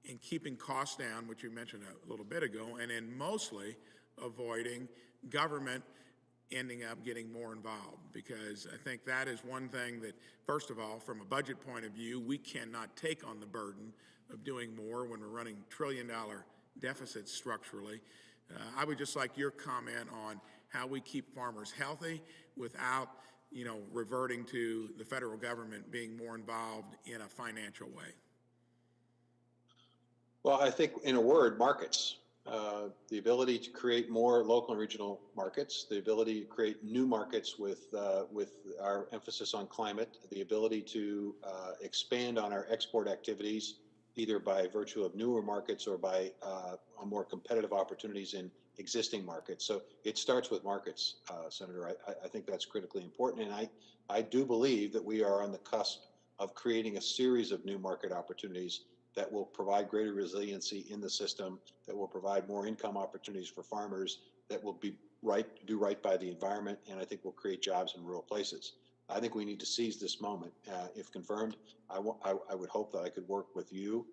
and keeping costs down, which you mentioned a little bit ago, and then mostly avoiding government ending up getting more involved, because I think that is one thing that, first of all, from a budget point of view, we cannot take on the burden of doing more when we're running trillion-dollar deficits structurally. I would just like your comment on how we keep farmers healthy without, reverting to the federal government being more involved in a financial way. Well, I think, in a word, markets. The ability to create more local and regional markets, the ability to create new markets with our emphasis on climate, the ability to expand on our export activities, either by virtue of newer markets or by more competitive opportunities in existing markets. So it starts with markets, Senator. I think that's critically important. And I do believe that we are on the cusp of creating a series of new market opportunities that will provide greater resiliency in the system, that will provide more income opportunities for farmers, that will do right by the environment, and I think will create jobs in rural places. I think we need to seize this moment. If confirmed, I would hope that I could work with you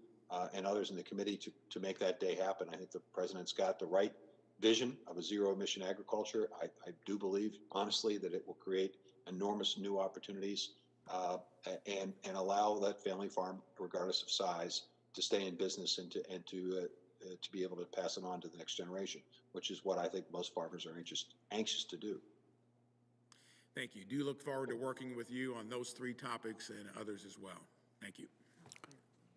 and others in the committee to make that day happen. I think the President's got the right vision of a zero-emission agriculture. I do believe, honestly, that it will create enormous new opportunities and allow that family farm, regardless of size, to stay in business and to be able to pass it on to the next generation, which is what I think most farmers are anxious to do. Thank you. Do look forward to working with you on those three topics and others as well. Thank you.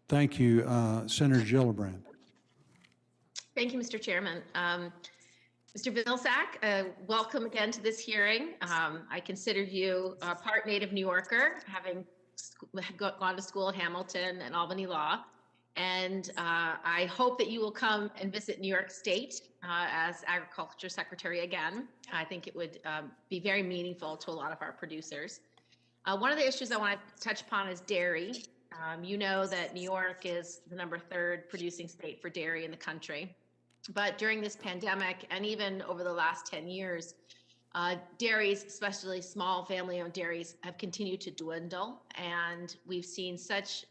Thank you. Senator Gillibrand. Thank you, Mr. Chairman. Mr. Vilsack, welcome again to this hearing. I consider you a part native New Yorker, having gone to school at Hamilton and Albany Law. And I hope that you will come and visit New York State as Agriculture Secretary again. I think it would be very meaningful to a lot of our producers. One of the issues I want to touch upon is dairy. You know that New York is the #3 producing state for dairy in the country. But during this pandemic, and even over the last 10 years, dairies, especially small family-owned dairies, have continued to dwindle. And we've seen such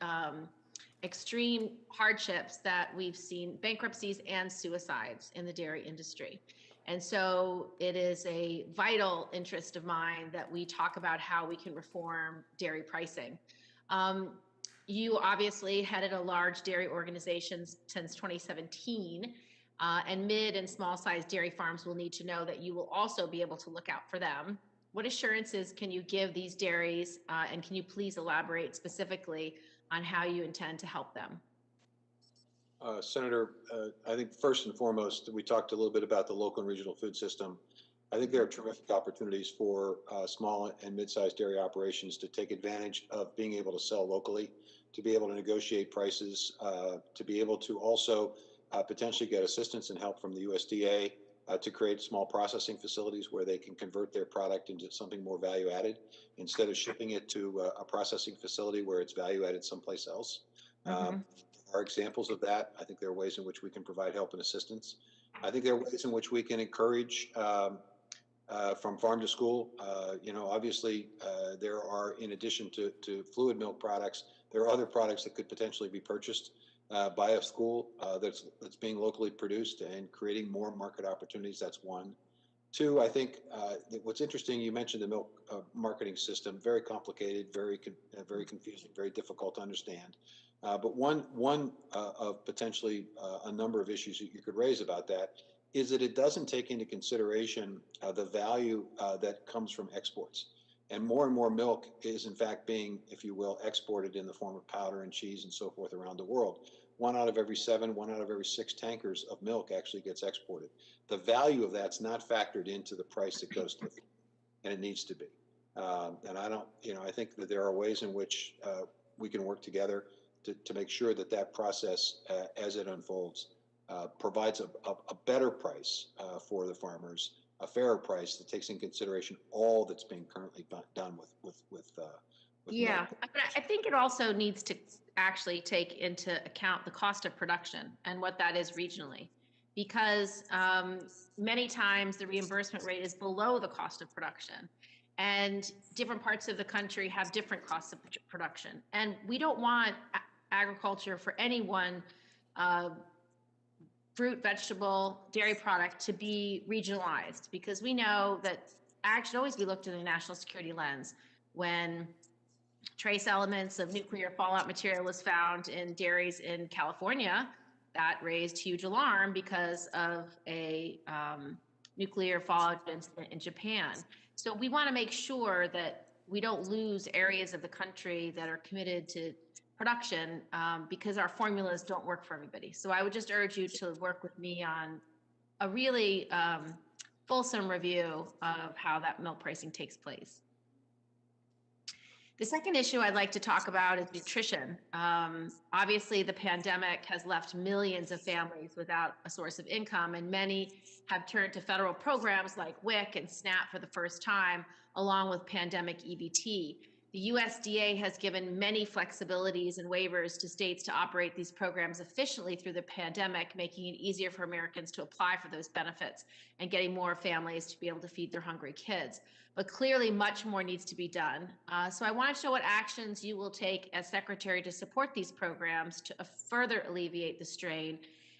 extreme hardships that we've seen bankruptcies and suicides in the dairy industry. And so it is a vital interest of mine that we talk about how we can reform dairy pricing. You obviously headed a large dairy organization since 2017. And mid and small sized dairy farms will need to know that you will also be able to look out for them. What assurances can you give these dairies, and can you please elaborate specifically on how you intend to help them? Senator, I think first and foremost, we talked a little bit about the local and regional food system. I think there are terrific opportunities for small and mid-sized dairy operations to take advantage of being able to sell locally, to be able to negotiate prices, to be able to also potentially get assistance and help from the USDA to create small processing facilities where they can convert their product into something more value added instead of shipping it to a processing facility where it's value added someplace else. Are examples of that. I think there are ways in which we can provide help and assistance. I think there are ways in which we can encourage from farm to school. Obviously there are, in addition to fluid milk products, there are other products that could potentially be purchased by a school that's being locally produced and creating more market opportunities. That's one. Two, I think what's interesting, you mentioned the milk marketing system, very complicated, very confusing, very difficult to understand. But one of potentially a number of issues that you could raise about that is that it doesn't take into consideration the value that comes from exports. And more milk is in fact being, if you will, exported in the form of powder and cheese and so forth around the world. 1 out of every 7, 1 out of every 6 tankers of milk actually gets exported. The value of that's not factored into the price that goes to it, and it needs to be. And I think that there are ways in which we can work together to make sure that that process, as it unfolds, provides a better price for the farmers, a fairer price that takes in consideration all that's being currently done with yeah, milk. but I think it also needs to actually take into account the cost of production and what that is regionally, because many times the reimbursement rate is below the cost of production, and different parts of the country have different costs of production. And we don't want agriculture for any one fruit, vegetable, dairy product to be regionalized, because we know that ag should always be looked at in a national security lens. When trace elements of nuclear fallout material was found in dairies in California, that raised huge alarm because of a nuclear fallout incident in Japan. So we want to make sure that we don't lose areas of the country that are committed to production because our formulas don't work for everybody. So I would just urge you to work with me on a really fulsome review of how that milk pricing takes place. The second issue I'd like to talk about is nutrition. Obviously, the pandemic has left millions of families without a source of income, and many have turned to federal programs like WIC and SNAP for the first time, along with pandemic EBT. The USDA has given many flexibilities and waivers to states to operate these programs efficiently through the pandemic, making it easier for Americans to apply for those benefits and getting more families to be able to feed their hungry kids. But clearly much more needs to be done. So I want to know what actions you will take as Secretary to support these programs to further alleviate the strain.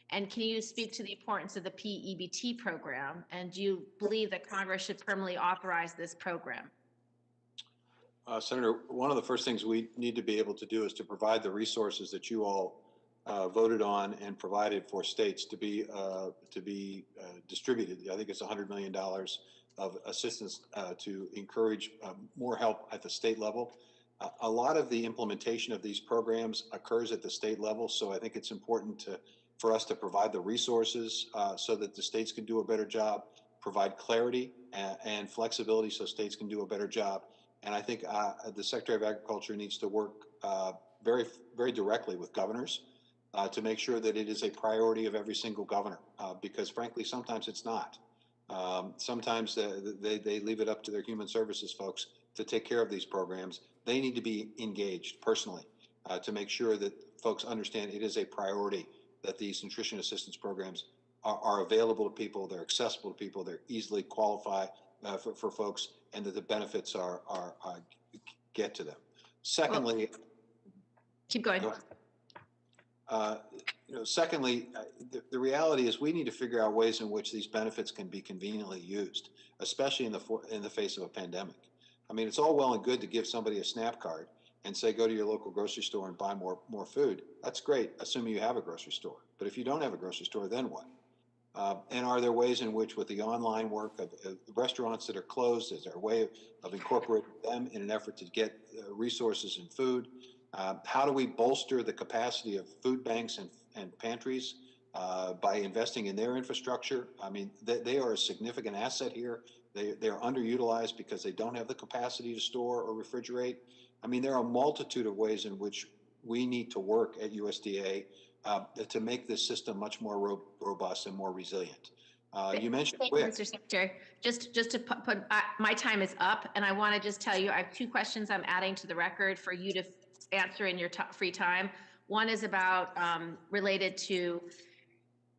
And can you speak to the importance of the PEBT program? And do you believe that Congress should permanently authorize this program? Senator, one of the first things we need to be able to do is to provide the resources that you all voted on and provided for states to be distributed. I think it's $100 million of assistance to encourage more help at the state level. A lot of the implementation of these programs occurs at the state level, so I think it's important for us to provide the resources so that the states can do a better job, provide clarity and flexibility so states can do a better job. And I think the Secretary of Agriculture needs to work very, very directly with governors to make sure that it is a priority of every single governor, because frankly, sometimes it's not. Sometimes they leave it up to their human services folks to take care of these programs. They need to be engaged personally to make sure that folks understand it is a priority that these nutrition assistance programs are available to people, they're accessible to people, they're easily qualified for folks, and that the benefits are get to them. Secondly, keep going. Secondly, the reality is we need to figure out ways in which these benefits can be conveniently used, especially in the face of a pandemic. I mean, it's all well and good to give somebody a SNAP card and say, go to your local grocery store and buy more food. That's great, assuming you have a grocery store. But if you don't have a grocery store, then what? And are there ways in which, with the online work of restaurants that are closed, is there a way of incorporating them in an effort to get resources and food? How do we bolster the capacity of food banks and pantries by investing in their infrastructure? I mean, they are a significant asset here. They are underutilized because they don't have the capacity to store or refrigerate. I mean, there are a multitude of ways in which we need to work at USDA to make this system much more robust and more resilient. You mentioned Thank you, Mr. Secretary. Just to put my time is up, and I want to just tell you I have two questions I'm adding to the record for you to answer in your free time. One is about related to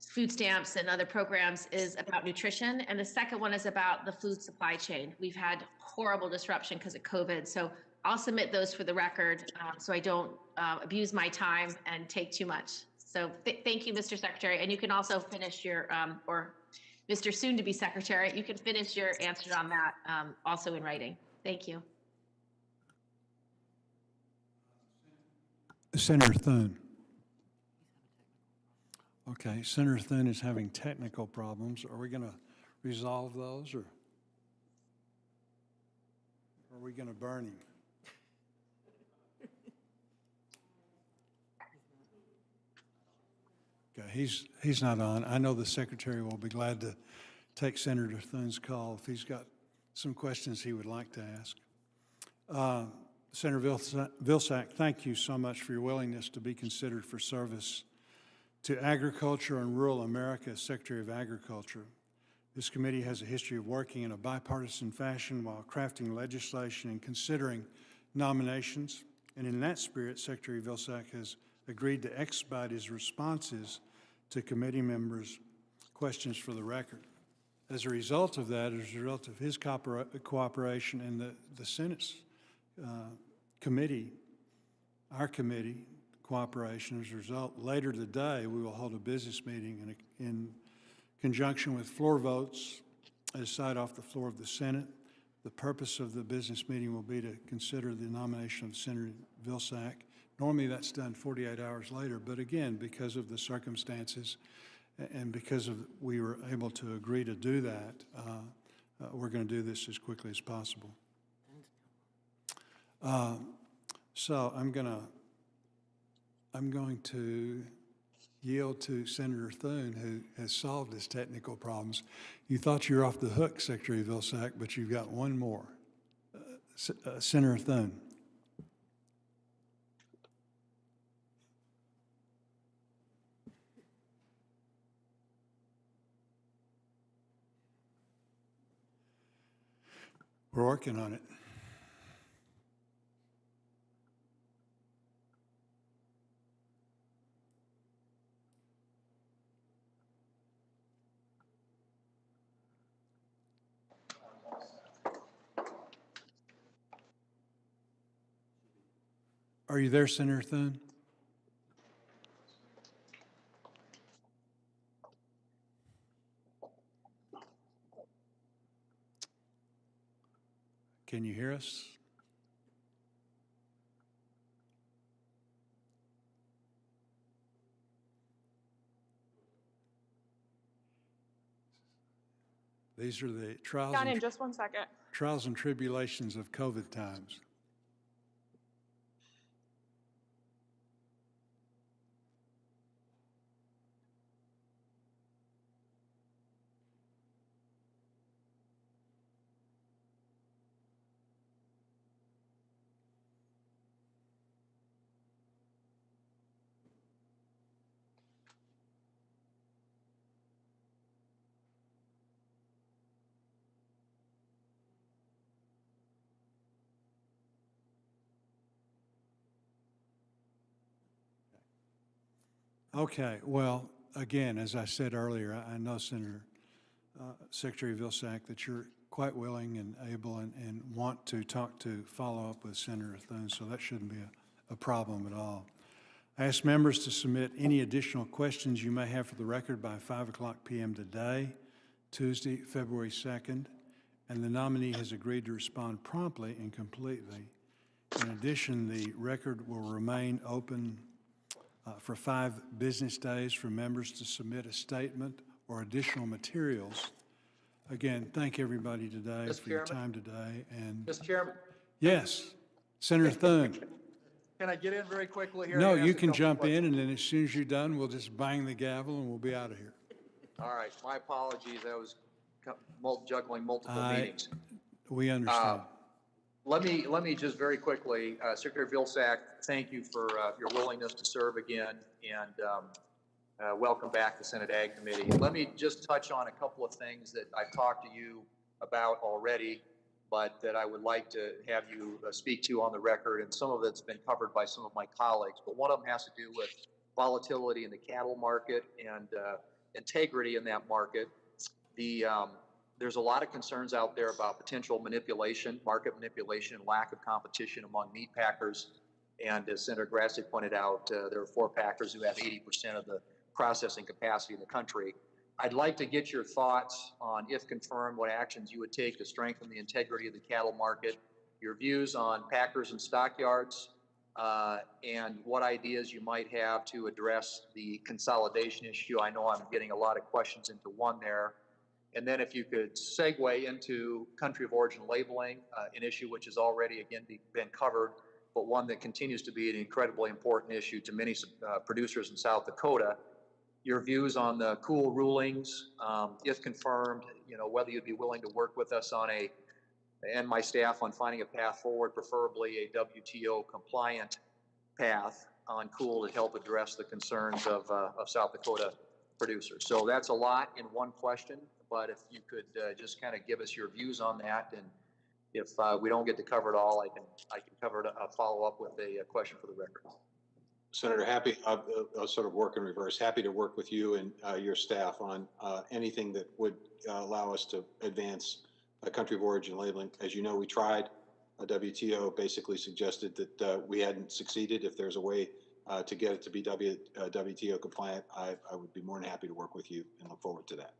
food stamps and other programs, is about nutrition, and the second one is about the food supply chain. We've had horrible disruption because of COVID, so I'll submit those for the record so I don't abuse my time and take too much. So thank you, Mr. Secretary. And you can also finish your, or Mr. Soon-to-be Secretary, you can finish your answer on that also in writing. Thank you. Senator Thune. Okay, Senator Thune is having technical problems. Are we going to resolve those, or are we going to burn him? Okay, he's not on. I know the Secretary will be glad to take Senator Thune's call if he's got some questions he would like to ask. Senator Vilsack, thank you so much for your willingness to be considered for service to agriculture and rural America as Secretary of Agriculture. This committee has a history of working in a bipartisan fashion while crafting legislation and considering nominations. And in that spirit, Secretary Vilsack has agreed to expedite his responses to committee members' questions for the record. As a result of that, as a result of his cooperation and the Senate's committee, our committee cooperation, as a result, later today we will hold a business meeting in conjunction with floor votes as cited off the floor of the Senate. The purpose of the business meeting will be to consider the nomination of Senator Vilsack. Normally that's done 48 hours later, but again, because of the circumstances and because we were able to agree to do that, we're going to do this as quickly as possible. So I'm going to yield to Senator Thune, who has solved his technical problems. You thought you were off the hook, Secretary Vilsack, but you've got one more. Senator Thune. We're working on it. Are you there, Senator Thune? Can you hear us? These are the trials Got and, in just 1 second. trials and tribulations of COVID times. Okay, well, again, as I said earlier, I know Secretary Vilsack, that you're quite willing and able and want to follow up with Senator Thune, so that shouldn't be a problem at all. I ask members to submit any additional questions you may have for the record by 5 o'clock p.m. today, Tuesday, February 2nd, and the nominee has agreed to respond promptly and completely. In addition, the record will remain open for 5 business days for members to submit a statement or additional materials. Again, thank everybody today for your time today. And Mr. Chairman? yes, Senator Thune. Can I get in very quickly here? No, and ask you a can couple jump questions? in, and then as soon as you're done, we'll just bang the gavel and we'll be out of here. All right, my apologies. I was juggling multiple meetings. We understand. Let me just very quickly, Secretary Vilsack, thank you for your willingness to serve again, and welcome back to Senate Ag Committee. Let me just touch on a couple of things that I've talked to you about already, but that I would like to have you speak to on the record, and some of it's been covered by some of my colleagues, but one of them has to do with volatility in the cattle market and integrity in that market. There's a lot of concerns out there about potential manipulation, market manipulation, lack of competition among meat packers. And as Senator Grassley pointed out, there are 4 packers who have 80% of the processing capacity in the country. I'd like to get your thoughts on, if confirmed, what actions you would take to strengthen the integrity of the cattle market, your views on packers and stockyards, and what ideas you might have to address the consolidation issue. I know I'm getting a lot of questions into one there. And then if you could segue into country of origin labeling, an issue which has already, again, been covered, but one that continues to be an incredibly important issue to many producers in South Dakota. Your views on the cool rulings, if confirmed, whether you'd be willing to work with us and my staff on finding a path forward, preferably a WTO compliant path on cool to help address the concerns of South Dakota producers. So that's a lot in one question, but if you could just kind of give us your views on that, and if we don't get to cover it all, I can cover it, follow up with a question for the record. Senator, I'll sort of work in reverse. Happy to work with you and your staff on anything that would allow us to advance a country of origin labeling. As you know, we tried. WTO basically suggested that we hadn't succeeded. If there's a way to get it to be WTO compliant, I would be more than happy to work with you and look forward to that.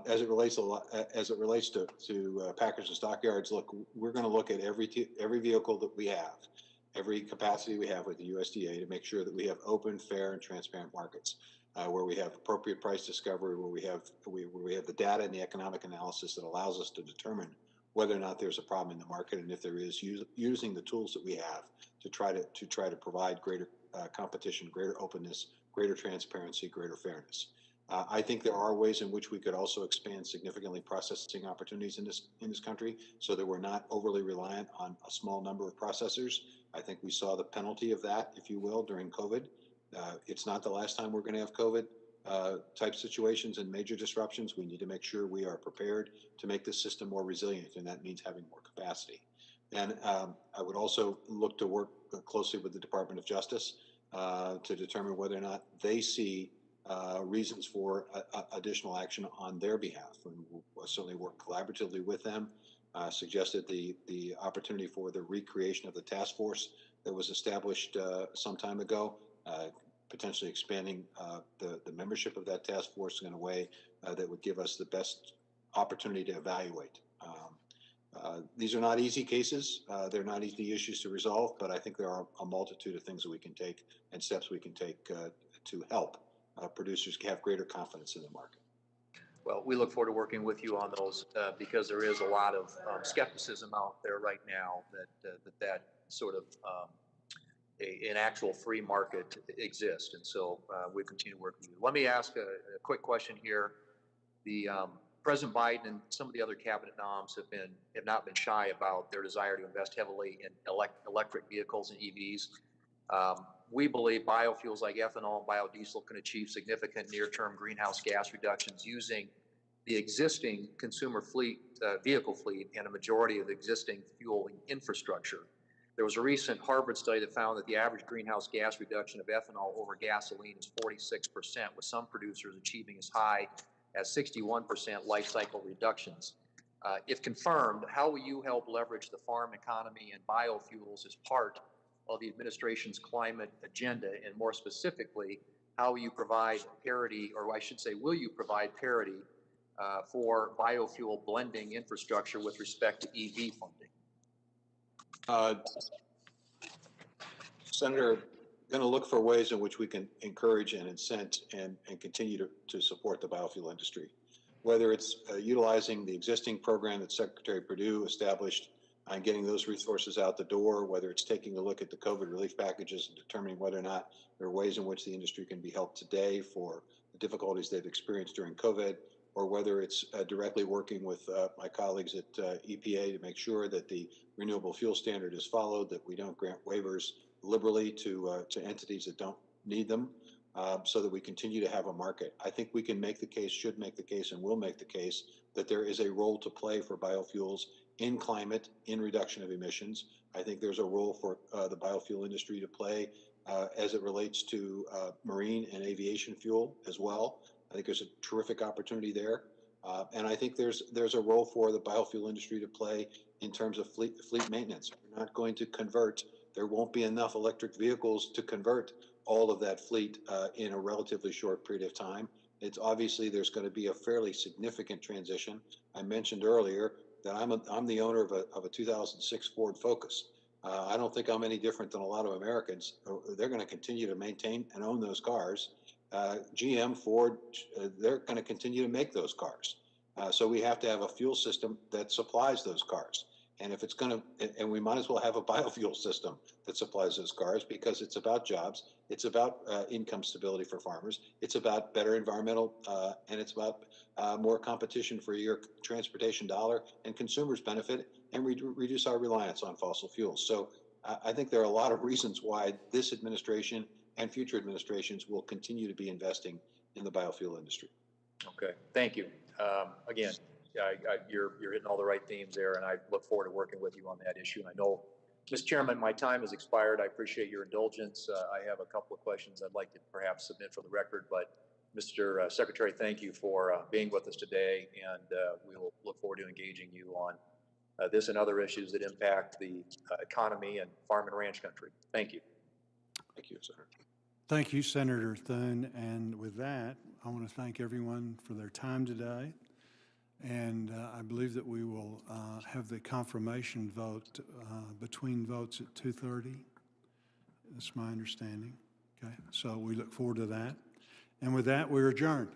As it relates to packers and stockyards, look, we're going to look at every vehicle that we have, every capacity we have with the USDA to make sure that we have open, fair, and transparent markets, where we have appropriate price discovery, where we have the data and the economic analysis that allows us to determine whether or not there's a problem in the market, and if there is, using the tools that we have to try to provide greater competition, greater openness, greater transparency, greater fairness. I think there are ways in which we could also expand significantly processing opportunities in this country, so that we're not overly reliant on a small number of processors. I think we saw the penalty of that, if you will, during COVID. It's not the last time we're going to have COVID type situations and major disruptions. We need to make sure we are prepared to make this system more resilient, and that means having more capacity. And I would also look to work closely with the Department of Justice to determine whether or not they see reasons for additional action on their behalf. And we'll certainly work collaboratively with them. Suggested the opportunity for the recreation of the task force that was established some time ago, potentially expanding the membership of that task force in a way that would give us the best opportunity to evaluate. These are not easy cases. They're not easy issues to resolve, but I think there are a multitude of things that we can take and steps we can take to help producers have greater confidence in the market. Well, we look forward to working with you on those because there is a lot of skepticism out there right now that sort of an actual free market exists. And so we continue to work with you. Let me ask a quick question here. The President Biden and some of the other cabinet noms have not been shy about their desire to invest heavily in electric vehicles and EVs. We believe biofuels like ethanol and biodiesel can achieve significant near-term greenhouse gas reductions using the existing consumer fleet, vehicle fleet, and a majority of the existing fueling infrastructure. There was a recent Harvard study that found that the average greenhouse gas reduction of ethanol over gasoline is 46%, with some producers achieving as high as 61% life cycle reductions. If confirmed, how will you help leverage the farm economy and biofuels as part of the administration's climate agenda? And more specifically, how will you provide parity, or I should say, will you provide parity for biofuel blending infrastructure with respect to EV funding? Senator, going to look for ways in which we can encourage and incent and continue to support the biofuel industry, whether it's utilizing the existing program that Secretary Perdue established on getting those resources out the door, whether it's taking a look at the COVID relief packages and determining whether or not there are ways in which the industry can be helped today for the difficulties they've experienced during COVID, or whether it's directly working with my colleagues at EPA to make sure that the renewable fuel standard is followed, that we don't grant waivers liberally to entities that don't need them, so that we continue to have a market. I think we can make the case, should make the case, and will make the case that there is a role to play for biofuels in climate, in reduction of emissions. I think there's a role for the biofuel industry to play as it relates to marine and aviation fuel as well. I think there's a terrific opportunity there. And I think there's a role for the biofuel industry to play in terms of fleet maintenance. We're not going to convert, there won't be enough electric vehicles to convert all of that fleet in a relatively short period of time. It's obviously there's going to be a fairly significant transition. I mentioned earlier that I'm the owner of a 2006 Ford Focus. I don't think I'm any different than a lot of Americans. They're going to continue to maintain and own those cars. GM, Ford, they're going to continue to make those cars. So we have to have a fuel system that supplies those cars. And if it's going to, and we might as well have a biofuel system that supplies those cars, because it's about jobs, it's about income stability for farmers, it's about better environmental, and it's about more competition for your transportation dollar, and consumers benefit and reduce our reliance on fossil fuels. So I think there are a lot of reasons why this administration and future administrations will continue to be investing in the biofuel industry. Okay, thank you. Again, you're hitting all the right themes there, and I look forward to working with you on that issue. And I know, Mr. Chairman, my time has expired. I appreciate your indulgence. I have a couple of questions I'd like to perhaps submit for the record, but Mr. Secretary, thank you for being with us today, and we will look forward to engaging you on this and other issues that impact the economy and farm and ranch country. Thank you. Thank you, Senator. Thank you, Senator Thune. And with that, I want to thank everyone for their time today. And I believe that we will have the confirmation vote between votes at 2:30. That's my understanding. Okay, so we look forward to that. And with that, we're adjourned.